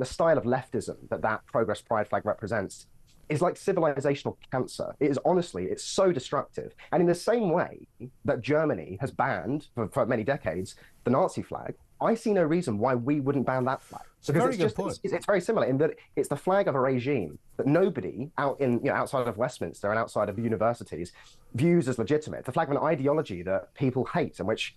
style of leftism that Progress Pride flag represents is like civilizational cancer. It is honestly, it's so destructive. And in the same way that Germany has banned for many decades the Nazi flag, I see no reason why we wouldn't ban that flag. It's a very good point. It's very similar in that it's the flag of a regime that nobody outside of Westminster and outside of the universities views as legitimate. It's the flag of an ideology that people hate and which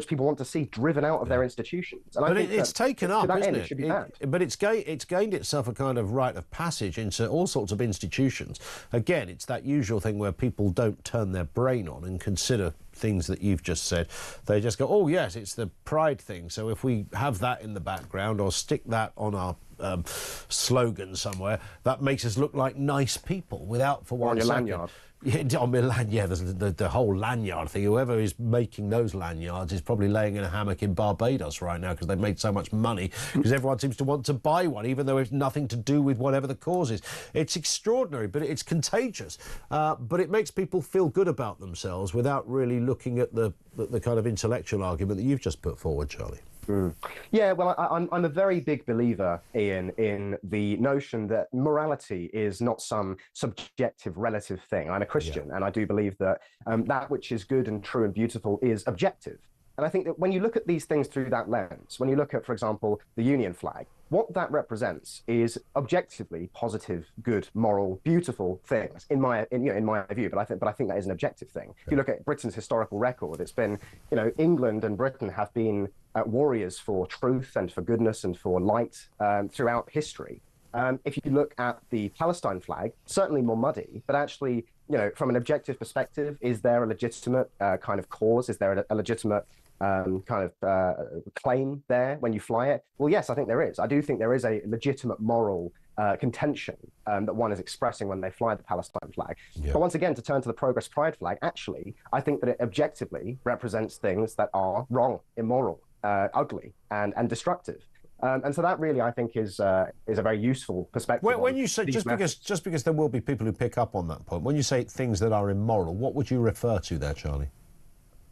people want to see driven out of their institutions. And but I think it's taken up, isn't it should be banned. But it's gained itself a kind of rite of passage into all sorts of institutions. Again, it's that usual thing where people don't turn their brain on and consider things that you've just said. They just go, oh yes, it's the pride thing, so if we have that in the background or stick that on our slogan somewhere, that makes us look like nice people without for one second. Lanyard. Yeah, on my lanyard, yeah, there's the whole lanyard thing. Whoever is making those lanyards is probably laying in a hammock in Barbados right now because they've made so much money, because everyone seems to want to buy one, even though it's nothing to do with whatever the cause is. It's extraordinary, but it's contagious. But it makes people feel good about themselves without really looking at the kind of intellectual argument that you've just put forward, Charlie. Yeah, well, I'm a very big believer, Ian, in the notion that morality is not some subjective relative thing. I'm a Christian, and I do believe that that which is good and true and beautiful is objective. And I think that when you look at these things through that lens, when you look at, for example, the Union flag, what that represents is objectively positive, good, moral, beautiful things in my view. But I think that is an objective thing. If you look at Britain's historical record, it's been, England and Britain have been warriors for truth and for goodness and for light throughout history. If you look at the Palestine flag, certainly more muddy, but actually, from an objective perspective, is there a legitimate kind of cause? Is there a legitimate claim there when you fly it? Well, yes, I think there is. I do think there is a legitimate moral contention that one is expressing when they fly the Palestine flag. But once again, to turn to the Progress Pride flag, actually, I think that it objectively represents things that are wrong, immoral, ugly, and destructive. And so that really, I think, is a very useful perspective. When you say just because there will be people who pick up on that point, when you say things that are immoral, what would you refer to there, Charlie?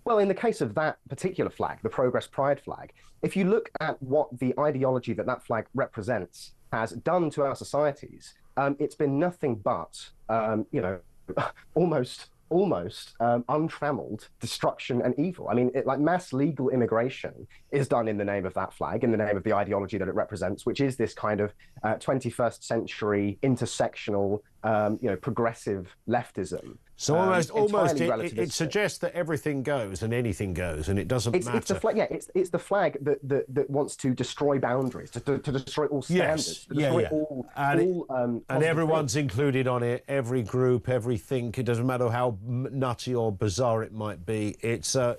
Well, in the case of that particular flag, the Progress Pride flag, if you look at what the ideology that flag represents has done to our societies, it's been nothing but, almost untrammeled destruction and evil. I mean, like mass legal immigration is done in the name of that flag, in the name of the ideology that it represents, which is this kind of 21st century intersectional, progressive leftism. So almost it suggests that everything goes and anything goes, and it doesn't matter. It's the flag, it's the flag that wants to destroy boundaries, to destroy all standards, to destroy all and everyone's included on it, every group, everything. It doesn't matter how nutty or bizarre it might be. It's I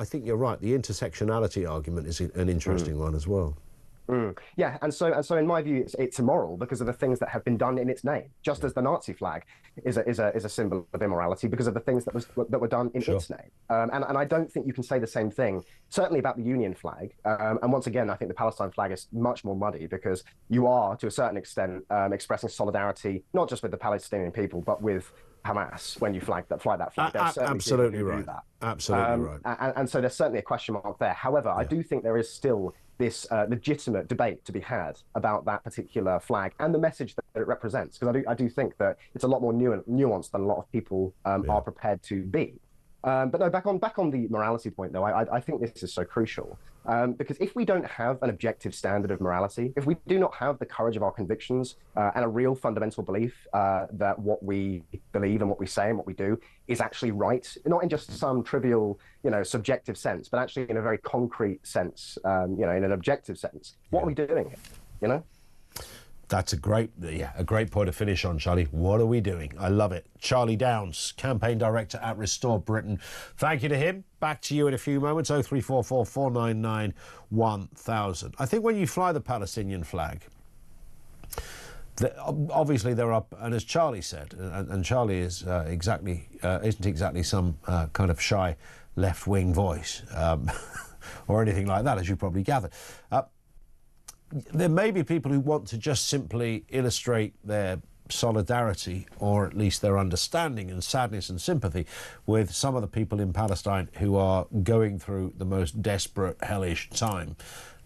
think you're right. The intersectionality argument is an interesting one as well. Yeah, and so in my view, it's immoral because of the things that have been done in its name. Just as the Nazi flag is a symbol of immorality because of the things that were done in its name. And I don't think you can say the same thing, certainly about the Union flag. And once again, I think the Palestine flag is much more muddy because you are, to a certain extent, expressing solidarity not just with the Palestinian people but with Hamas when you fly that flag. Absolutely right. Absolutely right. And so there's certainly a question mark there. However, I do think there is still this legitimate debate to be had about that particular flag and the message that it represents, because I do think that it's a lot more nuanced than a lot of people are prepared to be. But no, back on the morality point, though, I think this is so crucial because if we don't have an objective standard of morality, if we do not have the courage of our convictions and a real fundamental belief that what we believe and what we say and what we do is actually right, not in just some trivial, subjective sense, but actually in a very concrete sense, in an objective sense, what are we doing here, That's a great point to finish on, Charlie. What are we doing? I love it. Charlie Downs, Campaign Director at Restore Britain. Thank you to him. Back to you in a few moments. 0344 499 1000. I think when you fly the Palestinian flag, obviously there are, and as Charlie said, and Charlie is isn't exactly some kind of shy left-wing voice or anything like that, as you probably gathered. There may be people who want to just simply illustrate their solidarity, or at least their understanding and sadness and sympathy with some of the people in Palestine who are going through the most desperate, hellish time.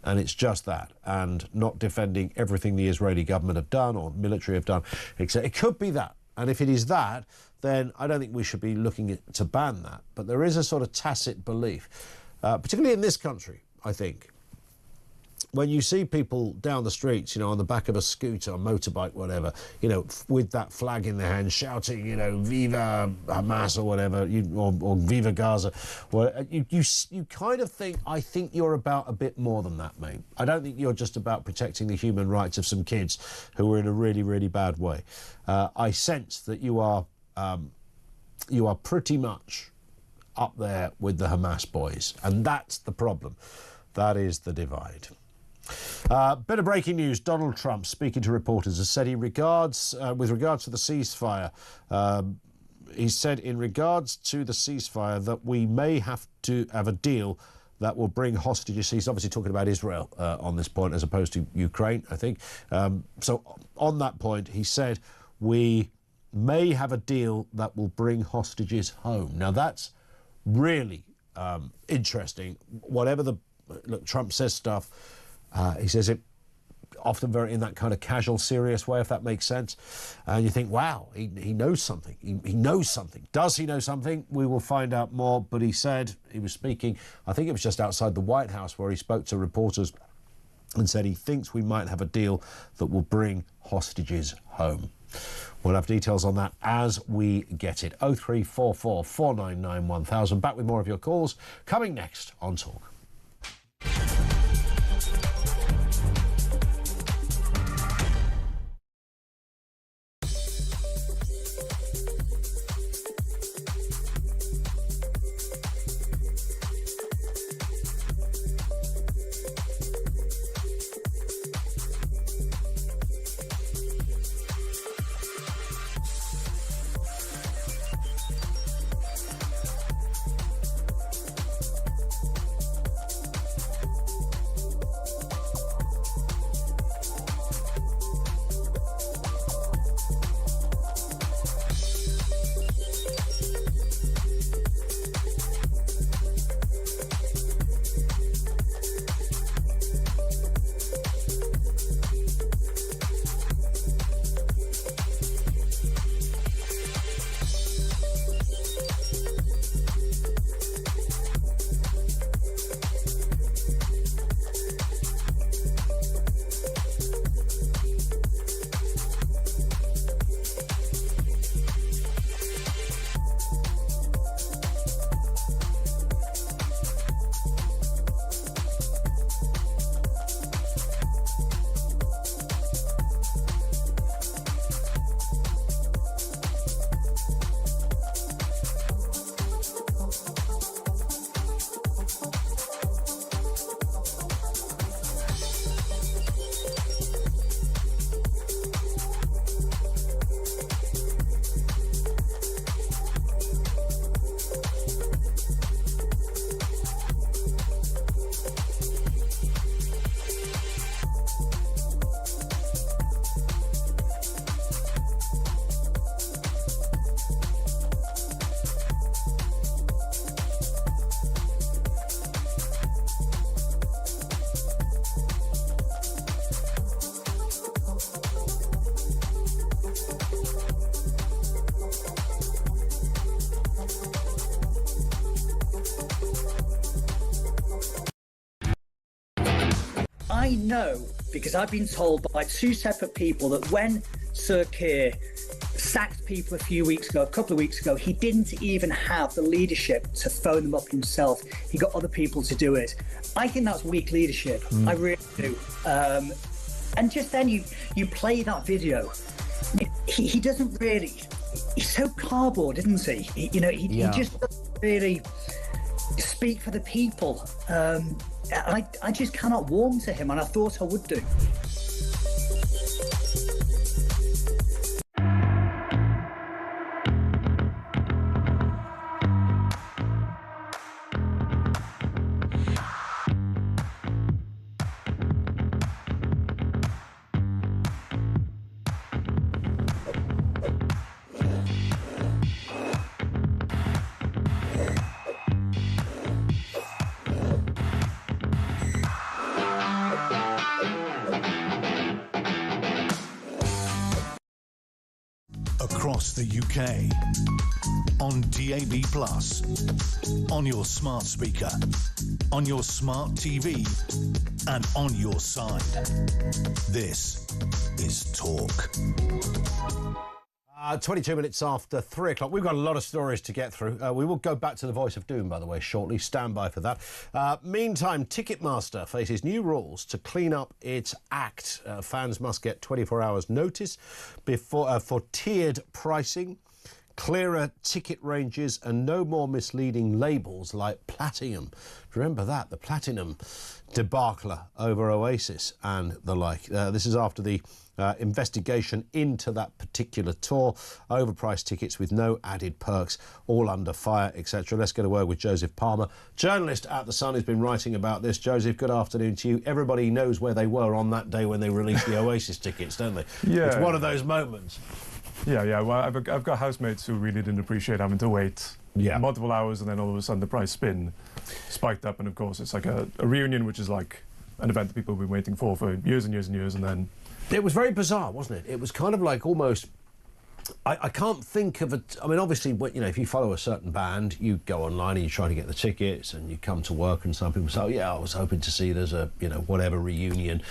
and it's just that, and not defending everything the Israeli government have done or military have done, etc. It could be that, and if it is that, then I don't think we should be looking to ban that. But there is a sort of tacit belief, particularly in this country, I think, when you see people down the streets, on the back of a scooter, a motorbike, whatever, with that flag in their hand, shouting, Viva Hamas or whatever, or Viva Gaza, you kind of think, I think you're about a bit more than that, mate. I don't think you're just about protecting the human rights of some kids who are in a really, really bad way. I sense that you are pretty much up there with the Hamas boys, and that's the problem. That is the divide. Bit of breaking news. Donald Trump, speaking to reporters, has said with regards to the ceasefire, he said in regards to the ceasefire that we may have to have a deal that will bring hostages. He's obviously talking about Israel on this point as opposed to Ukraine, I think. So on that point, he said we may have a deal that will bring hostages home. Now that's really interesting. Look, Trump says stuff. He says it often very in that kind of casual, serious way, if that makes sense. And you think, wow, he knows something. He knows something. Does he know something? We will find out more. But he said, he was speaking, I think it was just outside the White House, where he spoke to reporters and said he thinks we might have a deal that will bring hostages home. We'll have details on that as we get it. 0344 499 1000. Back with more of your calls coming next on Talk. I know, because I've been told by two separate people, that when Sir Keir sacked people a couple of weeks ago, he didn't even have the leadership to phone them up himself. He got other people to do it. I think that's weak leadership. I really do. And just then you play that video. He doesn't really. He's so cardboard, isn't he? He just doesn't really speak for the people. I just cannot warm to him, and I thought I would do. across the UK. On DAB+, on your smart speaker, on your smart TV, and on your side. This is Talk. 22 minutes after 3 o'clock. We've got a lot of stories to get through. We will go back to the Voice of Doom, by the way, shortly. Stand by for that. Meantime, Ticketmaster faces new rules to clean up its act. Fans must get 24 hours notice before for tiered pricing, clearer ticket ranges, and no more misleading labels like Platinum. Remember that, the Platinum debacle over Oasis and the like. This is after the investigation into that particular tour. Overpriced tickets with no added perks, all under fire, etc. Let's get a word with Joseph Palmer, journalist at The Sun, who's been writing about this. Joseph, good afternoon to you. Everybody knows where they were on that day when they released the Oasis tickets, don't they? Yeah. It's one of those moments. Yeah. Well, I've got housemates who really didn't appreciate having to wait multiple hours, and then all of a sudden the price spiked up, and of course it's like a reunion, which is like an event that people have been waiting for years and years and years, and then... It was very bizarre, wasn't it? It was kind of like almost... I can't think of it. I mean, obviously, if you follow a certain band, you go online and you try to get the tickets, and you come to work, and some people say, "Oh, yeah, I was hoping to see there's a whatever reunion,"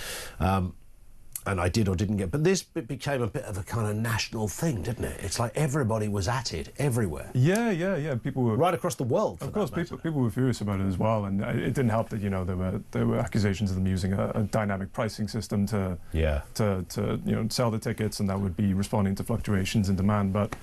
and I did or didn't get. But this became a bit of a kind of national thing, didn't it? It's like everybody was at it everywhere. Yeah. People were right across the world. Of course, people were furious about it as well, and it didn't help that there were accusations of them using a dynamic pricing system to sell the tickets, and that would be responding to fluctuations in demand. But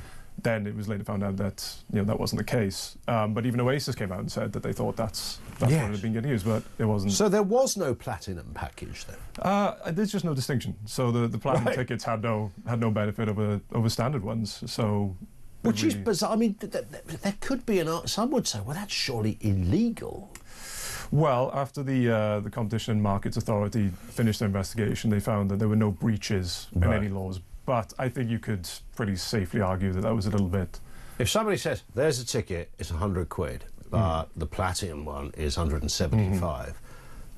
then it was later found out that that wasn't the case. But even Oasis came out and said that they thought that's what it had been getting used, but it wasn't. So there was no Platinum package then? There's just no distinction. So the Platinum tickets had no benefit over standard ones. So which is bizarre. I mean, there could be some would say, well, that's surely illegal. Well, after the Competition and Markets Authority finished their investigation, they found that there were no breaches in any laws. But I think you could pretty safely argue that was a little bit... If somebody says, there's a ticket, it's 100 quid, but the Platinum one is 175,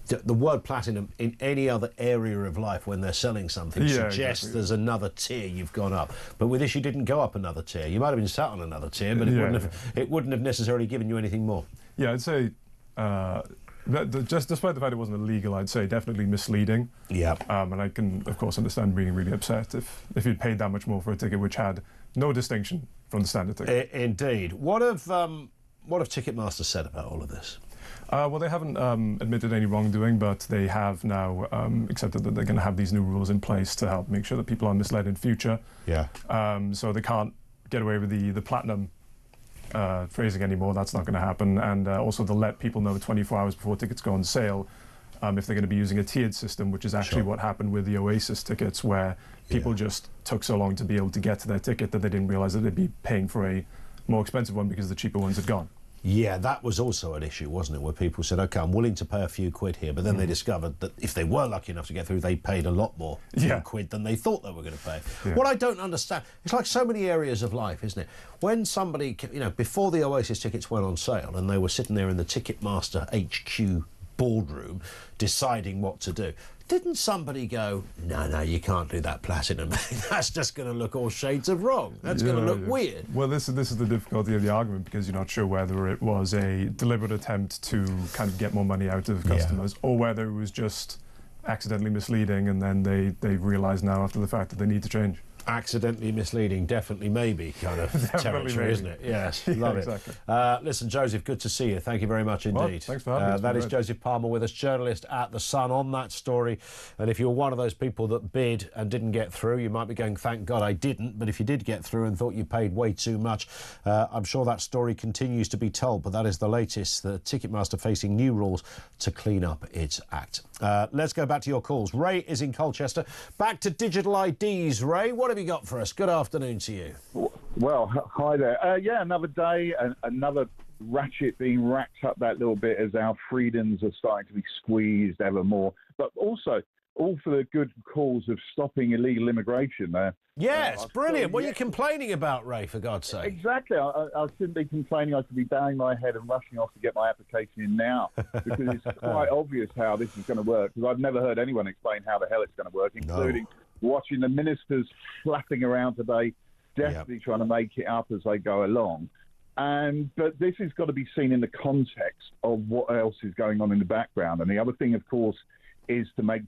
the word Platinum in any other area of life when they're selling something suggests there's another tier you've gone up. But with this, you didn't go up another tier. You might have been sat on another tier, but it wouldn't have necessarily given you anything more. Yeah, I'd say... just despite the fact it wasn't illegal, I'd say definitely misleading. Yeah. And I can, of course, understand being really upset if you'd paid that much more for a ticket which had no distinction from the standard ticket. Indeed. What have Ticketmaster said about all of this? Well, they haven't admitted any wrongdoing, but they have now accepted that they're going to have these new rules in place to help make sure that people aren't misled in future. Yeah. So they can't get away with the Platinum phrasing anymore. That's not going to happen. And also to let people know 24 hours before tickets go on sale if they're going to be using a tiered system, which is actually what happened with the Oasis tickets, where people just took so long to be able to get to their ticket that they didn't realise that they'd be paying for a more expensive one because the cheaper ones had gone. Yeah, that was also an issue, wasn't it, where people said, OK, I'm willing to pay a few quid here, but then they discovered that if they were lucky enough to get through, they paid a lot more quid than they thought they were going to pay. Yeah. What I don't understand, it's like so many areas of life, isn't it? When somebody, before the Oasis tickets went on sale and they were sitting there in the Ticketmaster HQ boardroom deciding what to do, didn't somebody go, no, you can't do that Platinum. That's just going to look all shades of wrong. That's going to look weird. Well, this is the difficulty of the argument, because you're not sure whether it was a deliberate attempt to kind of get more money out of customers or whether it was just accidentally misleading, and then they realise now after the fact that they need to change. Accidentally misleading, definitely, maybe kind of territory, isn't it? Yes, love it. Exactly. Listen, Joseph, good to see you. Thank you very much indeed. Well, thanks for having us. That is Joseph Palmer with us, journalist at The Sun, on that story. And if you're one of those people that bid and didn't get through, you might be going, thank God I didn't. But if you did get through and thought you paid way too much, I'm sure that story continues to be told. But that is the latest. The Ticketmaster facing new rules to clean up its act. Let's go back to your calls. Ray is in Colchester. Back to digital IDs. Ray, what have you got for us? Good afternoon to you. Well, hi there. Another day, another ratchet being racked up that little bit as our freedoms are starting to be squeezed ever more. But also, all for the good cause of stopping illegal immigration. Yes, brilliant. What are you complaining about, Ray, for God's sake? Exactly. I shouldn't be complaining. I should be bowing my head and rushing off to get my application in now, because it's quite obvious how this is going to work, because I've never heard anyone explain how the hell it's going to work, including watching the ministers flapping around today desperately trying to make it up as they go along. But this has got to be seen in the context of what else is going on in the background. And the other thing, of course, is to make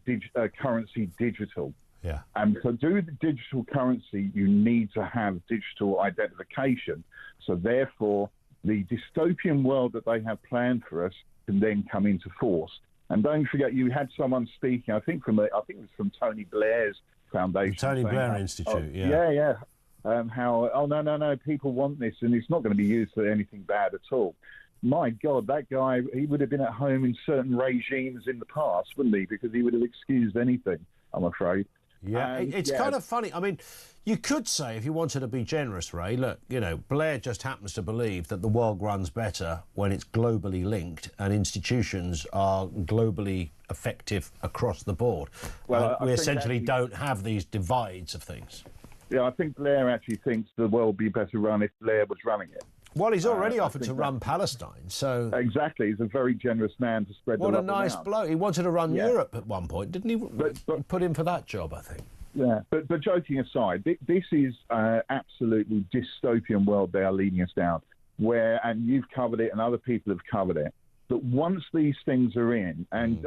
currency digital. Yeah. And to do the digital currency, you need to have digital identification. So therefore, the dystopian world that they have planned for us can then come into force. And don't forget, you had someone speaking, I think it was from Tony Blair's foundation. Tony Blair Institute, yeah. How, no, people want this, and it's not going to be used for anything bad at all. My God, that guy, he would have been at home in certain regimes in the past, wouldn't he? Because he would have excused anything, I'm afraid. Yeah, it's kind of funny. I mean, you could say, if you wanted to be generous, Ray, look, Blair just happens to believe that the world runs better when it's globally linked and institutions are globally effective across the board. Well, we essentially don't have these divides of things. Yeah, I think Blair actually thinks the world would be better run if Blair was running it. Well, he's already offered to run Palestine, so... Exactly, he's a very generous man to spread the love around. What a nice bloke. He wanted to run Europe at one point, didn't he? But put him for that job, I think. Yeah, but joking aside, this is absolutely dystopian world they are leading us down, and you've covered it and other people have covered it, that once these things are in, and,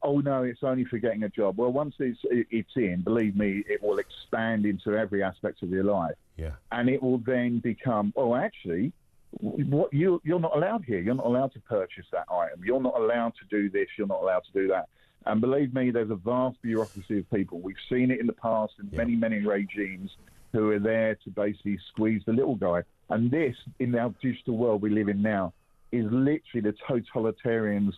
oh no, it's only for getting a job. Well, once it's in, believe me, it will expand into every aspect of your life. Yeah. And it will then become, actually, what you're not allowed here. You're not allowed to purchase that item. You're not allowed to do this. You're not allowed to do that. And believe me, there's a vast bureaucracy of people. We've seen it in the past in many, many regimes who are there to basically squeeze the little guy. And this, in our digital world we live in now, is literally the totalitarians'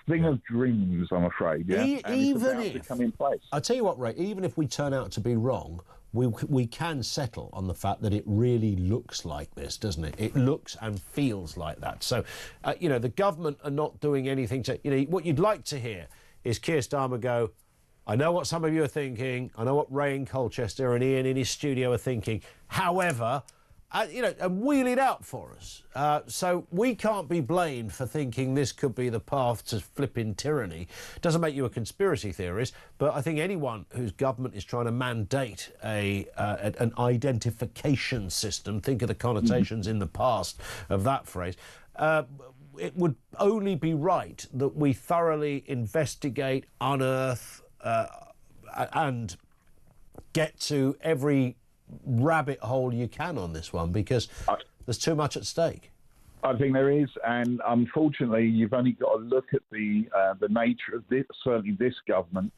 thing of dreams, I'm afraid. Yeah? Even if... to come in place. I'll tell you what, Ray, even if we turn out to be wrong, we can settle on the fact that it really looks like this, doesn't it? It looks and feels like that. So, the government are not doing anything to... what you'd like to hear is Keir Starmer go, I know what some of you are thinking. I know what Ray in Colchester and Ian in his studio are thinking. However... and wheel it out for us. So we can't be blamed for thinking this could be the path to flipping tyranny. Doesn't make you a conspiracy theorist, but I think anyone whose government is trying to mandate an identification system, think of the connotations in the past of that phrase, it would only be right that we thoroughly investigate, unearth, and get to every rabbit hole you can on this one, because there's too much at stake. I think there is, and unfortunately, you've only got to look at the nature of this, certainly this government,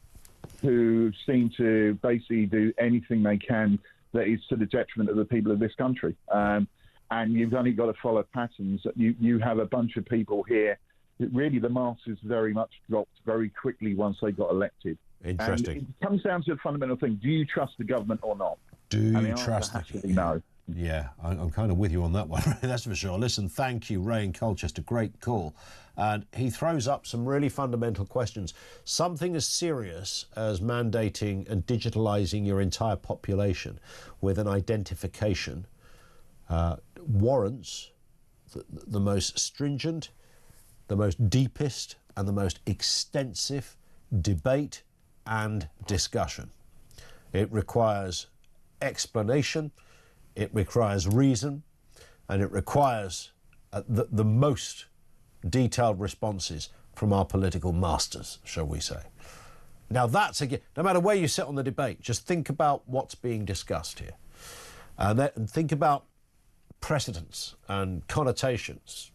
who seem to basically do anything they can that is to the detriment of the people of this country. And you've only got to follow patterns. You have a bunch of people here that really the masses very much dropped very quickly once they got elected. Interesting. And it comes down to a fundamental thing: do you trust the government or not? Do you trust it? No. Yeah, I'm kind of with you on that one, that's for sure. Listen, thank you, Ray in Colchester, great call. And he throws up some really fundamental questions. Something as serious as mandating and digitalising your entire population with an identification warrants the most stringent, the most deepest and the most extensive debate and discussion. It requires explanation, it requires reason, and it requires the most detailed responses from our political masters, shall we say. Now that's, again, no matter where you sit on the debate, just think about what's being discussed here. And think about precedents and connotations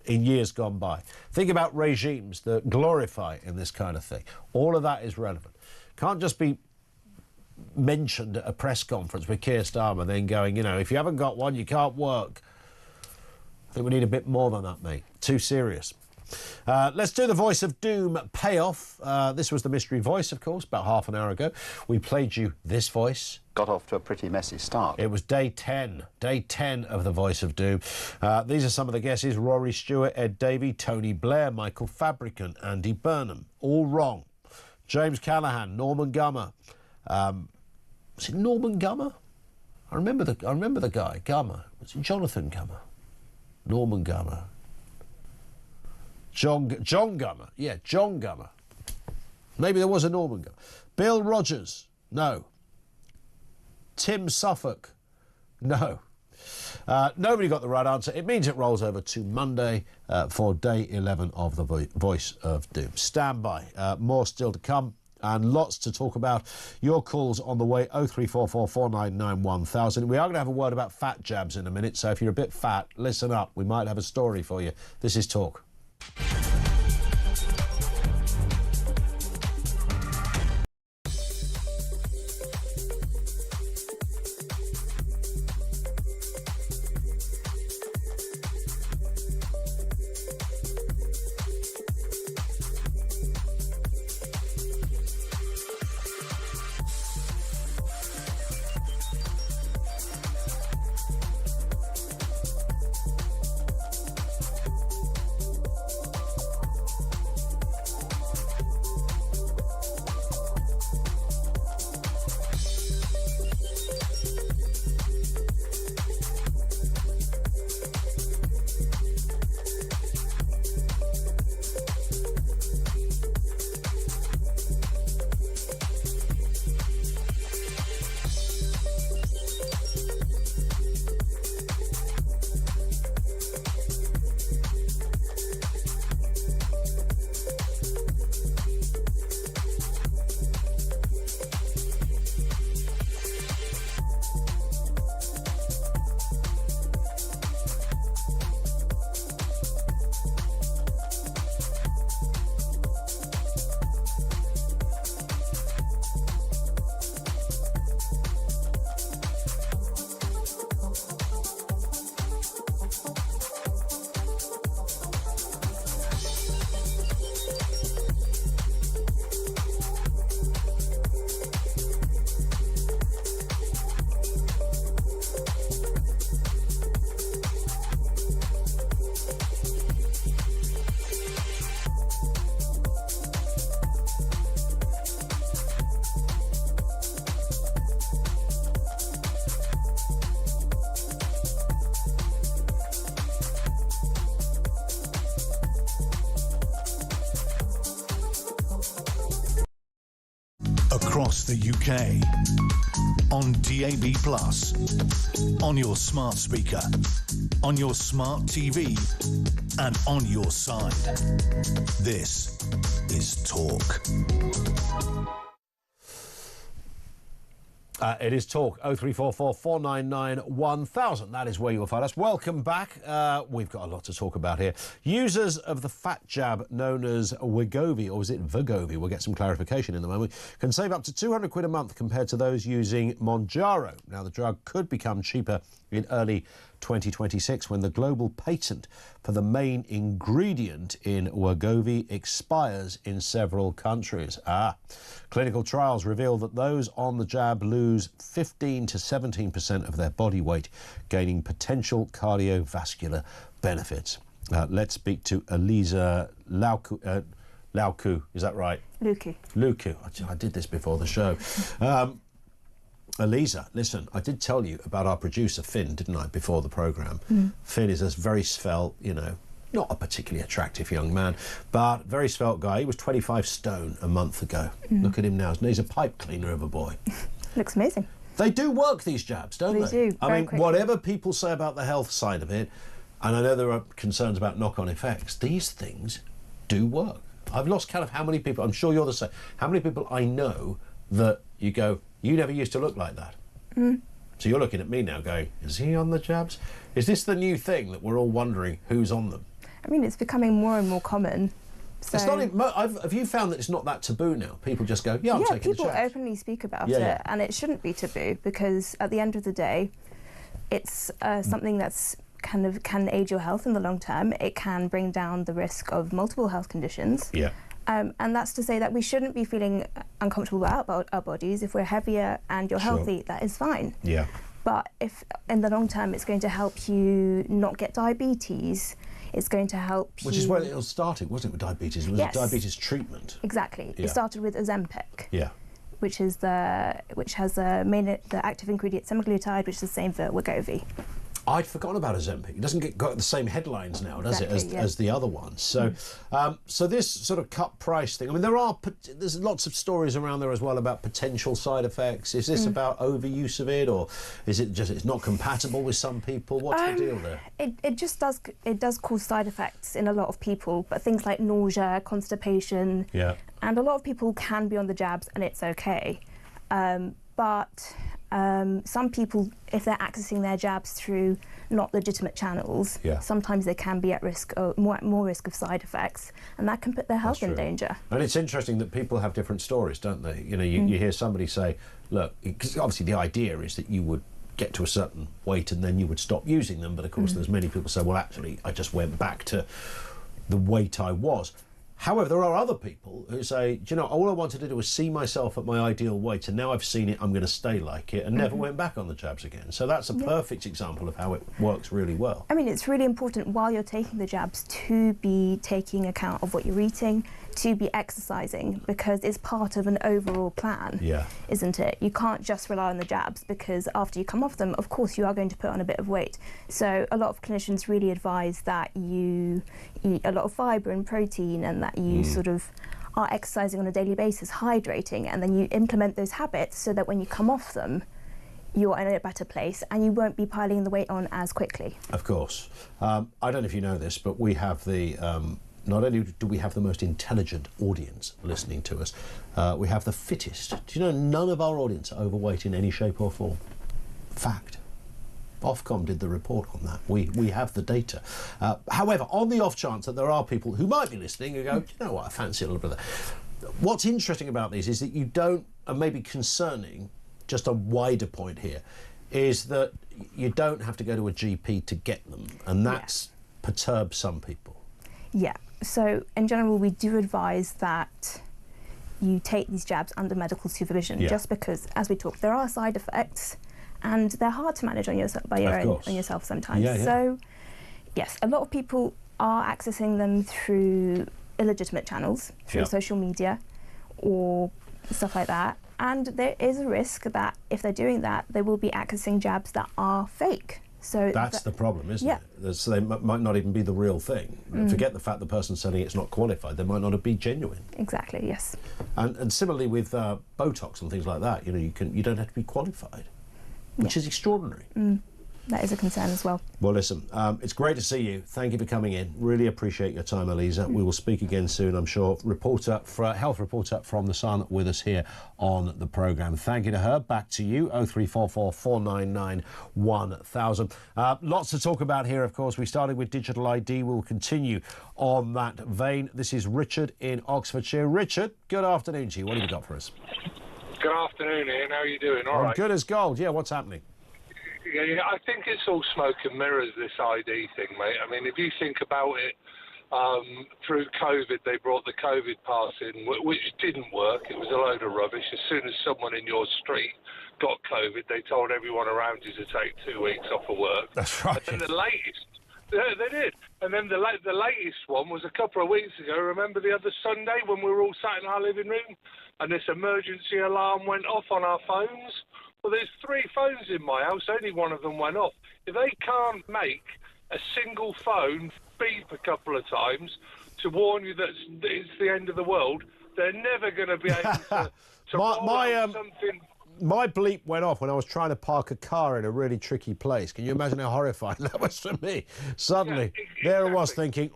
in years gone by. Think about regimes that glorify in this kind of thing. All of that is relevant. Can't just be mentioned at a press conference with Keir Starmer then going, if you haven't got one, you can't work. I think we need a bit more than that, mate. Too serious. Let's do the Voice of Doom payoff. This was the mystery voice, of course, about half an hour ago. We played you this voice. Got off to a pretty messy start. It was day 10 of the Voice of Doom. These are some of the guesses: Rory Stewart, Ed Davey, Tony Blair, Michael Fabricant, Andy Burnham. All wrong. James Callaghan, Norman Gummer. Was it Norman Gummer? I remember the guy, Gummer. Was it Jonathan Gummer? Norman Gummer. John Gummer. Yeah, John Gummer. Maybe there was a Norman Gummer. Bill Rogers. No. Tim Suffolk? No. Nobody got the right answer. It means it rolls over to Monday for day 11 of the Voice of Doom. Stand by. More still to come and lots to talk about. Your calls on the way, 0344 499 1000. We are going to have a word about fat jabs in a minute, so if you're a bit fat, listen up. We might have a story for you. This is Talk. Across the UK, on DAB+, on your smart speaker, on your smart TV, and on your side. This is Talk. It is Talk, 0344 499 1000. That is where you will find us. Welcome back. We've got a lot to talk about here. Users of the fat jab known as Wegovy, or is it Wegovy? We'll get some clarification in a moment. Can save up to £200 a month compared to those using Mounjaro. Now, the drug could become cheaper in early 2026 when the global patent for the main ingredient in Wegovy expires in several countries. Clinical trials reveal that those on the jab lose 15 to 17% of their body weight, gaining potential cardiovascular benefits. Let's speak to Elisa Lauku, is that right? Luku. I did this before the show. Elisa, listen, I did tell you about our producer, Finn, didn't I, before the programme? Finn is a very svelte, not a particularly attractive young man, but very svelte guy. He was 25 stone a month ago. Look at him now. He's a pipe cleaner of a boy. Looks amazing. They do work, these jabs, don't they? They do. I mean, whatever people say about the health side of it, and I know there are concerns about knock-on effects, these things do work. I've lost count of how many people, I'm sure you're the same, how many people I know that you go, you never used to look like that. So you're looking at me now going, is he on the jabs? Is this the new thing that we're all wondering who's on them? I mean, it's becoming more and more common. So it's not. Have you found that it's not that taboo now? People just go, yeah, I'm taking the jabs. Yeah, people openly speak about it, and it shouldn't be taboo because at the end of the day, it's something that's can aid your health in the long term. It can bring down the risk of multiple health conditions. Yeah. And that's to say that we shouldn't be feeling uncomfortable about our bodies. If we're heavier and you're healthy, that is fine. Yeah. But if in the long term it's going to help you not get diabetes, it's going to help you... Which is where it all started, wasn't it, with diabetes? It was a diabetes treatment. Exactly. Yeah. It started with Ozempic. Yeah. Which has the active ingredient semaglutide, which is the same for Wegovy. I'd forgotten about Ozempic. It doesn't got the same headlines now, does it, as the other ones? So, so this sort of cut price thing. I mean, there's lots of stories around there as well about potential side effects. Is this about overuse of it, or is it just it's not compatible with some people? What's the deal there? It does cause side effects in a lot of people, but things like nausea, constipation, and a lot of people can be on the jabs and it's okay. But some people, if they're accessing their jabs through not legitimate channels, sometimes they can be at risk, more risk of side effects, and that can put their health in danger. And it's interesting that people have different stories, don't they? You know, you hear somebody say, look, because obviously the idea is that you would get to a certain weight and then you would stop using them, but of course there's many people say, well, actually, I just went back to the weight I was. However, there are other people who say, do you know, all I wanted to do was see myself at my ideal weight, and now I've seen it, I'm going to stay like it, and never went back on the jabs again. So that's a perfect example of how it works really well. I mean, it's really important while you're taking the jabs to be taking account of what you're eating, to be exercising, because it's part of an overall plan, isn't it? You can't just rely on the jabs, because after you come off them, of course, you are going to put on a bit of weight. So a lot of clinicians really advise that you eat a lot of fibre and protein, and that you sort of are exercising on a daily basis, hydrating, and then you implement those habits so that when you come off them, you're in a better place and you won't be piling the weight on as quickly. Of course. I don't know if you know this, but we have the... not only do we have the most intelligent audience listening to us, we have the fittest. Do you know none of our audience are overweight in any shape or form? Fact. Ofcom did the report on that. We have the data. However, on the off chance that there are people who might be listening who go, do you know what, I fancy a little bit of that. What's interesting about these is that you don't, and maybe concerning, just a wider point here, is that you don't have to go to a GP to get them, and that's perturbs some people. Yeah. So in general, we do advise that you take these jabs under medical supervision, just because, as we talked, there are side effects, and they're hard to manage on yourself sometimes. So, yes, a lot of people are accessing them through illegitimate channels, through social media or stuff like that. And there is a risk that if they're doing that, they will be accessing jabs that are fake. So that's the problem, isn't it? So they might not even be the real thing. Forget the fact the person selling it's not qualified. They might not be genuine. Exactly. Yes. And similarly with Botox and things like that, you know, you don't have to be qualified, which is extraordinary. That is a concern as well. Well, listen, it's great to see you. Thank you for coming in. Really appreciate your time, Eliza. We will speak again soon, I'm sure. Health reporter from The Sun with us here on the programme. Thank you to her. Back to you, 0344 499 1000. Lots to talk about here, of course. We started with digital ID. We'll continue on that vein. This is Richard in Oxfordshire. Richard, good afternoon to you. What have you got for us? Good afternoon, Ian. How are you doing? All right. Good as gold. Yeah, what's happening? Yeah, I think it's all smoke and mirrors, this ID thing, mate. I mean, if you think about it, through COVID, they brought the COVID pass in, which didn't work. It was a load of rubbish. As soon as someone in your street got COVID, they told everyone around you to take 2 weeks off of work. That's right. And then the latest... Yeah, they did. And then the latest one was a couple of weeks ago. Remember the other Sunday when we were all sat in our living room and this emergency alarm went off on our phones? Well, there's 3 phones in my house. Only one of them went off. If they can't make a single phone beep a couple of times to warn you that it's the end of the world, they're never going to be able to roll out something... My bleep went off when I was trying to park a car in a really tricky place. Can you imagine how horrifying that was for me? Suddenly, there I was thinking,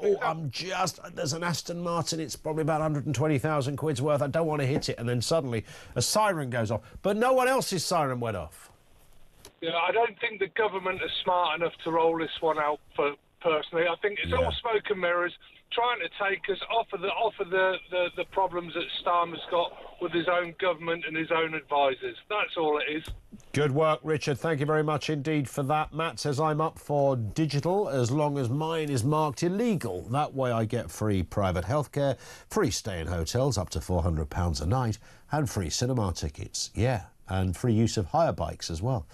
there's an Aston Martin, it's probably about 120,000 quid's worth, I don't want to hit it. And then suddenly, a siren goes off. But no one else's siren went off. Yeah, I don't think the government is smart enough to roll this one out personally. I think it's all smoke and mirrors, trying to take us off of the problems that Starmer's got with his own government and his own advisors. That's all it is. Good work, Richard. Thank you very much indeed for that. Matt says I'm up for digital as long as mine is marked illegal. That way I get free private healthcare, free stay in hotels up to £400 a night, and free cinema tickets. Yeah. And free use of hire bikes as well.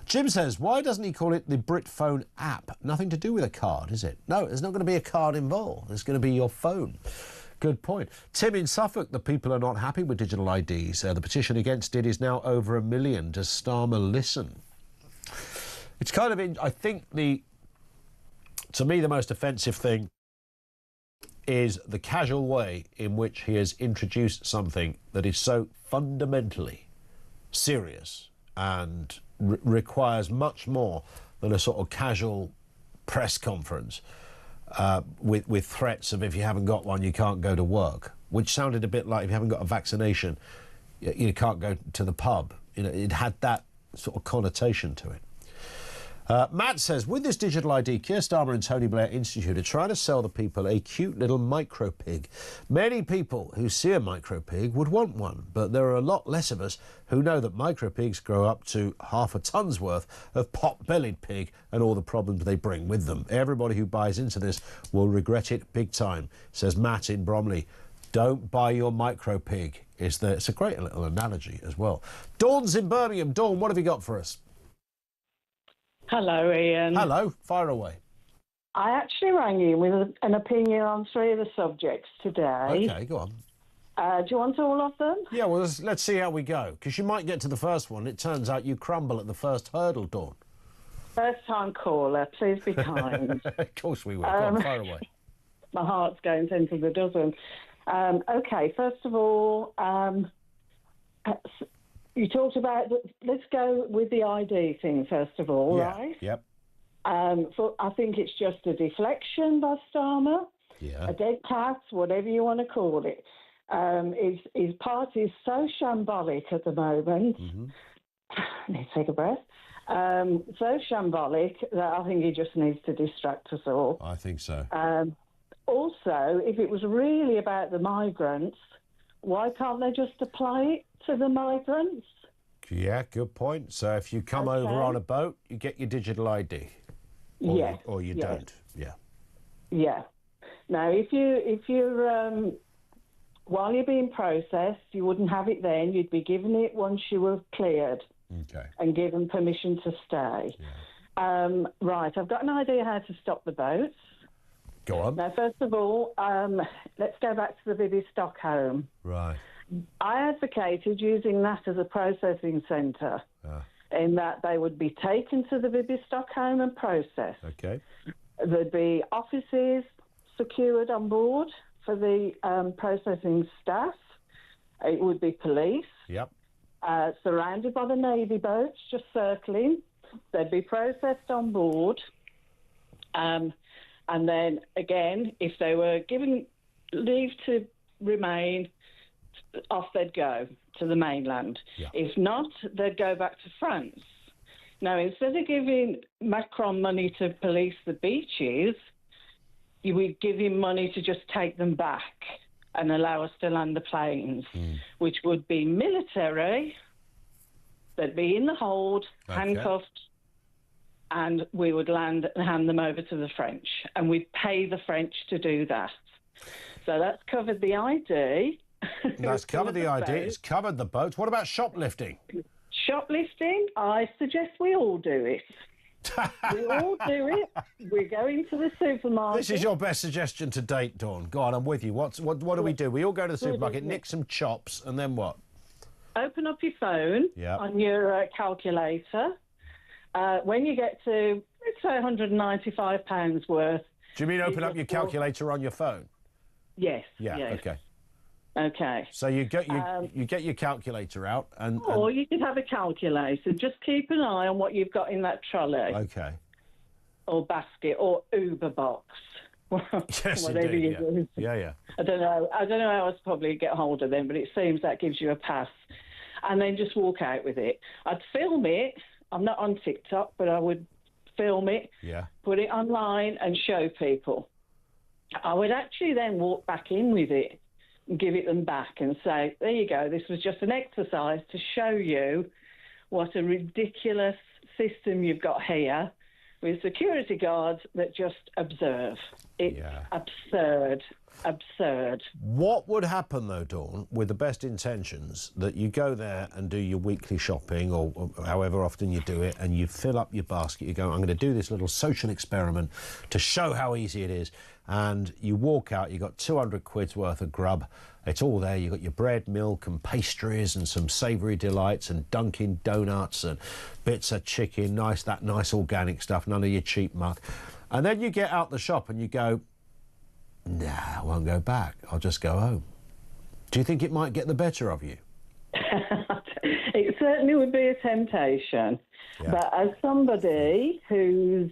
Jim says, why doesn't he call it the Britphone app? Nothing to do with a card, is it? No, there's not going to be a card involved. It's going to be your phone. Good point. Tim in Suffolk, the people are not happy with digital IDs. The petition against it is now over 1 million. Does Starmer listen? It's kind of, I think to me, the most offensive thing is the casual way in which he has introduced something that is so fundamentally serious and requires much more than a sort of casual press conference with threats of if you haven't got one, you can't go to work, which sounded a bit like if you haven't got a vaccination, you can't go to the pub. You know, it had that sort of connotation to it. Matt says, with this digital ID, Keir Starmer and Tony Blair Institute are trying to sell the people a cute little micro pig. Many people who see a micro pig would want one, but there are a lot less of us who know that micro pigs grow up to half a tonne's worth of pot-bellied pig and all the problems they bring with them. Everybody who buys into this will regret it big time, says Matt in Bromley. Don't buy your micro pig. It's a great little analogy as well. Dawn's in Birmingham. Dawn, what have you got for us? Hello, Ian. Hello, fire away. I actually rang you with an opinion on 3 of the subjects today. Okay, go on. Do you want all of them? Yeah, well, let's see how we go, because you might get to the first one. It turns out you crumble at the first hurdle, Dawn. First time caller, please be kind. Of course we will. Go on, fire away. My heart's going 10 to the dozen. Okay, first of all, you talked about, let's go with the ID thing first of all, right? Yep. So I think it's just a deflection by Starmer, a dead cat, whatever you want to call it. His party is so shambolic at the moment. I need to take a breath. So shambolic that I think he just needs to distract us all. I think so. Also, if it was really about the migrants, why can't they just apply it to the migrants? Yeah, good point. So if you come over on a boat, you get your digital ID. Or you don't. Yeah. Yeah. Now, if you're while you're being processed, you wouldn't have it then. You'd be given it once you were cleared. Okay. And given permission to stay. Yeah. Right. I've got an idea how to stop the boats. Go on. Now, first of all, let's go back to the Bibi Stockholm. Right. I advocated using that as a processing centre, in that they would be taken to the Bibi Stockholm and processed. Okay. There'd be offices secured on board for the processing staff. It would be police. Yep. Surrounded by the Navy boats, just circling. They'd be processed on board. And then, again, if they were given leave to remain, off they'd go to the mainland. Yeah. If not, they'd go back to France. Now, instead of giving Macron money to police the beaches, you would give him money to just take them back and allow us to land the planes, which would be military. They'd be in the hold, handcuffed, and we would land and hand them over to the French. And we'd pay the French to do that. So that's covered the ID. That's covered the ID. It's covered the boats. What about shoplifting? Shoplifting, I suggest we all do it. We all do it. We go into the supermarket. This is your best suggestion to date, Dawn. Go on, I'm with you. What do we do? We all go to the supermarket, nick some chops, and then what? Open up your phone on your calculator. When you get to, let's say, £195 worth. Do you mean open up your calculator on your phone? Yes. Yeah. Yes. Okay. Okay. So you get your calculator out and. Or you could have a calculator. Just keep an eye on what you've got in that trolley. Okay. Or basket or Uber box. Yes, whatever indeed, you do. Yeah. I don't know how else to probably get hold of them, but it seems that gives you a pass. And then just walk out with it. I'd film it. I'm not on TikTok, but I would film it, put it online and show people. I would actually then walk back in with it and give it them back and say, there you go, this was just an exercise to show you what a ridiculous system you've got here with security guards that just observe. It's absurd. absurd. What would happen, though, Dawn, with the best intentions, that you go there and do your weekly shopping or however often you do it, and you fill up your basket, you go, I'm going to do this little social experiment to show how easy it is, and you walk out, you've got 200 quid's worth of grub, it's all there, you've got your bread, milk and pastries and some savoury delights and Dunkin' Donuts and bits of chicken, that nice organic stuff, none of your cheap muck. And then you get out the shop and you go, nah, I won't go back. I'll just go home. Do you think it might get the better of you? It certainly would be a temptation. Yeah. But as somebody who's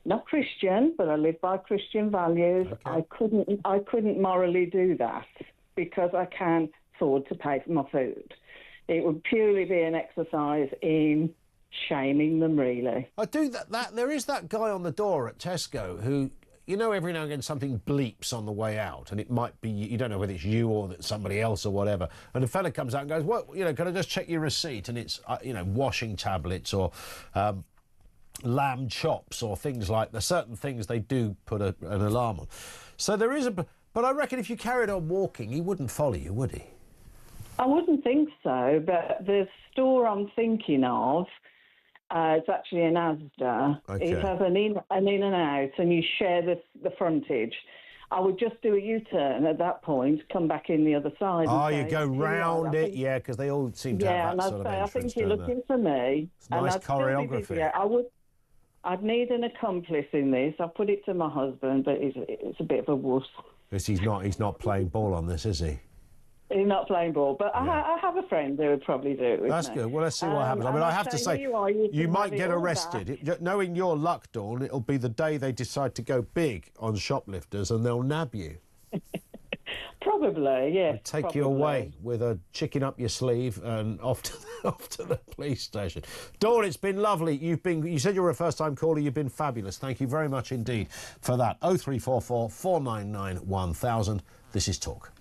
not Christian, but I live by Christian values, okay. I couldn't morally do that because I can't afford to pay for my food. It would purely be an exercise in shaming them, really. I do that. There is that guy on the door at Tesco who, you know, every now and again something bleeps on the way out, and it might be, you don't know whether it's you or somebody else or whatever, and the fella comes out and goes, what, you know, can I just check your receipt? And it's, you know, washing tablets or lamb chops or things like that. Certain things they do put an alarm on. So there is but I reckon if you carried on walking, he wouldn't follow you, would he? I wouldn't think so, but the store I'm thinking of, it's actually an Asda. Okay. It has an in and out, and you share the frontage. I would just do a U-turn at that point, come back in the other side. Oh, you go round it, yeah, because they all seem to have that sort of entrance. I think you're looking for me. It's nice choreography. I'd need an accomplice in this. I put it to my husband, but it's a bit of a wuss. Because he's not playing ball on this, is he? He's not playing ball, but yeah. I have a friend who would probably do it. That's good. Well, let's see what happens. I mean, I have to say, you might get arrested. Knowing your luck, Dawn, it'll be the day they decide to go big on shoplifters and they'll nab you. Probably, yes. They'll take you away with a chicken up your sleeve and off to the police station. Dawn, it's been lovely. You said you were a first-time caller. You've been fabulous. Thank you very much indeed for that. 0344 499 1000. This is Talk.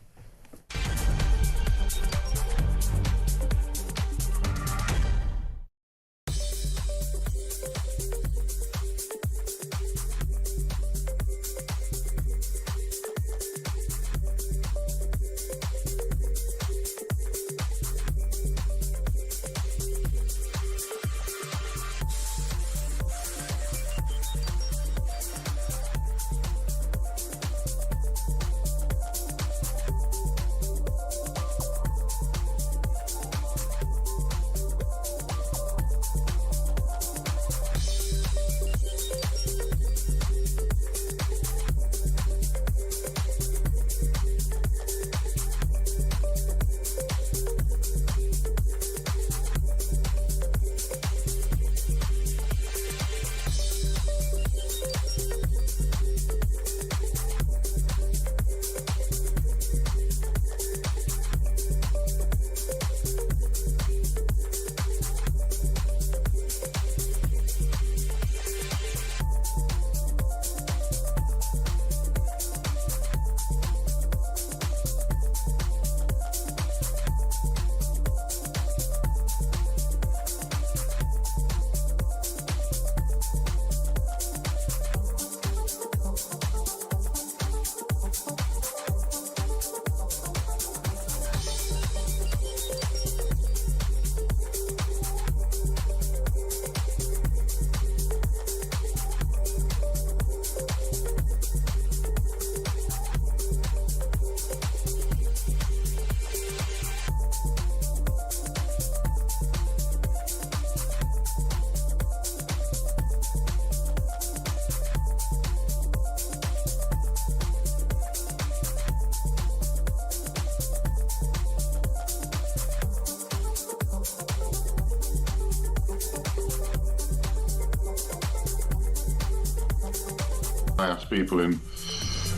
I asked people in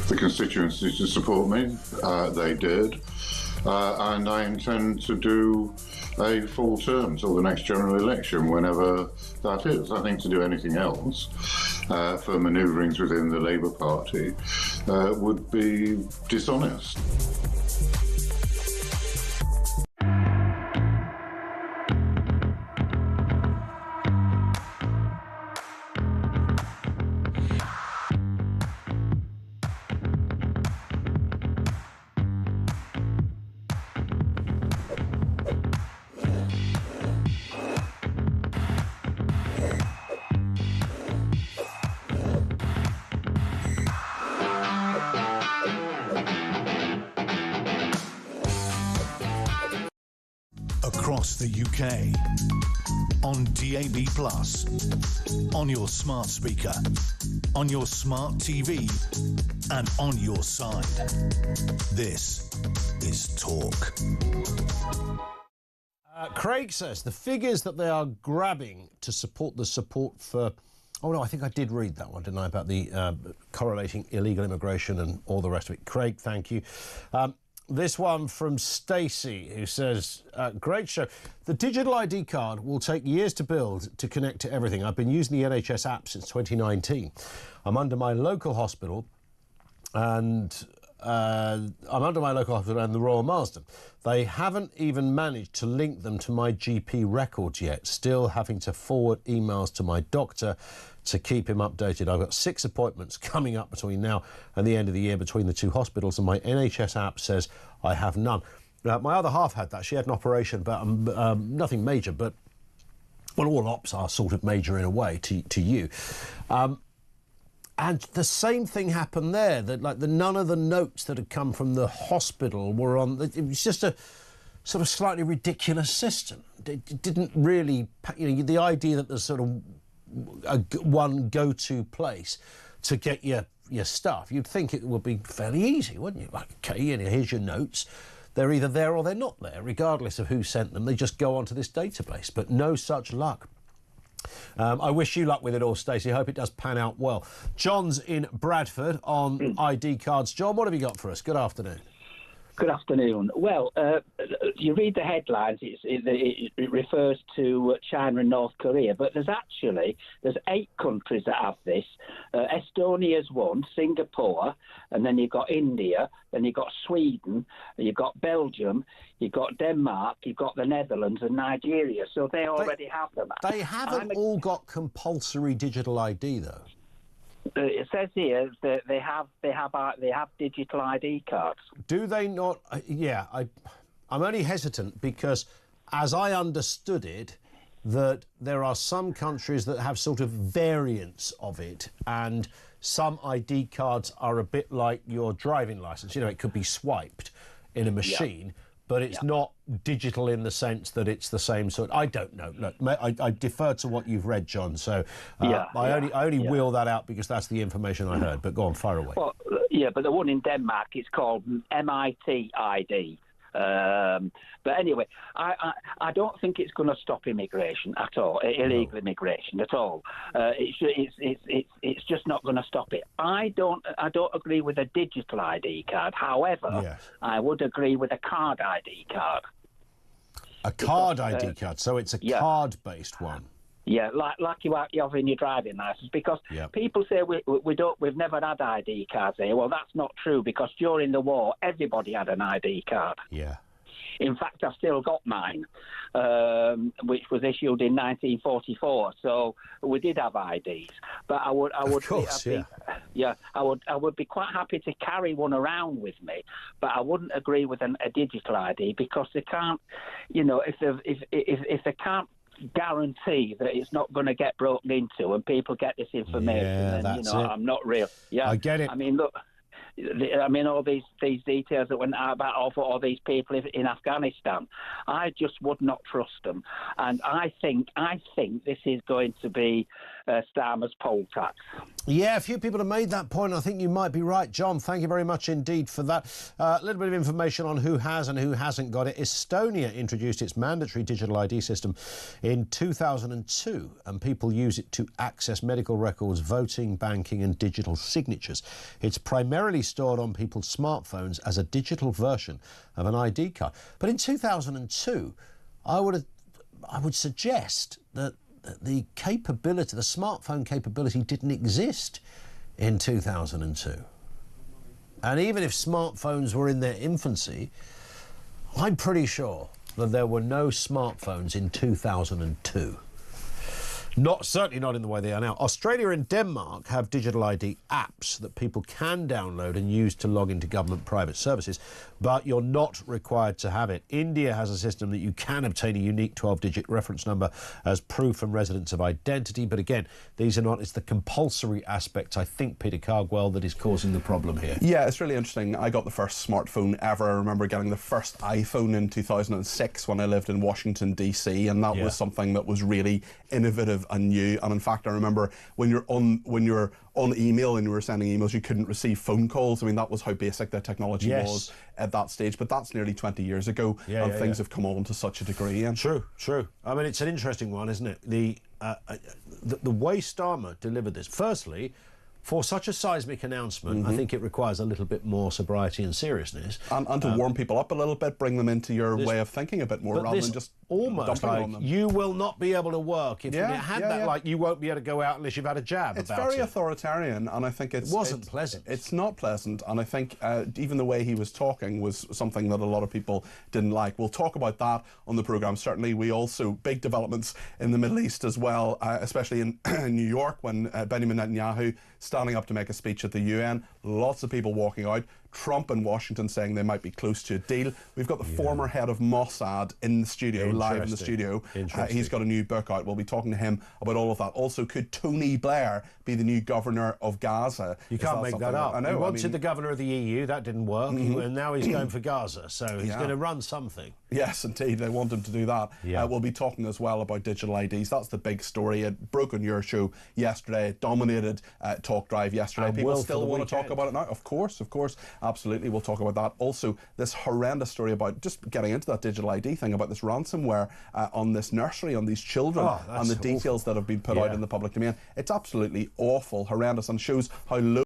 the constituency to support me. They did. And I intend to do a full term till the next general election, whenever that is. I think to do anything else for manoeuvrings within the Labour Party would be dishonest. the UK. On DAB+, on your smart speaker, on your smart TV, and on your side. This is Talk. Craig says the figures that they are grabbing to support the support for... Oh, no, I think I did read that one, didn't I, about the correlating illegal immigration and all the rest of it. Craig, thank you. This one from Stacey, who says, great show. The digital ID card will take years to build to connect to everything. I've been using the NHS app since 2019. I'm under my local hospital and the Royal Marsden. They haven't even managed to link them to my GP records yet, still having to forward emails to my doctor to keep him updated. I've got 6 appointments coming up between now and the end of the year between the 2 hospitals, and my NHS app says I have none. My other half had that. She had an operation, but nothing major, but well, all ops are sort of major in a way to you. And the same thing happened there, that like none of the notes that had come from the hospital were on. It was just a sort of slightly ridiculous system. It didn't really, the idea that there's sort of one go-to place to get your stuff, you'd think it would be fairly easy, wouldn't you? Like, okay, here's your notes. They're either there or they're not there, regardless of who sent them. They just go onto this database, but no such luck. I wish you luck with it all, Stacey. I hope it does pan out well. John's in Bradford on ID cards. John, what have you got for us? Good afternoon. Good afternoon. Well, you read the headlines, it refers to China and North Korea, but there's 8 countries that have this. Estonia's one, Singapore, and then you've got India, then you've got Sweden, you've got Belgium, you've got Denmark, you've got the Netherlands and Nigeria, so they already have them. They haven't all got compulsory digital ID, though. It says here that they have digital ID cards. Do they not? Yeah, I'm only hesitant because, as I understood it, that there are some countries that have sort of variants of it, and some ID cards are a bit like your driving licence. It could be swiped in a machine, but it's not digital in the sense that it's the same sort. I don't know. Look, I defer to what you've read, John. So I only wheel that out because that's the information I heard. But go on, fire away. Well, yeah, but the one in Denmark is called MIT ID. But anyway, I don't think it's going to stop immigration at all, illegal immigration at all. It's just not going to stop it. I don't agree with a digital ID card. However, I would agree with a card ID card. A card ID card, so it's a card-based one. Yeah, like you have in your driving licence, because people say we've never had ID cards here. Well, that's not true, because during the war, everybody had an ID card. Yeah. In fact, I've still got mine, which was issued in 1944. So we did have IDs, but I would be quite happy to carry one around with me, but I wouldn't agree with a digital ID, because they can't, if they can't guarantee that it's not going to get broken into and people get this information, then I'm not real. Yeah, I get it. I mean, look. All these details that went out about all these people in Afghanistan, I just would not trust them, and I think this is going to be Starmer's poll tax. Yeah, a few people have made that point. I think you might be right, John. Thank you very much indeed for that. A little bit of information on who has and who hasn't got it. Estonia introduced its mandatory digital ID system in 2002, and people use it to access medical records, voting, banking and digital signatures. It's primarily stored on people's smartphones as a digital version of an ID card. But in 2002, I would suggest that the capability, the smartphone capability, didn't exist in 2002. And even if smartphones were in their infancy, I'm pretty sure that there were no smartphones in 2002. Certainly not in the way they are now. Australia and Denmark have digital ID apps that people can download and use to log into government private services, but you're not required to have it. India has a system that you can obtain a unique 12-digit reference number as proof from residence of identity, but again, these are not, it's the compulsory aspect, I think, Peter Cardwell, that is causing the problem here. Yeah, it's really interesting. I got the first smartphone ever. I remember getting the first iPhone in 2006 when I lived in Washington, D.C., and that was something that was really innovative and new. And in fact, I remember when you're on email and you were sending emails, you couldn't receive phone calls. I mean, that was how basic the technology was at that stage. But that's nearly 20 years ago, and things have come on to such a degree. And True. I mean, it's an interesting one, isn't it? The way Starmer delivered this. Firstly, for such a seismic announcement, I think it requires a little bit more sobriety and seriousness. And to warm people up a little bit, bring them into your way of thinking a bit more, rather than just almost like on them. You will not be able to work if you had that. Like, you won't be able to go out unless you've had a jab. It's very authoritarian, and I think it wasn't pleasant. It's not pleasant, and I think even the way he was talking was something that a lot of people didn't like. We'll talk about that on the programme. Certainly, we also big developments in the Middle East as well, especially in New York when Benjamin Netanyahu standing up to make a speech at the UN. Lots of people walking out. Trump in Washington saying they might be close to a deal. We've got the former head of Mossad in the studio, live in the studio. He's got a new book out. We'll be talking to him about all of that. Also, could Tony Blair be the new governor of Gaza? You can't make that up. I know. He wanted the governor of the EU, that didn't work, and now he's going for Gaza, so he's going to run something. Yes, indeed, they want him to do that. We'll be talking as well about digital IDs. That's the big story. It broke on your show yesterday. It dominated Talk Drive yesterday. And people still want to talk about it now. Of course, absolutely. We'll talk about that. Also, this horrendous story about, just getting into that digital ID thing, about this ransomware on this nursery, on these children, and the details that have been put out in the public domain. It's absolutely awful, horrendous, and shows how low